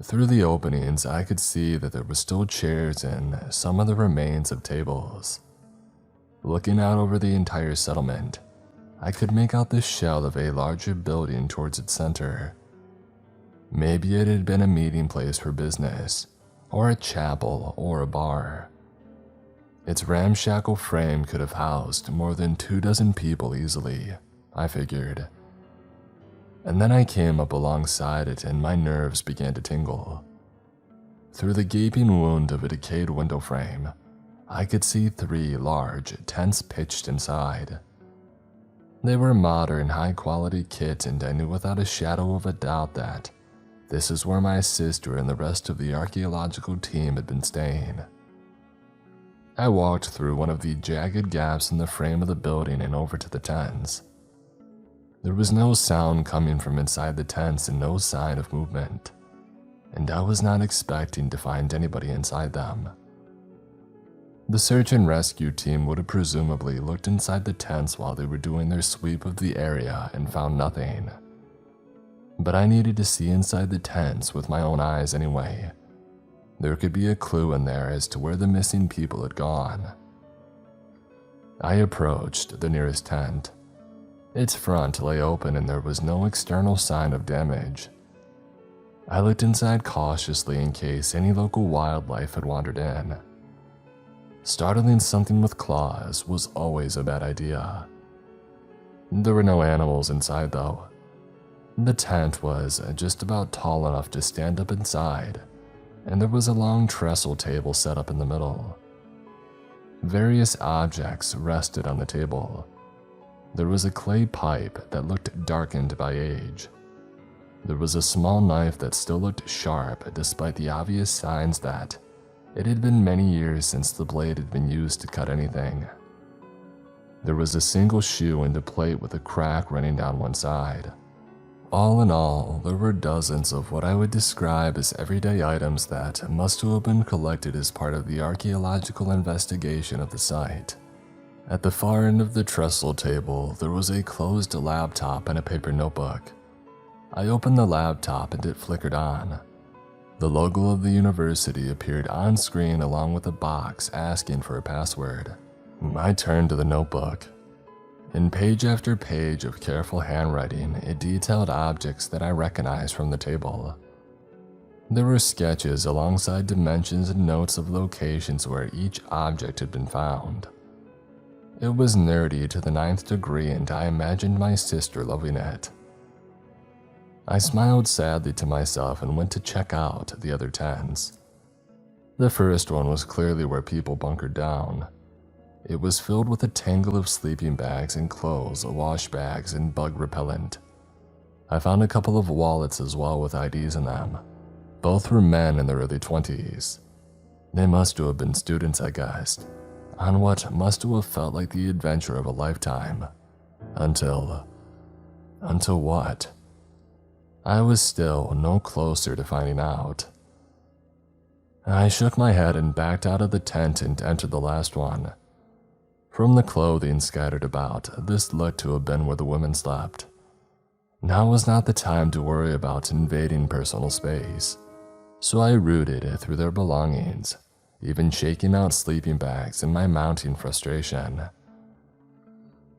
Through the openings, I could see that there were still chairs and some of the remains of tables. Looking out over the entire settlement, I could make out the shell of a larger building towards its center. Maybe it had been a meeting place for business, or a chapel, or a bar. Its ramshackle frame could have housed more than 24 people easily, I figured. And then I came up alongside it and my nerves began to tingle. Through the gaping wound of a decayed window frame, I could see 3 large tents pitched inside. They were modern, high-quality kit, and I knew without a shadow of a doubt that this is where my sister and the rest of the archaeological team had been staying. I walked through one of the jagged gaps in the frame of the building and over to the tents. There was no sound coming from inside the tents and no sign of movement, and I was not expecting to find anybody inside them. The search and rescue team would have presumably looked inside the tents while they were doing their sweep of the area and found nothing. But I needed to see inside the tents with my own eyes anyway. There could be a clue in there as to where the missing people had gone. I approached the nearest tent. Its front lay open and there was no external sign of damage. I looked inside cautiously in case any local wildlife had wandered in. Startling something with claws was always a bad idea. There were no animals inside though. The tent was just about tall enough to stand up inside, and there was a long trestle table set up in the middle. Various objects rested on the table. There was a clay pipe that looked darkened by age. There was a small knife that still looked sharp despite the obvious signs that it had been many years since the blade had been used to cut anything. There was a single shoe and a plate with a crack running down one side. All in all, there were dozens of what I would describe as everyday items that must have been collected as part of the archaeological investigation of the site. At the far end of the trestle table, there was a closed laptop and a paper notebook. I opened the laptop and it flickered on. The logo of the university appeared on screen along with a box asking for a password. I turned to the notebook. In page after page of careful handwriting, it detailed objects that I recognized from the table. There were sketches alongside dimensions and notes of locations where each object had been found. It was nerdy to the 9th degree and I imagined my sister loving it. I smiled sadly to myself and went to check out the other tents. The first one was clearly where people bunkered down. It was filled with a tangle of sleeping bags and clothes, wash bags, and bug repellent. I found a couple of wallets as well with IDs in them. Both were men in their early 20s. They must have been students, I guessed, on what must have felt like the adventure of a lifetime. Until what? I was still no closer to finding out. I shook my head and backed out of the tent and entered the last one. From the clothing scattered about, this looked to have been where the women slept. Now was not the time to worry about invading personal space, so I rooted through their belongings, even shaking out sleeping bags in my mounting frustration.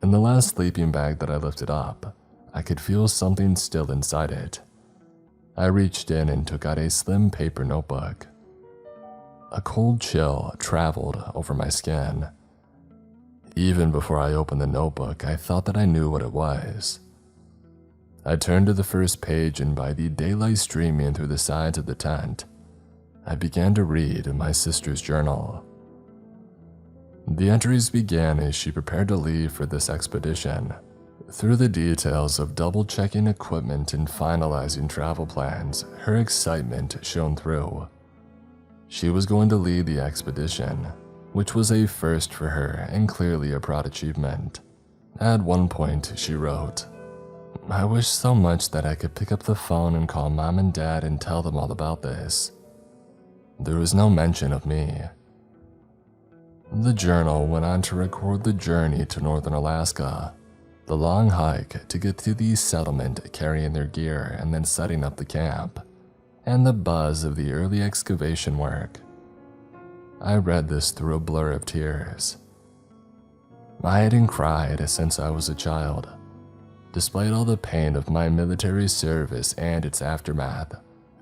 In the last sleeping bag that I lifted up, I could feel something still inside it. I reached in and took out a slim paper notebook. A cold chill traveled over my skin. Even before I opened the notebook, I thought that I knew what it was. I turned to the first page and by the daylight streaming through the sides of the tent, I began to read my sister's journal. The entries began as she prepared to leave for this expedition. Through the details of double-checking equipment and finalizing travel plans, her excitement shone through. She was going to lead the expedition, which was a first for her and clearly a proud achievement. At one point, she wrote, "I wish so much that I could pick up the phone and call Mom and Dad and tell them all about this." There was no mention of me. The journal went on to record the journey to northern Alaska, the long hike to get to the settlement carrying their gear and then setting up the camp, and the buzz of the early excavation work. I read this through a blur of tears. I hadn't cried since I was a child. Despite all the pain of my military service and its aftermath,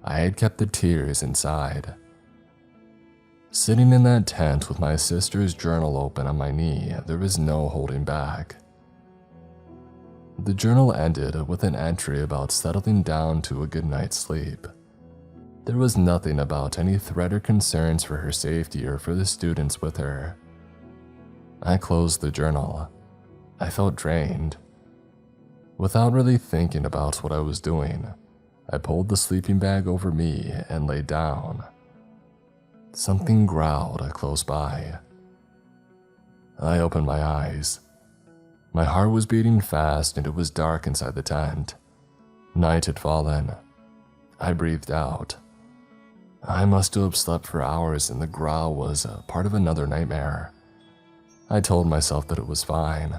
I had kept the tears inside. Sitting in that tent with my sister's journal open on my knee, there was no holding back. The journal ended with an entry about settling down to a good night's sleep. There was nothing about any threat or concerns for her safety or for the students with her. I closed the journal. I felt drained. Without really thinking about what I was doing, I pulled the sleeping bag over me and lay down. Something growled close by. I opened my eyes. My heart was beating fast and it was dark inside the tent. Night had fallen. I breathed out. I must have slept for hours and the growl was a part of another nightmare. I told myself that it was fine.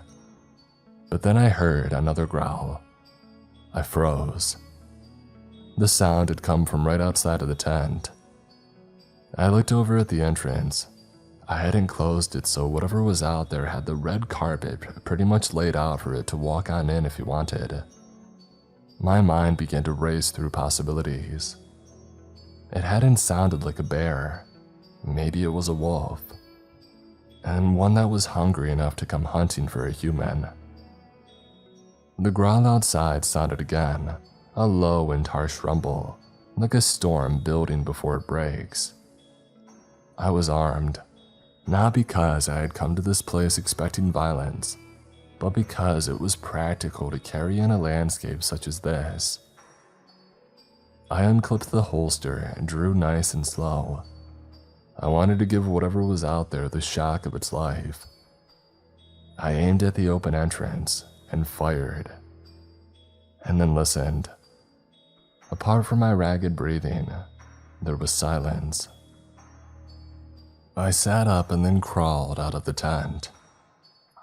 But then I heard another growl. I froze. The sound had come from right outside of the tent. I looked over at the entrance. I hadn't closed it, so whatever was out there had the red carpet pretty much laid out for it to walk on in if he wanted. My mind began to race through possibilities. It hadn't sounded like a bear. Maybe it was a wolf. And one that was hungry enough to come hunting for a human. The growl outside sounded again, a low and harsh rumble, like a storm building before it breaks. I was armed, not because I had come to this place expecting violence, but because it was practical to carry in a landscape such as this. I unclipped the holster and drew nice and slow. I wanted to give whatever was out there the shock of its life. I aimed at the open entrance and fired, and then listened. Apart from my ragged breathing, there was silence. I sat up and then crawled out of the tent.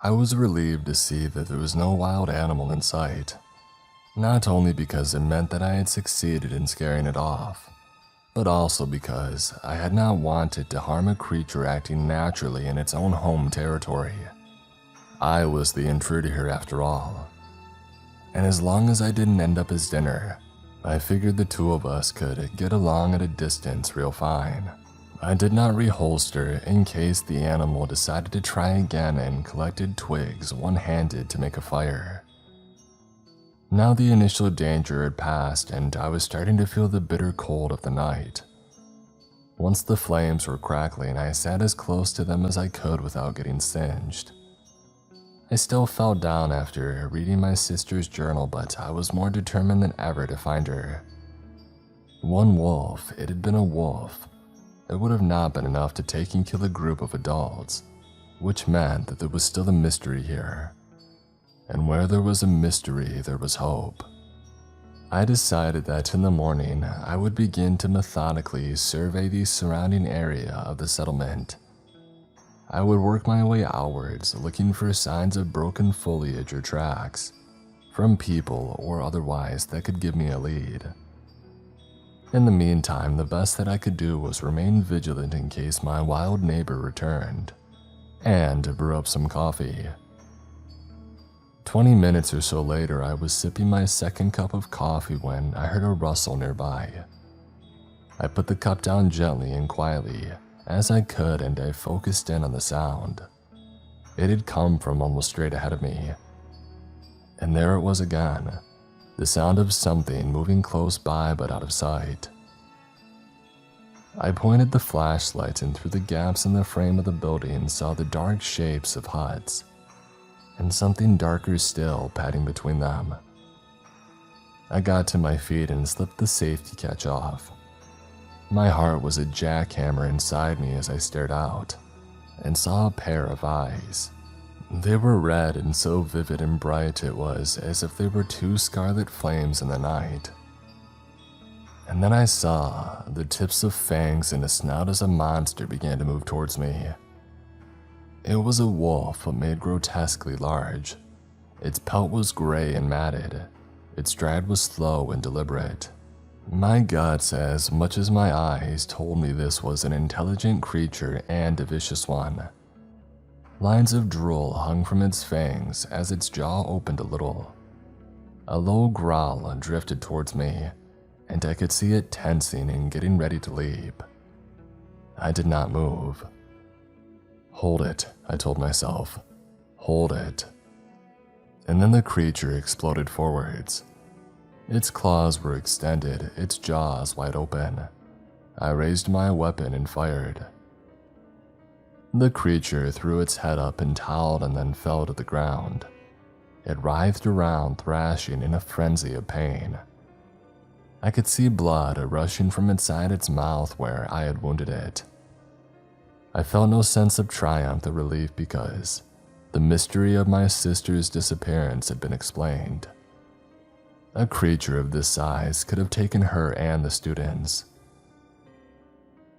I was relieved to see that there was no wild animal in sight, not only because it meant that I had succeeded in scaring it off, but also because I had not wanted to harm a creature acting naturally in its own home territory. I was the intruder here after all, and as long as I didn't end up as dinner, I figured the two of us could get along at a distance real fine. I did not reholster in case the animal decided to try again and collected twigs one-handed to make a fire. Now the initial danger had passed and I was starting to feel the bitter cold of the night. Once the flames were crackling, I sat as close to them as I could without getting singed. I still felt down after reading my sister's journal, but I was more determined than ever to find her. One wolf, it had been a wolf. It would have not been enough to take and kill a group of adults, which meant that there was still a mystery here. And where there was a mystery, there was hope. I decided that in the morning, I would begin to methodically survey the surrounding area of the settlement. I would work my way outwards, looking for signs of broken foliage or tracks, from people or otherwise that could give me a lead. In the meantime, the best that I could do was remain vigilant in case my wild neighbor returned, and brew up some coffee. 20 minutes or so later, I was sipping my second cup of coffee when I heard a rustle nearby. I put the cup down gently and quietly as I could, and I focused in on the sound. It had come from almost straight ahead of me. And there it was again, the sound of something moving close by but out of sight. I pointed the flashlight and through the gaps in the frame of the building saw the dark shapes of huts, and something darker still padding between them. I got to my feet and slipped the safety catch off. My heart was a jackhammer inside me as I stared out and saw a pair of eyes. They were red and so vivid and bright it was as if they were two scarlet flames in the night. And then I saw the tips of fangs and a snout as a monster began to move towards me. It was a wolf, but made grotesquely large. Its pelt was gray and matted. Its stride was slow and deliberate. My guts, as much as my eyes, told me this was an intelligent creature and a vicious one. Lines of drool hung from its fangs as its jaw opened a little. A low growl drifted towards me, and I could see it tensing and getting ready to leap. I did not move. "Hold it," I told myself. "Hold it." And then the creature exploded forwards. Its claws were extended, its jaws wide open. I raised my weapon and fired. The creature threw its head up and toweled and then fell to the ground. It writhed around, thrashing in a frenzy of pain. I could see blood rushing from inside its mouth where I had wounded it. I felt no sense of triumph or relief because the mystery of my sister's disappearance had been explained. A creature of this size could have taken her and the students.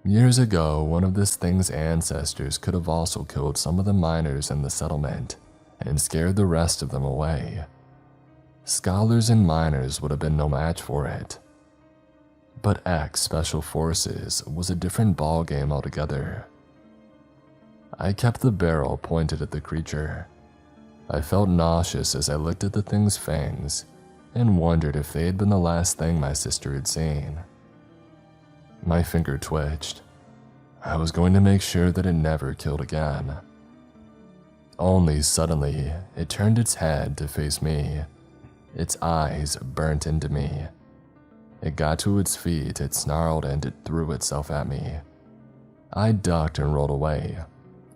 Years ago, one of this thing's ancestors could have also killed some of the miners in the settlement and scared the rest of them away. Scholars and miners would have been no match for it. But X Special Forces was a different ballgame altogether. I kept the barrel pointed at the creature. I felt nauseous as I looked at the thing's fangs and wondered if they had been the last thing my sister had seen. My finger twitched. I was going to make sure that it never killed again. Only suddenly, it turned its head to face me. Its eyes burnt into me. It got to its feet, it snarled, and it threw itself at me. I ducked and rolled away.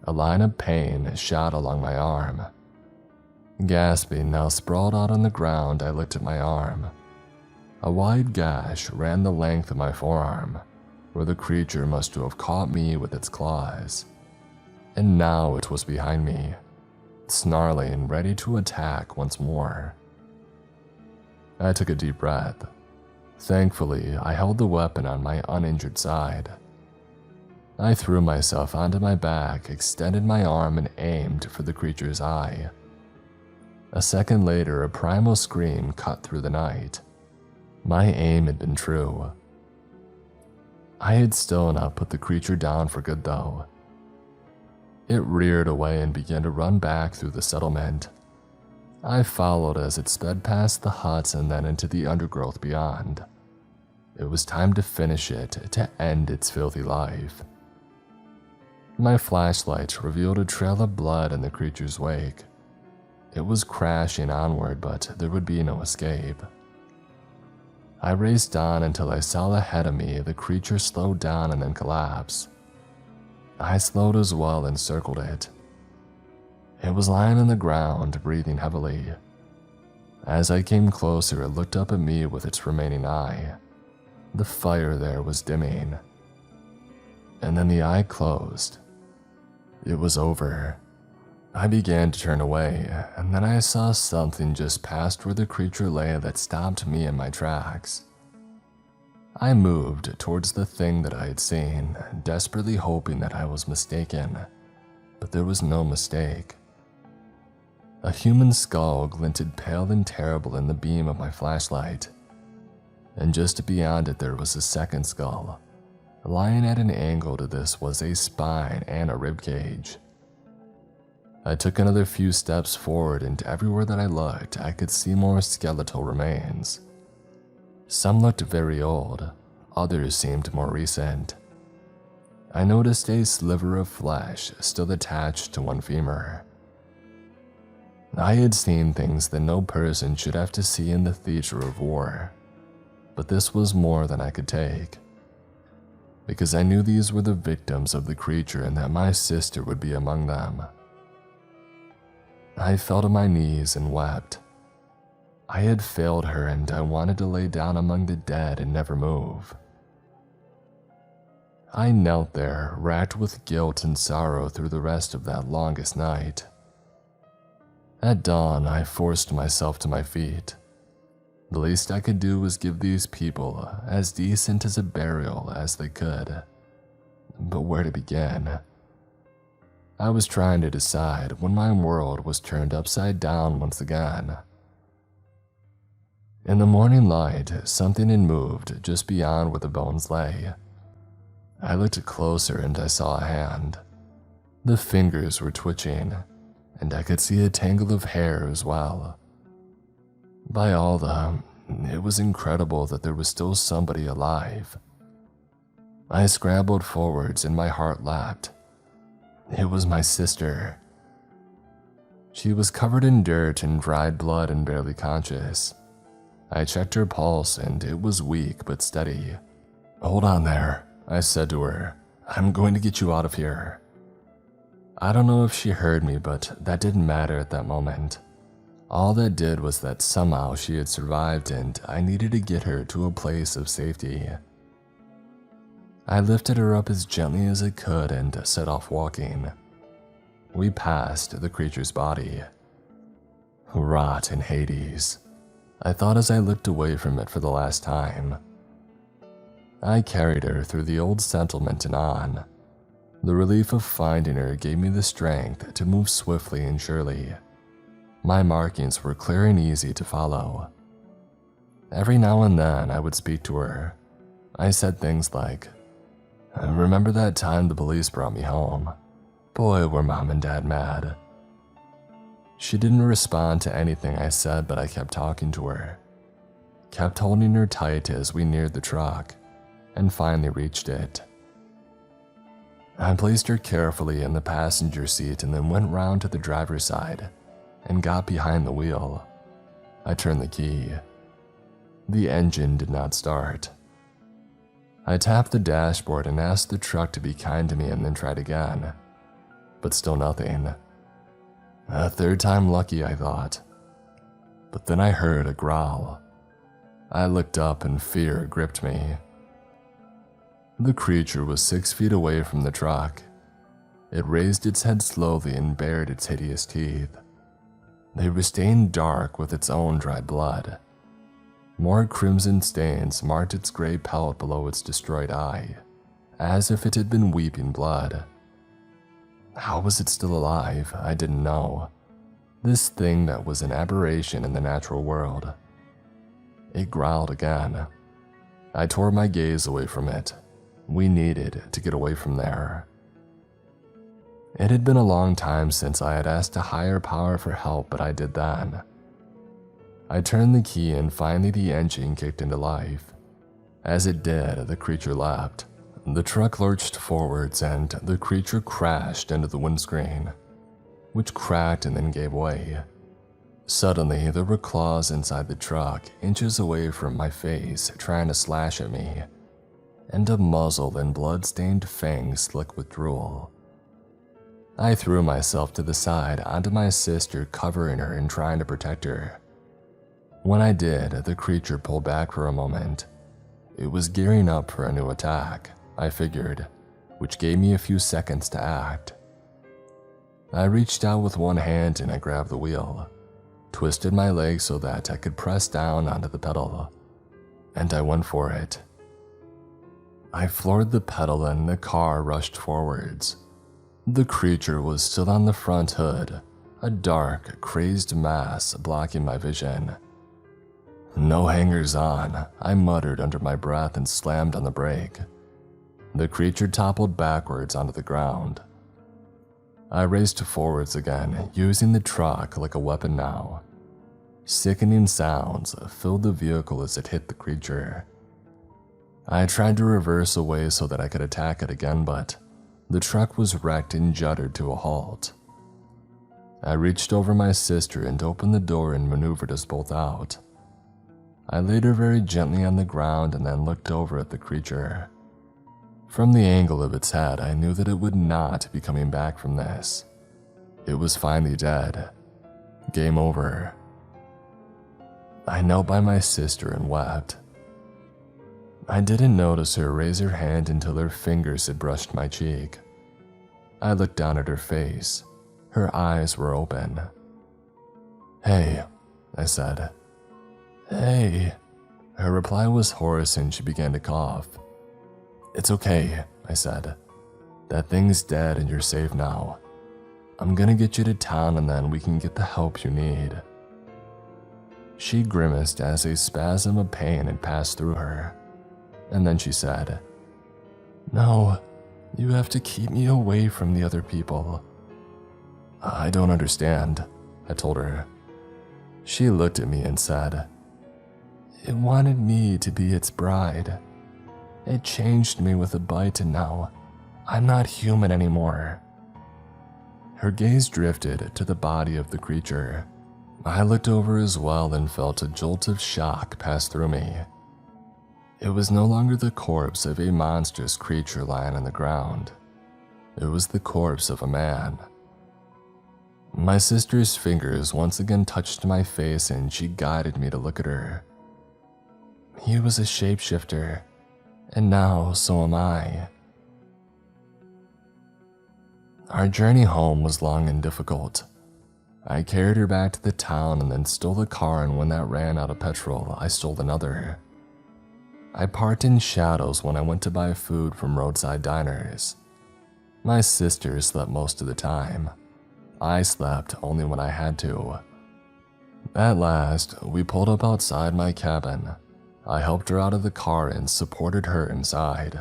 A line of pain shot along my arm. Gasping, now sprawled out on the ground, I looked at my arm. A wide gash ran the length of my forearm, where the creature must have caught me with its claws. And now it was behind me, snarling, ready to attack once more. I took a deep breath. Thankfully, I held the weapon on my uninjured side. I threw myself onto my back, extended my arm, and aimed for the creature's eye. A second later, a primal scream cut through the night. My aim had been true. I had still not put the creature down for good, though. It reared away and began to run back through the settlement. I followed as it sped past the huts and then into the undergrowth beyond. It was time to finish it, to end its filthy life. My flashlight revealed a trail of blood in the creature's wake. It was crashing onward, but there would be no escape. I raced on until I saw ahead of me the creature slowed down and then collapse. I slowed as well and circled it. It was lying on the ground, breathing heavily. As I came closer, it looked up at me with its remaining eye. The fire there was dimming. And then the eye closed. It was over. I began to turn away, and then I saw something just past where the creature lay that stopped me in my tracks. I moved towards the thing that I had seen, desperately hoping that I was mistaken, but there was no mistake. A human skull glinted pale and terrible in the beam of my flashlight, and just beyond it there was a second skull. Lying at an angle to this was a spine and a rib cage. I took another few steps forward, and everywhere that I looked, I could see more skeletal remains. Some looked very old, others seemed more recent. I noticed a sliver of flesh still attached to one femur. I had seen things that no person should have to see in the theater of war, but this was more than I could take. Because I knew these were the victims of the creature and that my sister would be among them. I fell to my knees and wept. I had failed her and I wanted to lay down among the dead and never move. I knelt there, racked with guilt and sorrow through the rest of that longest night. At dawn, I forced myself to my feet. The least I could do was give these people as decent as a burial as they could. But where to begin? I was trying to decide when my world was turned upside down once again. In the morning light, something had moved just beyond where the bones lay. I looked closer and I saw a hand. The fingers were twitching, and I could see a tangle of hair as well. By all the... It was incredible that there was still somebody alive. I scrambled forwards and my heart leapt. It was my sister. She was covered in dirt and dried blood and barely conscious. I checked her pulse and it was weak but steady. "Hold on there," I said to her. "I'm going to get you out of here." I don't know if she heard me, but that didn't matter at that moment. All that did was that somehow she had survived and I needed to get her to a place of safety. I lifted her up as gently as I could and set off walking. We passed the creature's body. Rot in Hades, I thought as I looked away from it for the last time. I carried her through the old settlement and on. The relief of finding her gave me the strength to move swiftly and surely. My markings were clear and easy to follow. Every now and then I would speak to her. I said things like, "Remember that time the police brought me home? Boy, were Mom and Dad mad." She didn't respond to anything I said, but I kept talking to her. Kept holding her tight as we neared the truck, and finally reached it. I placed her carefully in the passenger seat and then went round to the driver's side and got behind the wheel. I turned the key. The engine did not start. I tapped the dashboard and asked the truck to be kind to me and then tried again, but still nothing. A third time lucky, I thought. But then I heard a growl. I looked up and fear gripped me. The creature was 6 feet away from the truck. It raised its head slowly and bared its hideous teeth. They were stained dark with its own dried blood. More crimson stains marked its gray pelt below its destroyed eye, as if it had been weeping blood. How was it still alive? I didn't know. This thing that was an aberration in the natural world. It growled again. I tore my gaze away from it. We needed to get away from there. It had been a long time since I had asked a higher power for help, but I did then. I turned the key and finally the engine kicked into life. As it did, the creature leapt. The truck lurched forwards and the creature crashed into the windscreen, which cracked and then gave way. Suddenly, there were claws inside the truck, inches away from my face, trying to slash at me, and a muzzle and blood-stained fangs slick with drool. I threw myself to the side onto my sister, covering her and trying to protect her. When I did, the creature pulled back for a moment. It was gearing up for a new attack, I figured, which gave me a few seconds to act. I reached out with one hand and I grabbed the wheel, twisted my leg so that I could press down onto the pedal, and I went for it. I floored the pedal and the car rushed forwards. The creature was still on the front hood, a dark, crazed mass blocking my vision. "No hangers on," I muttered under my breath and slammed on the brake. The creature toppled backwards onto the ground. I raced forwards again, using the truck like a weapon now. Sickening sounds filled the vehicle as it hit the creature. I tried to reverse away so that I could attack it again, but the truck was wrecked and juddered to a halt. I reached over my sister and opened the door and maneuvered us both out. I laid her very gently on the ground and then looked over at the creature. From the angle of its head, I knew that it would not be coming back from this. It was finally dead. Game over. I knelt by my sister and wept. I didn't notice her raise her hand until her fingers had brushed my cheek. I looked down at her face. Her eyes were open. "Hey," I said. "Hey." Her reply was hoarse and she began to cough. "It's okay," I said. "That thing's dead and you're safe now. I'm gonna get you to town and then we can get the help you need." She grimaced as a spasm of pain had passed through her, and then she said, "No, you have to keep me away from the other people." "I don't understand," I told her. She looked at me and said, "It wanted me to be its bride. It changed me with a bite and now I'm not human anymore." Her gaze drifted to the body of the creature. I looked over as well and felt a jolt of shock pass through me. It was no longer the corpse of a monstrous creature lying on the ground. It was the corpse of a man. My sister's fingers once again touched my face and she guided me to look at her. He was a shapeshifter, and now so am I. Our journey home was long and difficult. I carried her back to the town and then stole a car, and when that ran out of petrol, I stole another. I parked in shadows when I went to buy food from roadside diners. My sister slept most of the time. I slept only when I had to. At last, we pulled up outside my cabin. I helped her out of the car and supported her inside.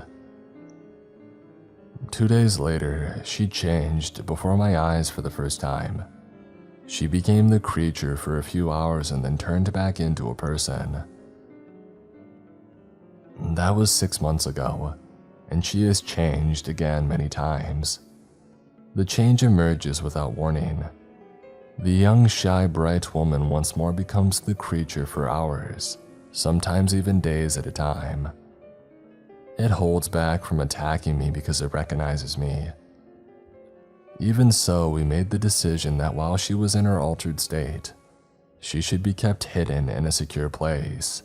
2 days later, she changed before my eyes for the first time. She became the creature for a few hours and then turned back into a person. That was 6 months ago, and she has changed again many times. The change emerges without warning. The young, shy, bright woman once more becomes the creature for hours, sometimes even days at a time. It holds back from attacking me because it recognizes me. Even so, we made the decision that while she was in her altered state, she should be kept hidden in a secure place.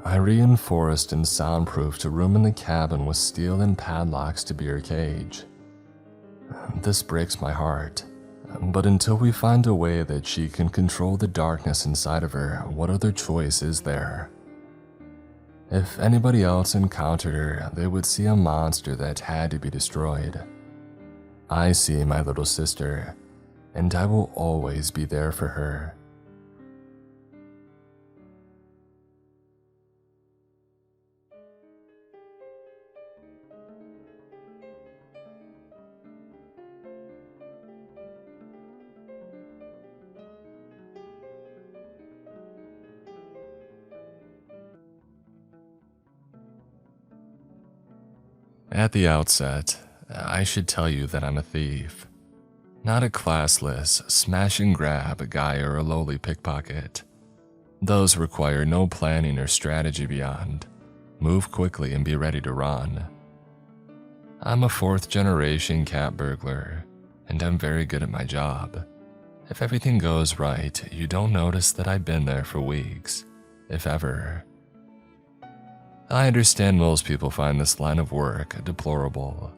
I reinforced and soundproofed a room in the cabin with steel and padlocks to be her cage. This breaks my heart, but until we find a way that she can control the darkness inside of her, what other choice is there? If anybody else encountered her, they would see a monster that had to be destroyed. I see my little sister, and I will always be there for her. At the outset, I should tell you that I'm a thief. Not a classless, smash-and-grab guy or a lowly pickpocket. Those require no planning or strategy beyond move quickly and be ready to run. I'm a fourth-generation cat burglar, and I'm very good at my job. If everything goes right, you don't notice that I've been there for weeks, if ever. I understand most people find this line of work deplorable,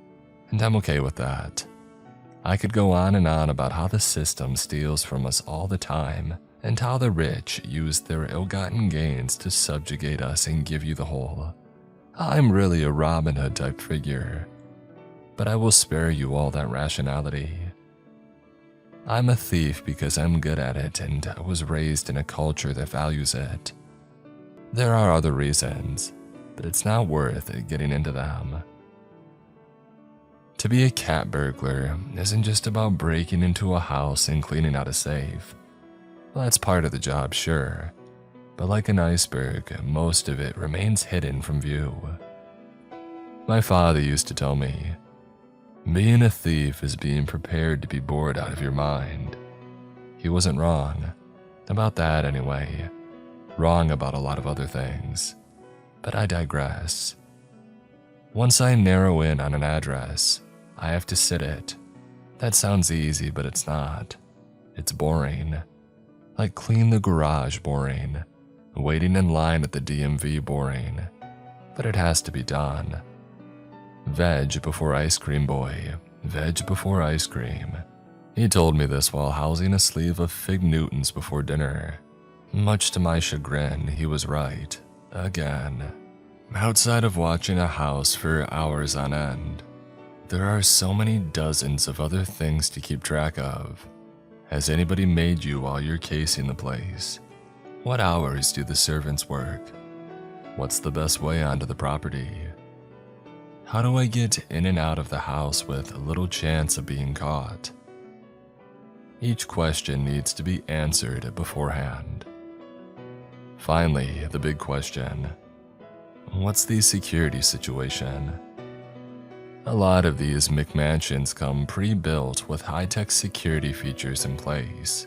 and I'm okay with that. I could go on and on about how the system steals from us all the time, and how the rich use their ill-gotten gains to subjugate us and give you the whole. I'm really a Robin Hood type figure, but I will spare you all that rationality. I'm a thief because I'm good at it and I was raised in a culture that values it. There are other reasons, but it's not worth getting into them. To be a cat burglar isn't just about breaking into a house and cleaning out a safe. Well, that's part of the job, sure, but like an iceberg, most of it remains hidden from view. My father used to tell me, being a thief is being prepared to be bored out of your mind. He wasn't wrong. About that anyway. Wrong about a lot of other things. But I digress. Once I narrow in on an address, I have to sit it. That sounds easy, but it's not. It's boring. Like clean the garage boring. Waiting in line at the DMV boring. But it has to be done. Veg before ice cream, boy. Veg before ice cream. He told me this while housing a sleeve of Fig Newtons before dinner. Much to my chagrin, he was right. Again. Outside of watching a house for hours on end, there are so many dozens of other things to keep track of. Has anybody made you while you're casing the place? What hours do the servants work? What's the best way onto the property? How do I get in and out of the house with little chance of being caught? Each question needs to be answered beforehand. Finally, the big question. What's the security situation? A lot of these McMansions come pre-built with high-tech security features in place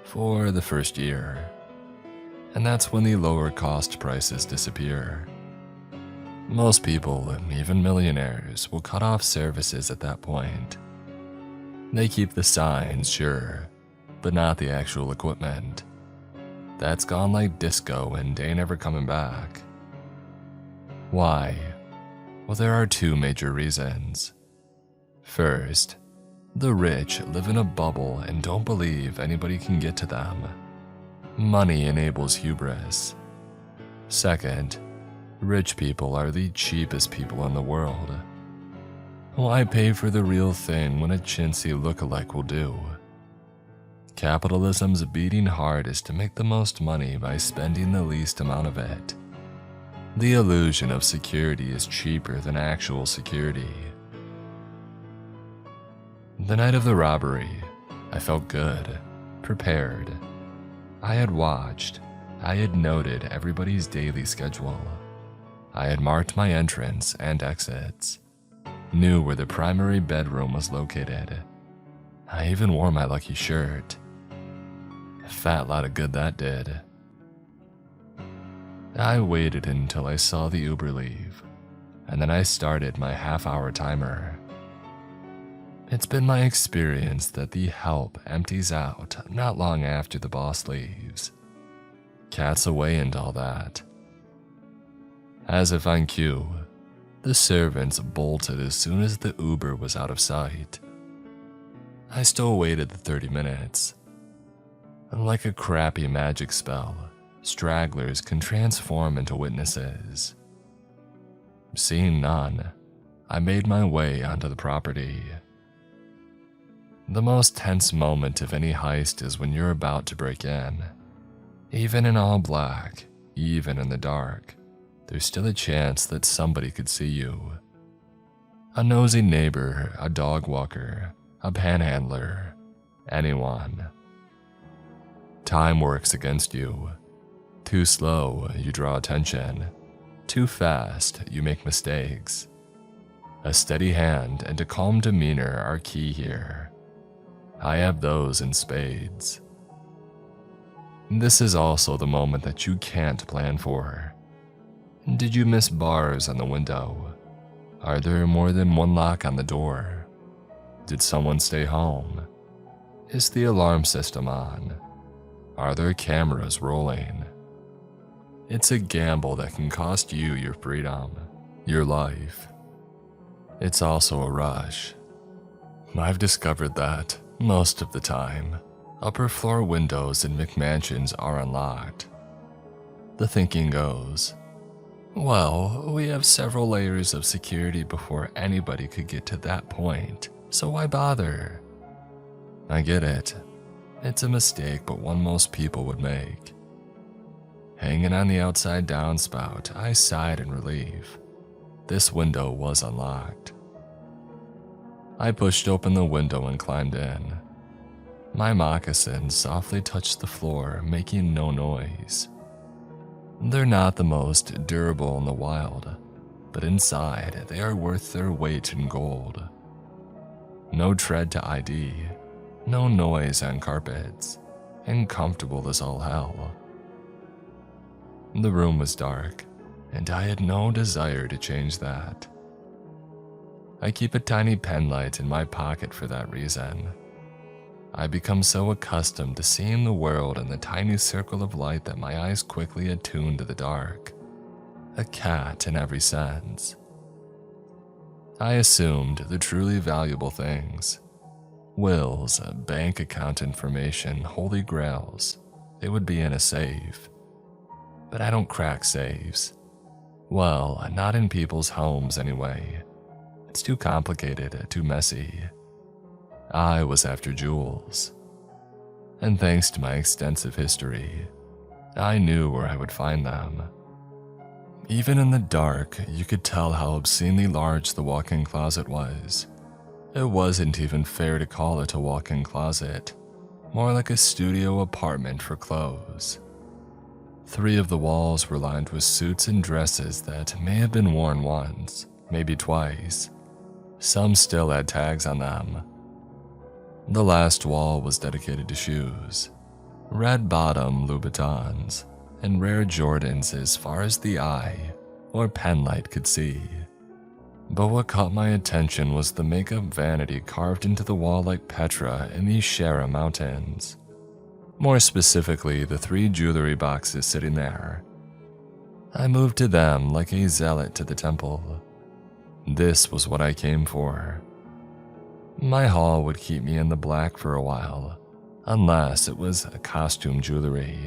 for the first year. And that's when the lower cost prices disappear. Most people, even millionaires, will cut off services at that point. They keep the signs, sure, but not the actual equipment. That's gone like disco and ain't ever coming back. Why? Well, there are two major reasons. First, the rich live in a bubble and don't believe anybody can get to them. Money enables hubris. Second, rich people are the cheapest people in the world. Why pay for the real thing when a chintzy lookalike will do? Capitalism's beating heart is to make the most money by spending the least amount of it. The illusion of security is cheaper than actual security. The night of the robbery, I felt good, prepared. I had watched, I had noted everybody's daily schedule. I had marked my entrance and exits, knew where the primary bedroom was located. I even wore my lucky shirt. A fat lot of good that did. I waited until I saw the Uber leave, and then I started my half-hour timer. It's been my experience that the help empties out not long after the boss leaves. Cat's away and all that. As if on cue, the servants bolted as soon as the Uber was out of sight. I still waited the 30 minutes. Like a crappy magic spell, stragglers can transform into witnesses. Seeing none, I made my way onto the property. The most tense moment of any heist is when you're about to break in. Even in all black, even in the dark, there's still a chance that somebody could see you. A nosy neighbor, a dog walker, a panhandler, anyone. Time works against you. Too slow, you draw attention. Too fast, you make mistakes. A steady hand and a calm demeanor are key here. I have those in spades. This is also the moment that you can't plan for. Did you miss bars on the window? Are there more than one lock on the door? Did someone stay home? Is the alarm system on? Are there cameras rolling? It's a gamble that can cost you your freedom, your life. It's also a rush. I've discovered that, most of the time, upper floor windows in McMansions are unlocked. The thinking goes, well, we have several layers of security before anybody could get to that point, so why bother? I get it. It's a mistake, but one most people would make. Hanging on the outside downspout, I sighed in relief. This window was unlocked. I pushed open the window and climbed in. My moccasins softly touched the floor, making no noise. They're not the most durable in the wild, but inside they are worth their weight in gold. No tread to ID, no noise on carpets, and comfortable as all hell. The room was dark, and I had no desire to change that. I keep a tiny pen light in my pocket for that reason. I become so accustomed to seeing the world in the tiny circle of light that my eyes quickly attune to the dark. A cat in every sense. I assumed the truly valuable things. Wills, bank account information, holy grails. They would be in a safe. But I don't crack safes. Well, not in people's homes anyway. It's too complicated, too messy. I was after jewels. And thanks to my extensive history, I knew where I would find them. Even in the dark, you could tell how obscenely large the walk-in closet was. It wasn't even fair to call it a walk-in closet. more like a studio apartment for clothes. 3 of the walls were lined with suits and dresses that may have been worn once, maybe twice. Some still had tags on them. The last wall was dedicated to shoes. Red bottom Louboutins and rare Jordans as far as the eye or penlight could see. But what caught my attention was the makeup vanity carved into the wall like Petra in the Shara Mountains. More specifically, the 3 jewelry boxes sitting there. I moved to them like a zealot to the temple. This was what I came for. My haul would keep me in the black for a while, unless it was costume jewelry.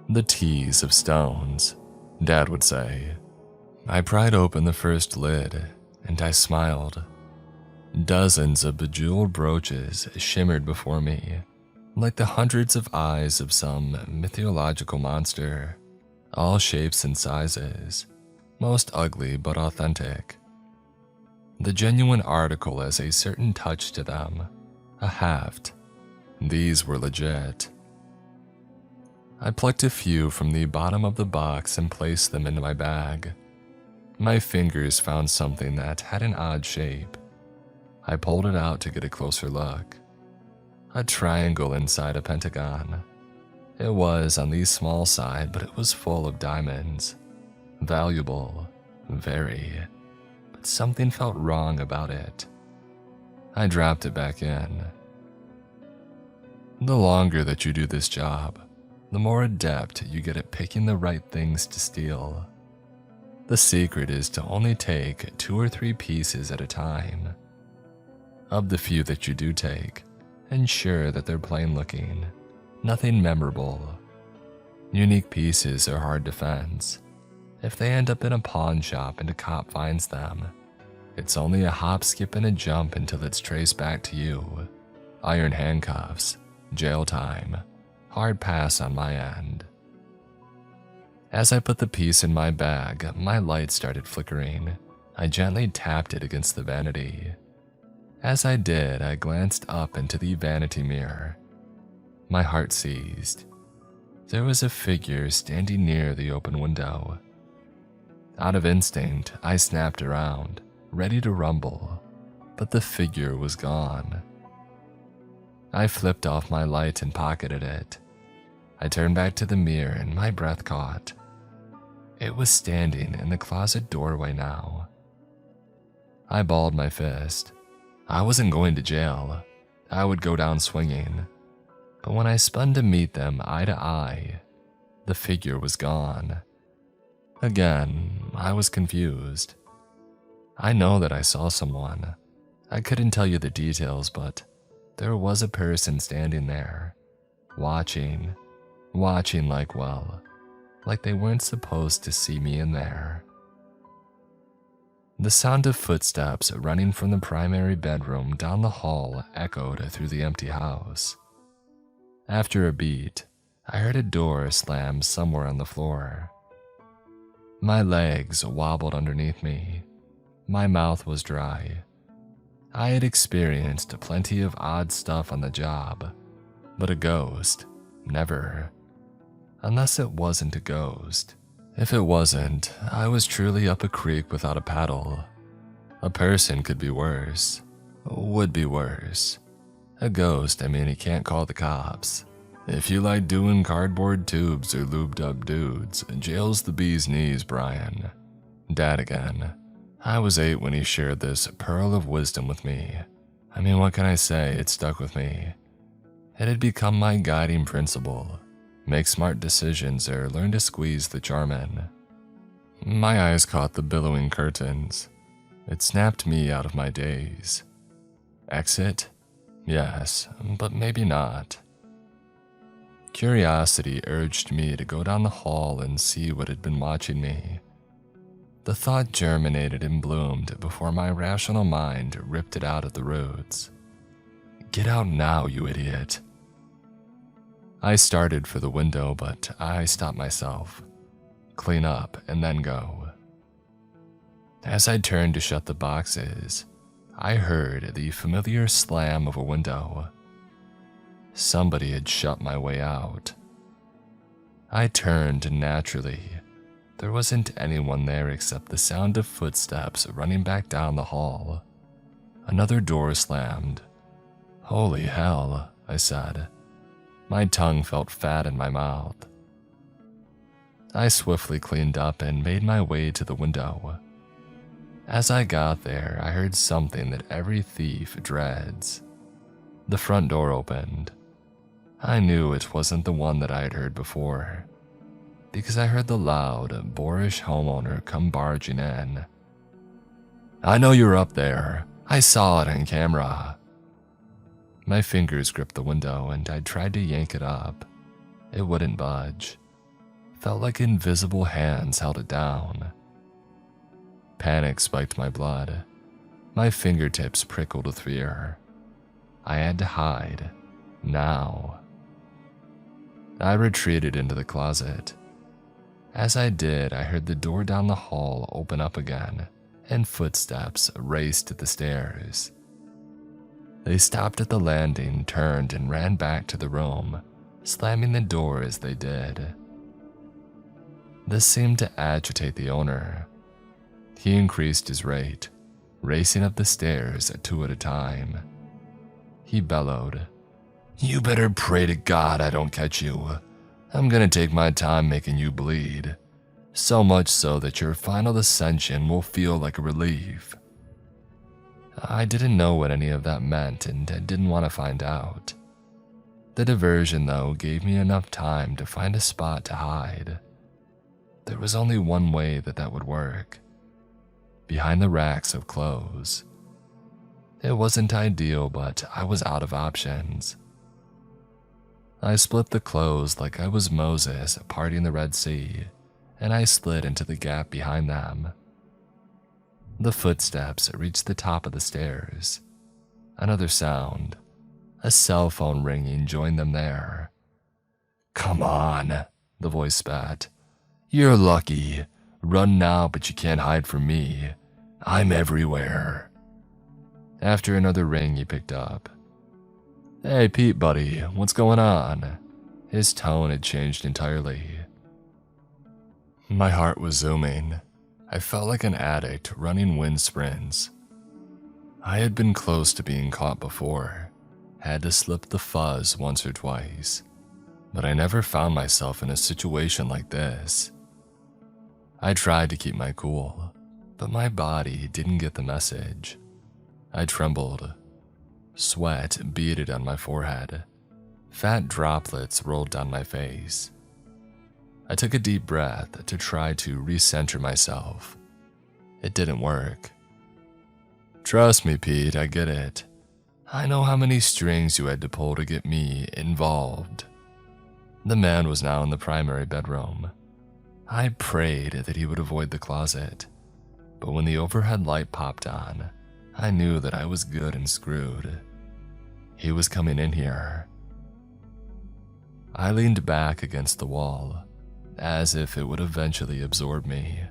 The tease of stones, Dad would say. I pried open the first lid, and I smiled. Dozens of bejeweled brooches shimmered before me, like the hundreds of eyes of some mythological monster, all shapes and sizes, most ugly but authentic. The genuine article has a certain touch to them, a heft. These were legit. I plucked a few from the bottom of the box and placed them into my bag. My fingers found something that had an odd shape. I pulled it out to get a closer look. A triangle inside a pentagon. It was on the small side, but it was full of diamonds. Valuable, very. But something felt wrong about it. I dropped it back in. The longer that you do this job, the more adept you get at picking the right things to steal. The secret is to only take 2 or 3 pieces at a time. Of the few that you do take, ensure that they're plain looking, nothing memorable. Unique pieces are hard to fence. If they end up in a pawn shop and a cop finds them, it's only a hop, skip, and a jump until it's traced back to you. Iron handcuffs, jail time, hard pass on my end. As I put the piece in my bag, my light started flickering. I gently tapped it against the vanity. As I did, I glanced up into the vanity mirror. My heart seized. There was a figure standing near the open window. Out of instinct, I snapped around, ready to rumble, but the figure was gone. I flipped off my light and pocketed it. I turned back to the mirror and my breath caught. It was standing in the closet doorway now. I balled my fist. I wasn't going to jail. I would go down swinging. But when I spun to meet them eye to eye, the figure was gone. Again, I was confused. I know that I saw someone. I couldn't tell you the details, but there was a person standing there, watching like they weren't supposed to see me in there. The sound of footsteps running from the primary bedroom down the hall echoed through the empty house. After a beat, I heard a door slam somewhere on the floor. My legs wobbled underneath me. My mouth was dry. I had experienced plenty of odd stuff on the job, but a ghost, never. Unless it wasn't a ghost. If it wasn't, I was truly up a creek without a paddle. A person could be worse. Would be worse. A ghost, I mean, he can't call the cops. If you like doing cardboard tubes or lubed up dudes, jail's the bee's knees, Brian. Dad again. I was 8 when he shared this pearl of wisdom with me. I mean, what can I say? It stuck with me. It had become my guiding principle. Make smart decisions or learn to squeeze the charm in. My eyes caught the billowing curtains. It snapped me out of my daze. Exit? Yes, but maybe not. Curiosity urged me to go down the hall and see what had been watching me. The thought germinated and bloomed before my rational mind ripped it out at the roots. Get out now, you idiot. I started for the window, but I stopped myself. Clean up and then go. As I turned to shut the boxes, I heard the familiar slam of a window. Somebody had shut my way out. I turned, and naturally, there wasn't anyone there except the sound of footsteps running back down the hall. Another door slammed. "Holy hell," I said. My tongue felt fat in my mouth. I swiftly cleaned up and made my way to the window. As I got there, I heard something that every thief dreads. The front door opened. I knew it wasn't the one that I had heard before, because I heard the loud, boorish homeowner come barging in. "I know you're up there. I saw it on camera." My fingers gripped the window and I tried to yank it up. It wouldn't budge. Felt like invisible hands held it down. Panic spiked my blood. My fingertips prickled with fear. I had to hide. Now. I retreated into the closet. As I did, I heard the door down the hall open up again, and footsteps raced to the stairs. They stopped at the landing, turned, and ran back to the room, slamming the door as they did. This seemed to agitate the owner. He increased his rate, racing up the stairs 2 at a time. He bellowed, "You better pray to God I don't catch you. I'm gonna take my time making you bleed. So much so that your final ascension will feel like a relief." I didn't know what any of that meant and didn't want to find out. The diversion, though, gave me enough time to find a spot to hide. There was only one way that would work. Behind the racks of clothes. It wasn't ideal, but I was out of options. I split the clothes like I was Moses parting the Red Sea, and I slid into the gap behind them. The footsteps reached the top of the stairs. Another sound. A cell phone ringing joined them there. "Come on," the voice spat. "You're lucky. Run now, but you can't hide from me. I'm everywhere." After another ring, he picked up. "Hey, Pete, buddy, what's going on?" His tone had changed entirely. My heart was zooming. I felt like an addict running wind sprints. I had been close to being caught before, had to slip the fuzz once or twice, but I never found myself in a situation like this. I tried to keep my cool, but my body didn't get the message. I trembled. Sweat beaded on my forehead. Fat droplets rolled down my face. I took a deep breath to try to recenter myself. It didn't work. "Trust me, Pete, I get it. I know how many strings you had to pull to get me involved." The man was now in the primary bedroom. I prayed that he would avoid the closet, but when the overhead light popped on, I knew that I was good and screwed. He was coming in here. I leaned back against the wall, as if it would eventually absorb me.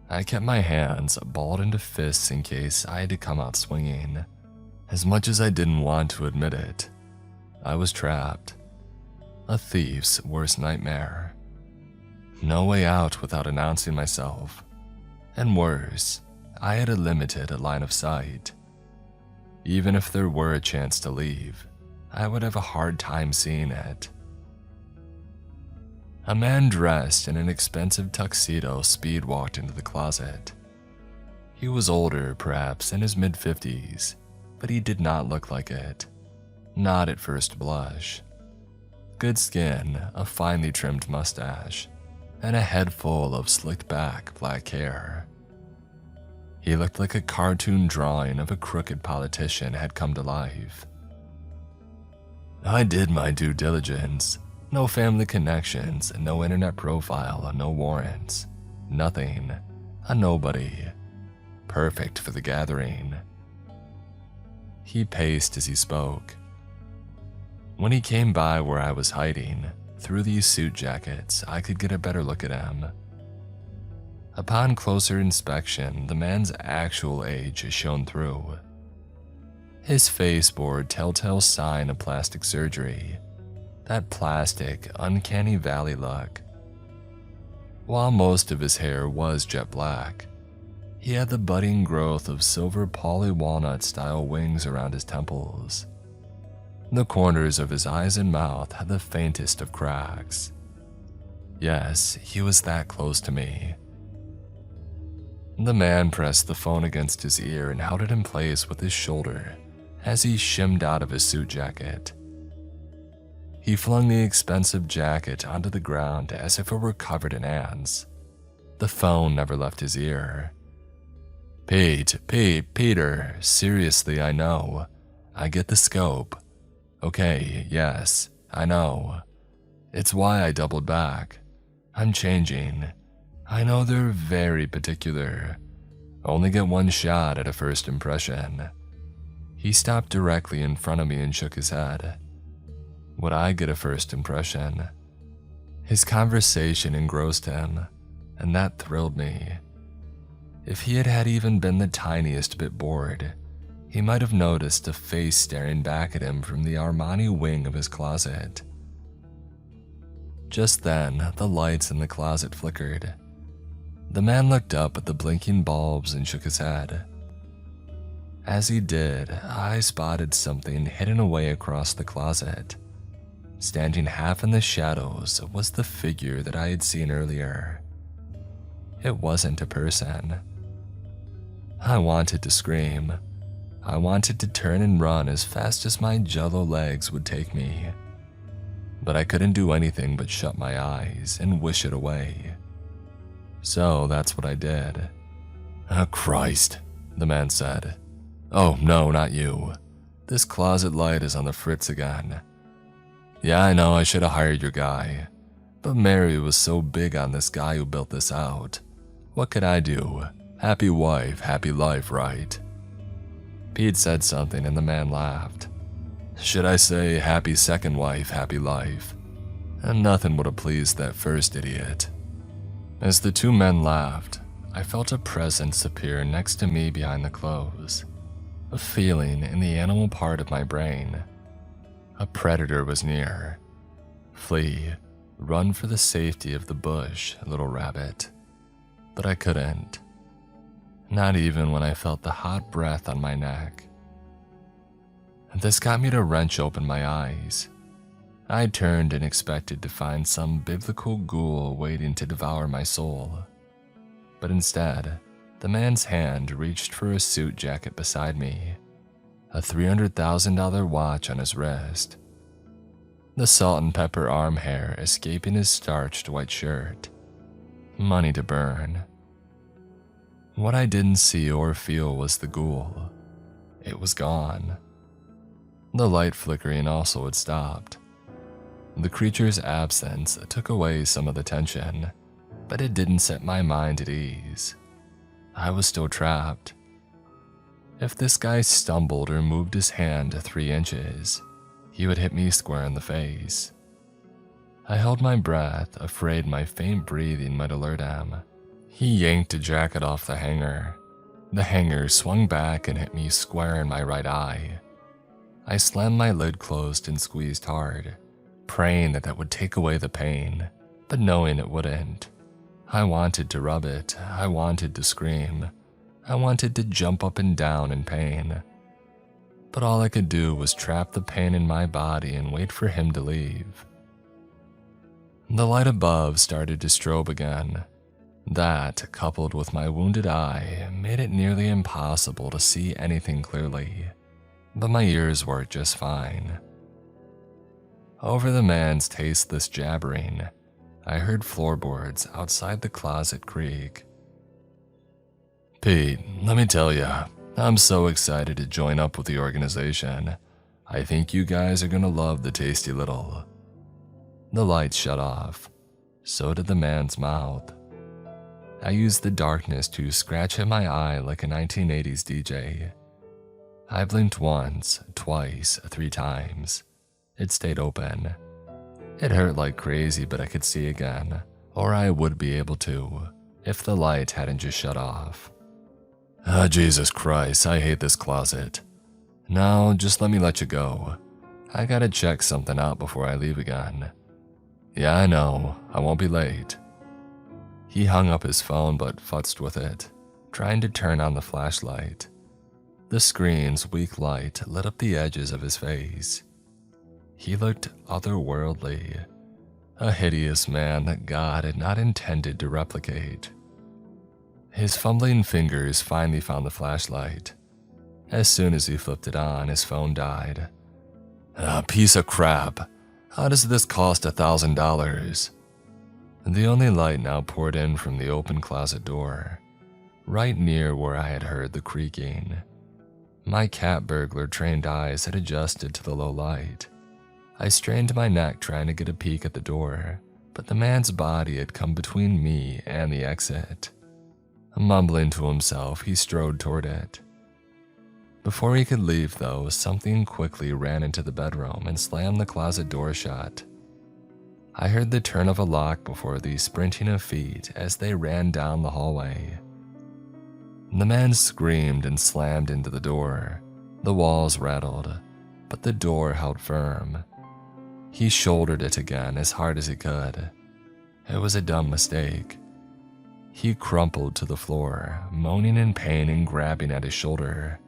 I kept my hands balled into fists in case I had to come out swinging. As much as I didn't want to admit it, I was trapped. A thief's worst nightmare. No way out without announcing myself. And worse, I had a limited line of sight. Even if there were a chance to leave, I would have a hard time seeing it. A man dressed in an expensive tuxedo speed walked into the closet. He was older, perhaps in his mid-50s, but he did not look like it. Not at first blush. Good skin, a finely trimmed mustache, and a head full of slicked back black hair. He looked like a cartoon drawing of a crooked politician had come to life. I did my due diligence. No family connections, no internet profile, no warrants. Nothing. A nobody. Perfect for the gathering. He paced as he spoke. When he came by where I was hiding, through these suit jackets, I could get a better look at him. Upon closer inspection, the man's actual age shone through. His face bore telltale sign of plastic surgery, that plastic, uncanny valley look. While most of his hair was jet black, he had the budding growth of silver poly walnut style wings around his temples. The corners of his eyes and mouth had the faintest of cracks. Yes, he was that close to me. The man pressed the phone against his ear and held it in place with his shoulder as he shimmed out of his suit jacket. He flung the expensive jacket onto the ground as if it were covered in ants. The phone never left his ear. Peter, seriously, I know. I get the scope. Okay, yes, I know. It's why I doubled back. I'm changing. I know they're very particular. Only get one shot at a first impression. He stopped directly in front of me and shook his head. Would I get a first impression? His conversation engrossed him, and that thrilled me. If he had even been the tiniest bit bored, he might have noticed a face staring back at him from the Armani wing of his closet. Just then, the lights in the closet flickered. The man looked up at the blinking bulbs and shook his head. As he did, I spotted something hidden away across the closet. Standing half in the shadows was the figure that I had seen earlier. It wasn't a person. I wanted to scream. I wanted to turn and run as fast as my jello legs would take me. But I couldn't do anything but shut my eyes and wish it away. So that's what I did. "Oh, Christ," the man said. "Oh, no, not you. This closet light is on the fritz again. Yeah, I know I should have hired your guy, but Mary was so big on this guy who built this out. What could I do? Happy wife, happy life, right?" Pete said something and the man laughed. Should I say happy second wife, happy life? And nothing would have pleased that first idiot. As the two men laughed, I felt a presence appear next to me behind the clothes. A feeling in the animal part of my brain. A predator was near. Flee, run for the safety of the bush, little rabbit. But I couldn't. Not even when I felt the hot breath on my neck. This got me to wrench open my eyes. I turned and expected to find some biblical ghoul waiting to devour my soul. But instead, the man's hand reached for a suit jacket beside me, a $300,000 watch on his wrist, the salt and pepper arm hair escaping his starched white shirt, money to burn. What I didn't see or feel was the ghoul. It was gone. The light flickering also had stopped. The creature's absence took away some of the tension, but it didn't set my mind at ease. I was still trapped. If this guy stumbled or moved his hand 3 inches, he would hit me square in the face. I held my breath, afraid my faint breathing might alert him. He yanked a jacket off the hanger. The hanger swung back and hit me square in my right eye. I slammed my lid closed and squeezed hard, praying that would take away the pain, but knowing it wouldn't. I wanted to rub it. I wanted to scream. I wanted to jump up and down in pain. But all I could do was trap the pain in my body and wait for him to leave. The light above started to strobe again. That, coupled with my wounded eye, made it nearly impossible to see anything clearly, but my ears worked just fine. Over the man's tasteless jabbering, I heard floorboards outside the closet creak. "Pete, let me tell ya, I'm so excited to join up with the organization. I think you guys are gonna love the tasty little." The lights shut off. So did the man's mouth. I used the darkness to scratch at my eye like a 1980s DJ. I blinked once, twice, 3 times. It stayed open. It hurt like crazy, but I could see again, or I would be able to, if the light hadn't just shut off. Ah, Jesus Christ, I hate this closet. No, just let me let you go. I gotta check something out before I leave again. Yeah, I know. I won't be late. He hung up his phone but futzed with it, trying to turn on the flashlight. The screen's weak light lit up the edges of his face. He looked otherworldly, a hideous man that God had not intended to replicate. His fumbling fingers finally found the flashlight. As soon as he flipped it on, his phone died. Piece of crap. How does this cost $1,000? The only light now poured in from the open closet door, right near where I had heard the creaking. My cat burglar trained eyes had adjusted to the low light. I strained my neck trying to get a peek at the door, but the man's body had come between me and the exit. Mumbling to himself, he strode toward it. Before he could leave, though, something quickly ran into the bedroom and slammed the closet door shut. I heard the turn of a lock before the sprinting of feet as they ran down the hallway. The man screamed and slammed into the door. The walls rattled, but the door held firm. He shouldered it again as hard as he could. It was a dumb mistake. He crumpled to the floor, moaning in pain and grabbing at his shoulder.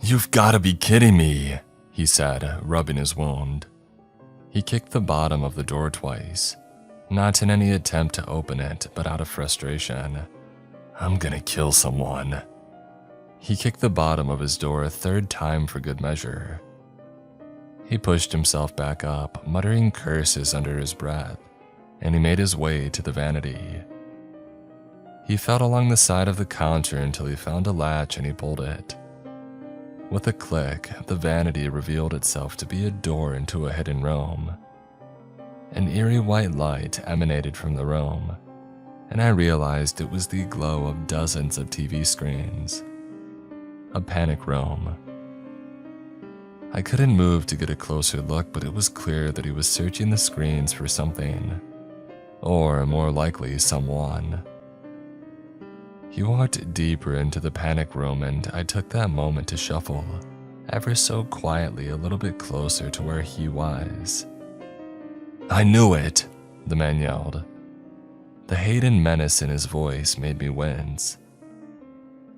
"You've got to be kidding me," he said, rubbing his wound. He kicked the bottom of the door twice, not in any attempt to open it, but out of frustration. "I'm gonna kill someone." He kicked the bottom of his door a third time for good measure. He pushed himself back up, muttering curses under his breath, and he made his way to the vanity. He felt along the side of the counter until he found a latch and he pulled it. With a click, the vanity revealed itself to be a door into a hidden room. An eerie white light emanated from the room, and I realized it was the glow of dozens of TV screens. A panic room. I couldn't move to get a closer look, but it was clear that he was searching the screens for something, or more likely, someone. He walked deeper into the panic room, and I took that moment to shuffle, ever so quietly, a little bit closer to where he was. "I knew it," the man yelled. The hate and menace in his voice made me wince.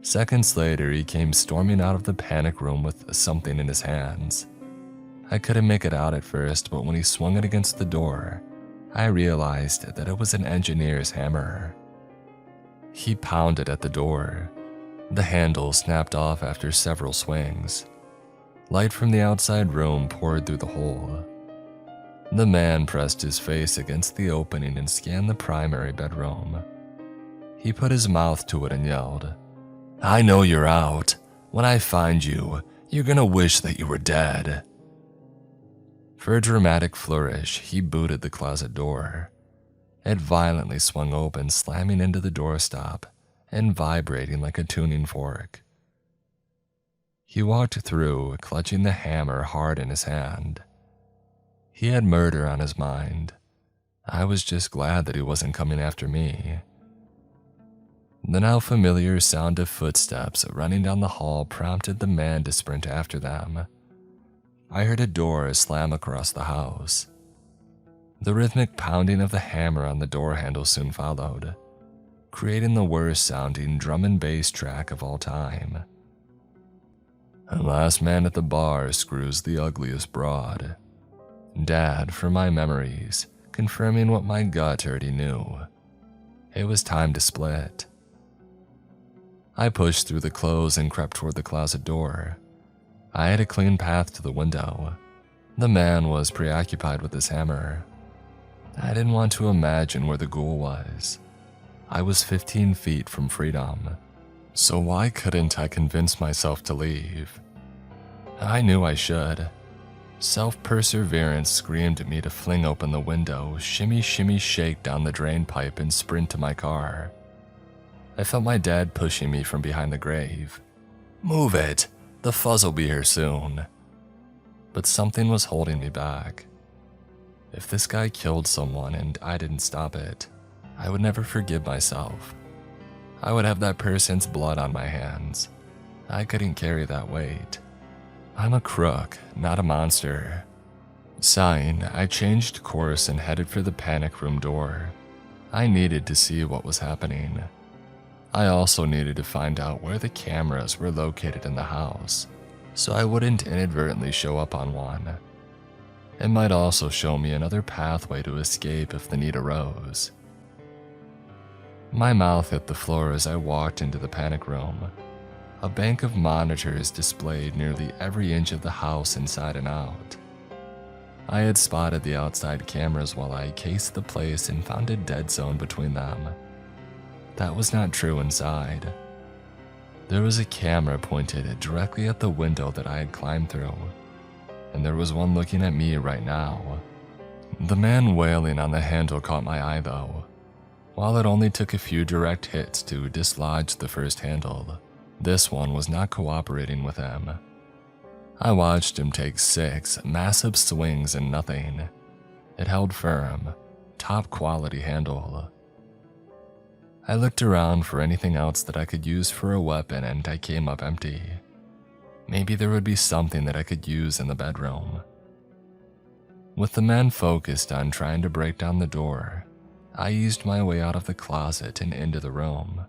Seconds later, he came storming out of the panic room with something in his hands. I couldn't make it out at first, but when he swung it against the door, I realized that it was an engineer's hammer. He pounded at the door. The handle snapped off after several swings. Light from the outside room poured through the hole. The man pressed his face against the opening and scanned the primary bedroom. He put his mouth to it and yelled, "I know you're out. When I find you, you're gonna wish that you were dead." For a dramatic flourish, he booted the closet door. It violently swung open, slamming into the doorstop and vibrating like a tuning fork. He walked through, clutching the hammer hard in his hand. He had murder on his mind. I was just glad that he wasn't coming after me. The now familiar sound of footsteps running down the hall prompted the man to sprint after them. I heard a door slam across the house. The rhythmic pounding of the hammer on the door handle soon followed, creating the worst-sounding drum and bass track of all time. "The last man at the bar screws the ugliest broad." Dad, for my memories, confirming what my gut already knew. It was time to split. I pushed through the clothes and crept toward the closet door. I had a clean path to the window. The man was preoccupied with his hammer. I didn't want to imagine where the ghoul was. I was 15 feet from freedom, so why couldn't I convince myself to leave? I knew I should. Self-perseverance screamed at me to fling open the window, shimmy shake down the drain pipe and sprint to my car. I felt my dad pushing me from behind the grave. "Move it! The fuzz will be here soon." But something was holding me back. If this guy killed someone and I didn't stop it, I would never forgive myself. I would have that person's blood on my hands. I couldn't carry that weight. I'm a crook, not a monster. Sighing, I changed course and headed for the panic room door. I needed to see what was happening. I also needed to find out where the cameras were located in the house, so I wouldn't inadvertently show up on one. It might also show me another pathway to escape if the need arose. My mouth hit the floor as I walked into the panic room. A bank of monitors displayed nearly every inch of the house inside and out. I had spotted the outside cameras while I cased the place and found a dead zone between them. That was not true inside. There was a camera pointed directly at the window that I had climbed through, and there was one looking at me right now. The man wailing on the handle caught my eye though. While it only took a few direct hits to dislodge the first handle, this one was not cooperating with him. I watched him take 6 massive swings and nothing. It held firm, top quality handle. I looked around for anything else that I could use for a weapon and I came up empty. Maybe there would be something that I could use in the bedroom. With the man focused on trying to break down the door, I eased my way out of the closet and into the room.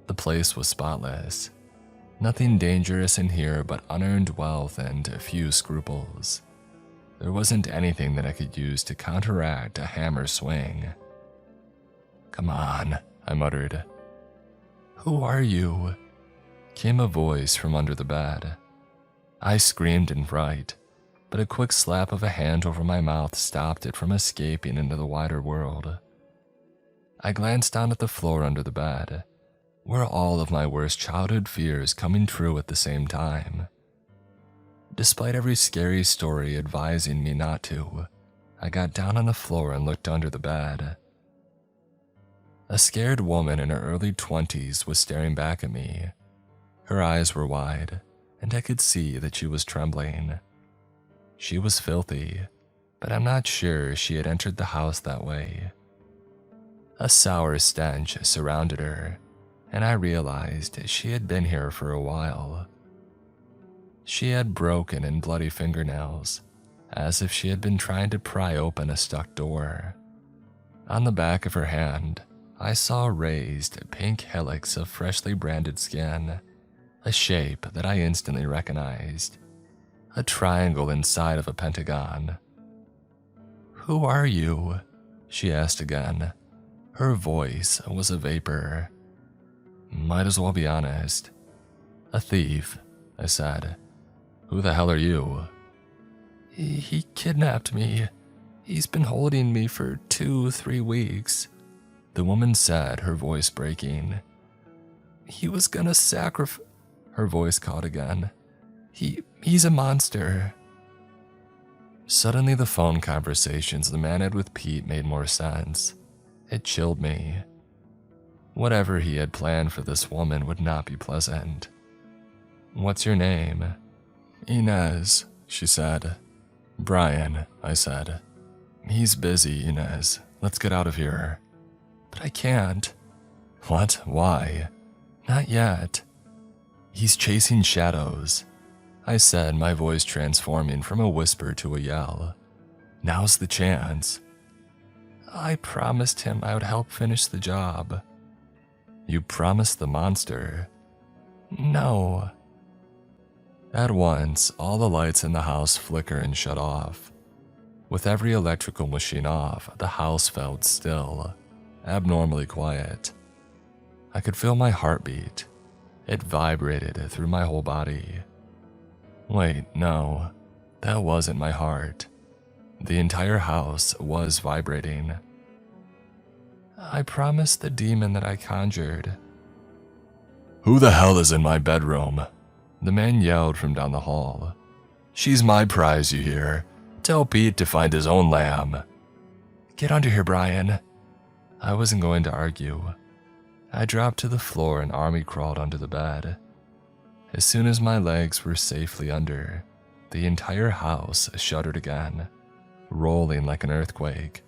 The place was spotless. Nothing dangerous in here but unearned wealth and a few scruples. There wasn't anything that I could use to counteract a hammer swing. "Come on," I muttered. "Who are you?" came a voice from under the bed. I screamed in fright, but a quick slap of a hand over my mouth stopped it from escaping into the wider world. I glanced down at the floor under the bed. Were all of my worst childhood fears coming true at the same time? Despite every scary story advising me not to, I got down on the floor and looked under the bed. A scared woman in her early 20s was staring back at me. Her eyes were wide, and I could see that she was trembling. She was filthy, but I'm not sure she had entered the house that way. A sour stench surrounded her, and I realized she had been here for a while. She had broken and bloody fingernails, as if she had been trying to pry open a stuck door. On the back of her hand, I saw a raised pink helix of freshly branded skin, a shape that I instantly recognized. A triangle inside of a pentagon. "Who are you?" she asked again. Her voice was a vapor. Might as well be honest. "A thief," I said. "Who the hell are you?" He kidnapped me. He's been holding me for 2-3 weeks," the woman said, her voice breaking. "He was gonna sacrifice..." Her voice caught again. He's a monster." Suddenly the phone conversations the man had with Pete made more sense. It chilled me. Whatever he had planned for this woman would not be pleasant. "What's your name?" "Inez," she said. "Brian," I said. "He's busy, Inez. Let's get out of here." "But I can't." "What? Why?" "Not yet." "He's chasing shadows," I said, my voice transforming from a whisper to a yell. "Now's the chance." "I promised him I would help finish the job." "You promised the monster?" "No." At once, all the lights in the house flicker and shut off. With every electrical machine off, the house felt still, abnormally quiet. I could feel my heartbeat. It vibrated through my whole body. Wait, no, that wasn't my heart. The entire house was vibrating. "I promised the demon that I conjured." "Who the hell is in my bedroom?" the man yelled from down the hall. "She's my prize, you hear? Tell Pete to find his own lamb." "Get under here, Brian." I wasn't going to argue. I dropped to the floor and army crawled under the bed. As soon as my legs were safely under, the entire house shuddered again, rolling like an earthquake.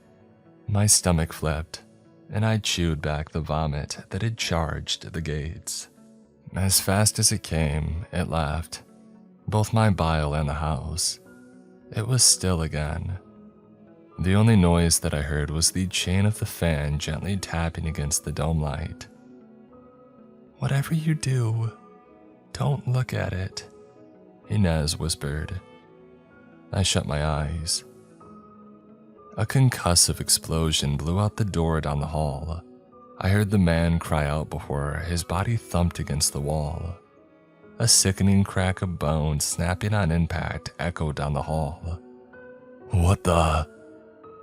My stomach flipped, and I chewed back the vomit that had charged the gates. As fast as it came, it left. both my bile and the house. It was still again. The only noise that I heard was the chain of the fan gently tapping against the dome light. "Whatever you do, don't look at it," Inez whispered. I shut my eyes. A concussive explosion blew out the door down the hall. I heard the man cry out before his body thumped against the wall. A sickening crack of bone snapping on impact echoed down the hall. "What the?"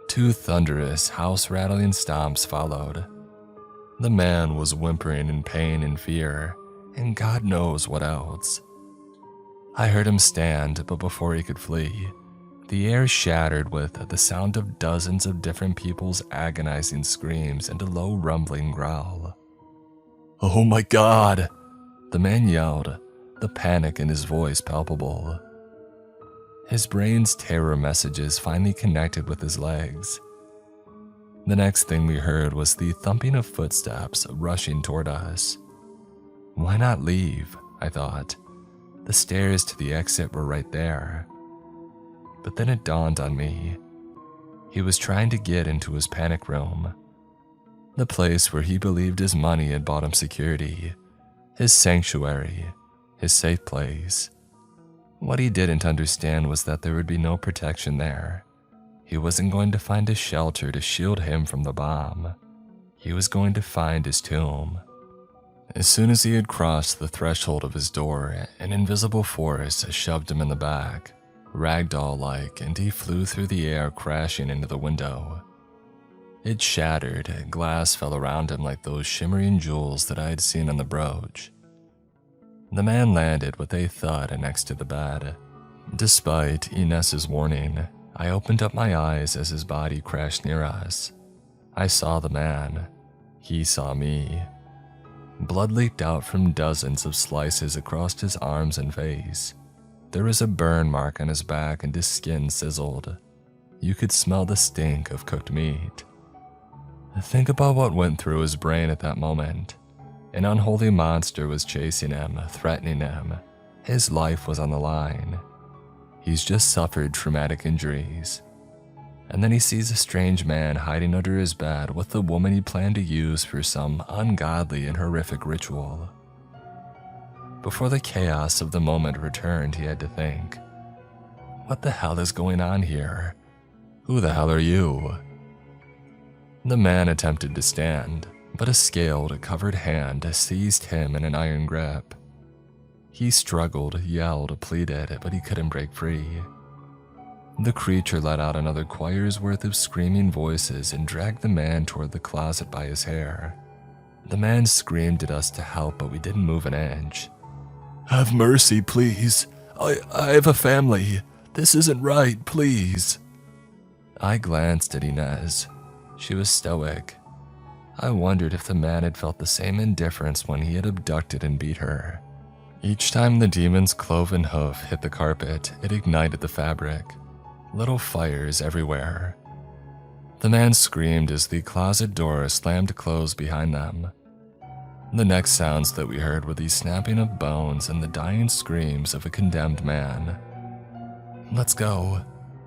Two thunderous, house-rattling stomps followed. The man was whimpering in pain and fear, and God knows what else. I heard him stand, but before he could flee, the air shattered with the sound of dozens of different people's agonizing screams and a low rumbling growl. "Oh my God!" the man yelled, the panic in his voice palpable. His brain's terror messages finally connected with his legs. The next thing we heard was the thumping of footsteps rushing toward us. Why not leave? I thought. The stairs to the exit were right there. But then it dawned on me. He was trying to get into his panic room. The place where he believed his money had bought him security. His sanctuary. His safe place. What he didn't understand was that there would be no protection there. He wasn't going to find a shelter to shield him from the bomb. He was going to find his tomb. As soon as he had crossed the threshold of his door, an invisible force shoved him in the back, ragdoll-like, and he flew through the air, crashing into the window. It shattered, glass fell around him like those shimmering jewels that I had seen on the brooch. The man landed with a thud next to the bed. Despite Inez's warning, I opened up my eyes as his body crashed near us. I saw the man. He saw me. Blood leaked out from dozens of slices across his arms and face. There was a burn mark on his back and his skin sizzled. You could smell the stink of cooked meat. Think about what went through his brain at that moment. An unholy monster was chasing him, threatening him. His life was on the line. He's just suffered traumatic injuries. And then he sees a strange man hiding under his bed with the woman he planned to use for some ungodly and horrific ritual. Before the chaos of the moment returned, he had to think, what the hell is going on here? Who the hell are you? The man attempted to stand, but a scaled, covered hand seized him in an iron grip. He struggled, yelled, pleaded, but he couldn't break free. The creature let out another choir's worth of screaming voices and dragged the man toward the closet by his hair. The man screamed at us to help, but we didn't move an inch. "Have mercy, please. I have a family. This isn't right, please." I glanced at Inez. She was stoic. I wondered if the man had felt the same indifference when he had abducted and beat her. Each time the demon's cloven hoof hit the carpet, it ignited the fabric. Little fires everywhere. The man screamed as the closet door slammed closed behind them. The next sounds that we heard were the snapping of bones and the dying screams of a condemned man. "Let's go,"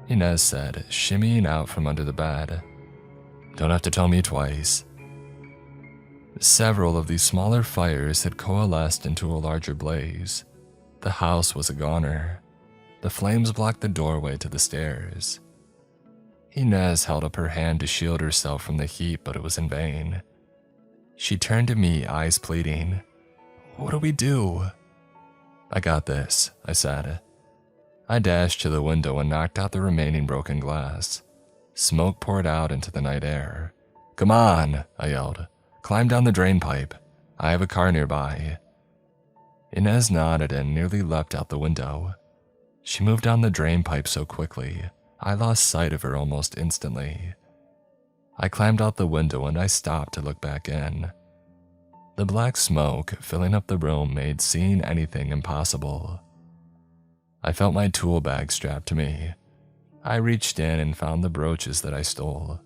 Inez said, shimmying out from under the bed. "Don't have to tell me twice." Several of these smaller fires had coalesced into a larger blaze. The house was a goner. The flames blocked the doorway to the stairs. Inez held up her hand to shield herself from the heat, but it was in vain. She turned to me, eyes pleading. "What do we do?" "I got this," I said. I dashed to the window and knocked out the remaining broken glass. Smoke poured out into the night air. "Come on," I yelled. "Climb down the drain pipe. I have a car nearby." Inez nodded and nearly leapt out the window. She moved down the drain pipe so quickly, I lost sight of her almost instantly. I climbed out the window and I stopped to look back in. The black smoke filling up the room made seeing anything impossible. I felt my tool bag strapped to me. I reached in and found the brooches that I stole.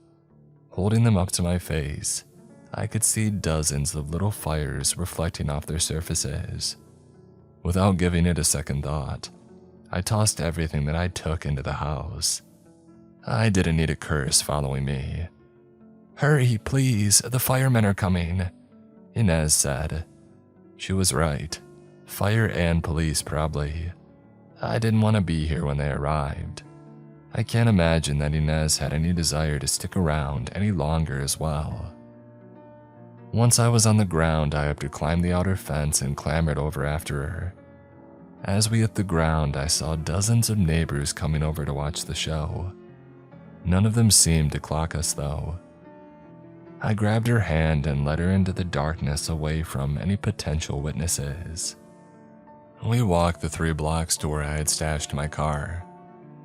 Holding them up to my face, I could see dozens of little fires reflecting off their surfaces. Without giving it a second thought, I tossed everything that I took into the house. I didn't need a curse following me. "Hurry, please, the firemen are coming," Inez said. She was right. Fire and police, probably. I didn't want to be here when they arrived. I can't imagine that Inez had any desire to stick around any longer as well. Once I was on the ground, I had to climb the outer fence and clambered over after her. As we hit the ground, I saw dozens of neighbors coming over to watch the show. None of them seemed to clock us, though. I grabbed her hand and led her into the darkness away from any potential witnesses. We walked the 3 blocks to where I had stashed my car.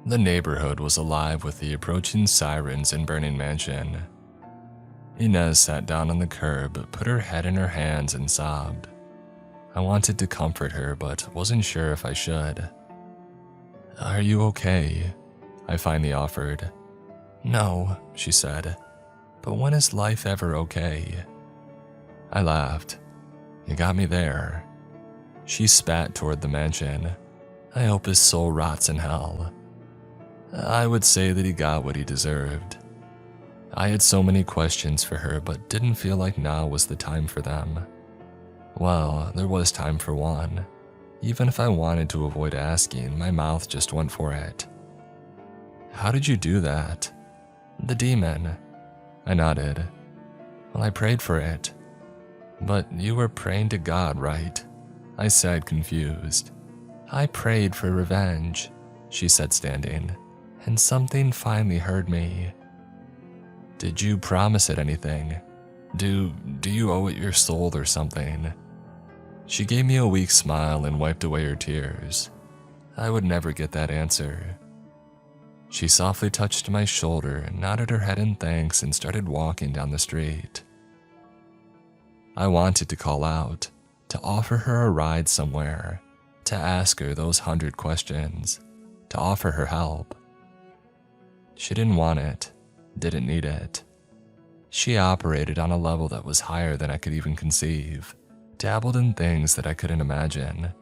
The neighborhood was alive with the approaching sirens and burning mansion. Inez sat down on the curb, put her head in her hands, and sobbed. I wanted to comfort her, but wasn't sure if I should. "Are you okay?" I finally offered. "No," she said. "But when is life ever okay?" I laughed. "You got me there." She spat toward the mansion. "I hope his soul rots in hell." I would say that he got what he deserved. I had so many questions for her, but didn't feel like now was the time for them. Well, there was time for one. Even if I wanted to avoid asking, my mouth just went for it. "How did you do that?" "The demon." I nodded. "Well, I prayed for it." "But you were praying to God, right?" I said, confused. "I prayed for revenge," she said, standing, "and something finally heard me." "Did you promise it anything? Do you owe it your soul or something?" She gave me a weak smile and wiped away her tears. I would never get that answer. She softly touched my shoulder, nodded her head in thanks, and started walking down the street. I wanted to call out, to offer her a ride somewhere, to ask her those 100 questions, to offer her help. She didn't want it, didn't need it. She operated on a level that was higher than I could even conceive, dabbled in things that I couldn't imagine,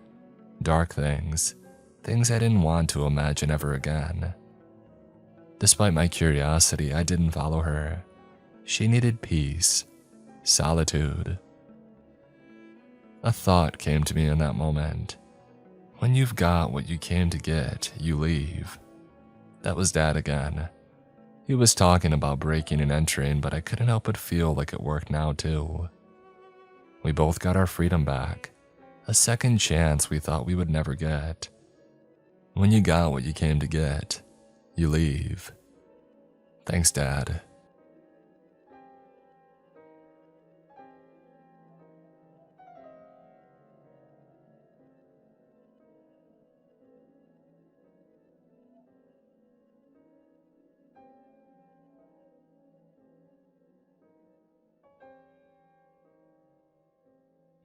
dark things, things I didn't want to imagine ever again. Despite my curiosity, I didn't follow her. She needed peace, solitude. A thought came to me in that moment. When you've got what you came to get, you leave. That was Dad again. He was talking about breaking and entering, but I couldn't help but feel like it worked now too. We both got our freedom back, a second chance we thought we would never get. When you got what you came to get, you leave. Thanks, Dad.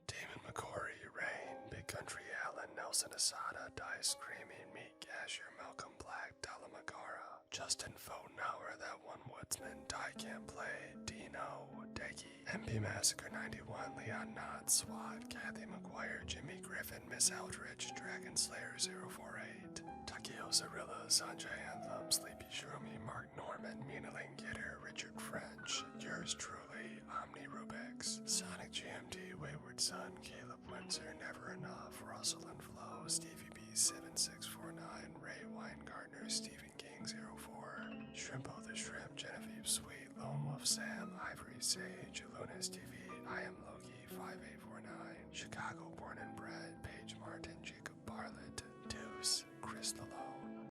Damon McCory, Rain, Big Country Allen, Nelson Asada, Dice Screaming, Meat Cashier, Malcolm Black, Dalla Magara, Justin Fotenauer, That One Woodsman, Die Can't Play, Dino, Deggy, MP Massacre 91, Leon Knott, SWAT, Kathy McGuire, Jimmy Griffin, Miss Eldridge, Dragon Slayer 048, Takeo Zarilla, Sanjay Anthem, Sleepy Shroomy, Mark Norman, Mina Lingitter, Richard French, yours truly, Omni Rubix, Sonic GMT, Wayward Son, Caleb Windsor, Never Enough, Russell and Flo, Stevie B7649, Ray Weingartner, Stephen King 04, Shrimpo the Shrimp, Genevieve Sweet, Lone Wolf Sam, Ivory Sage, Lunas TV, I Am Loki 5849, Chicago Born and Bred, Paige Martin, Jacob Bartlett, Deuce, Chris Lalone.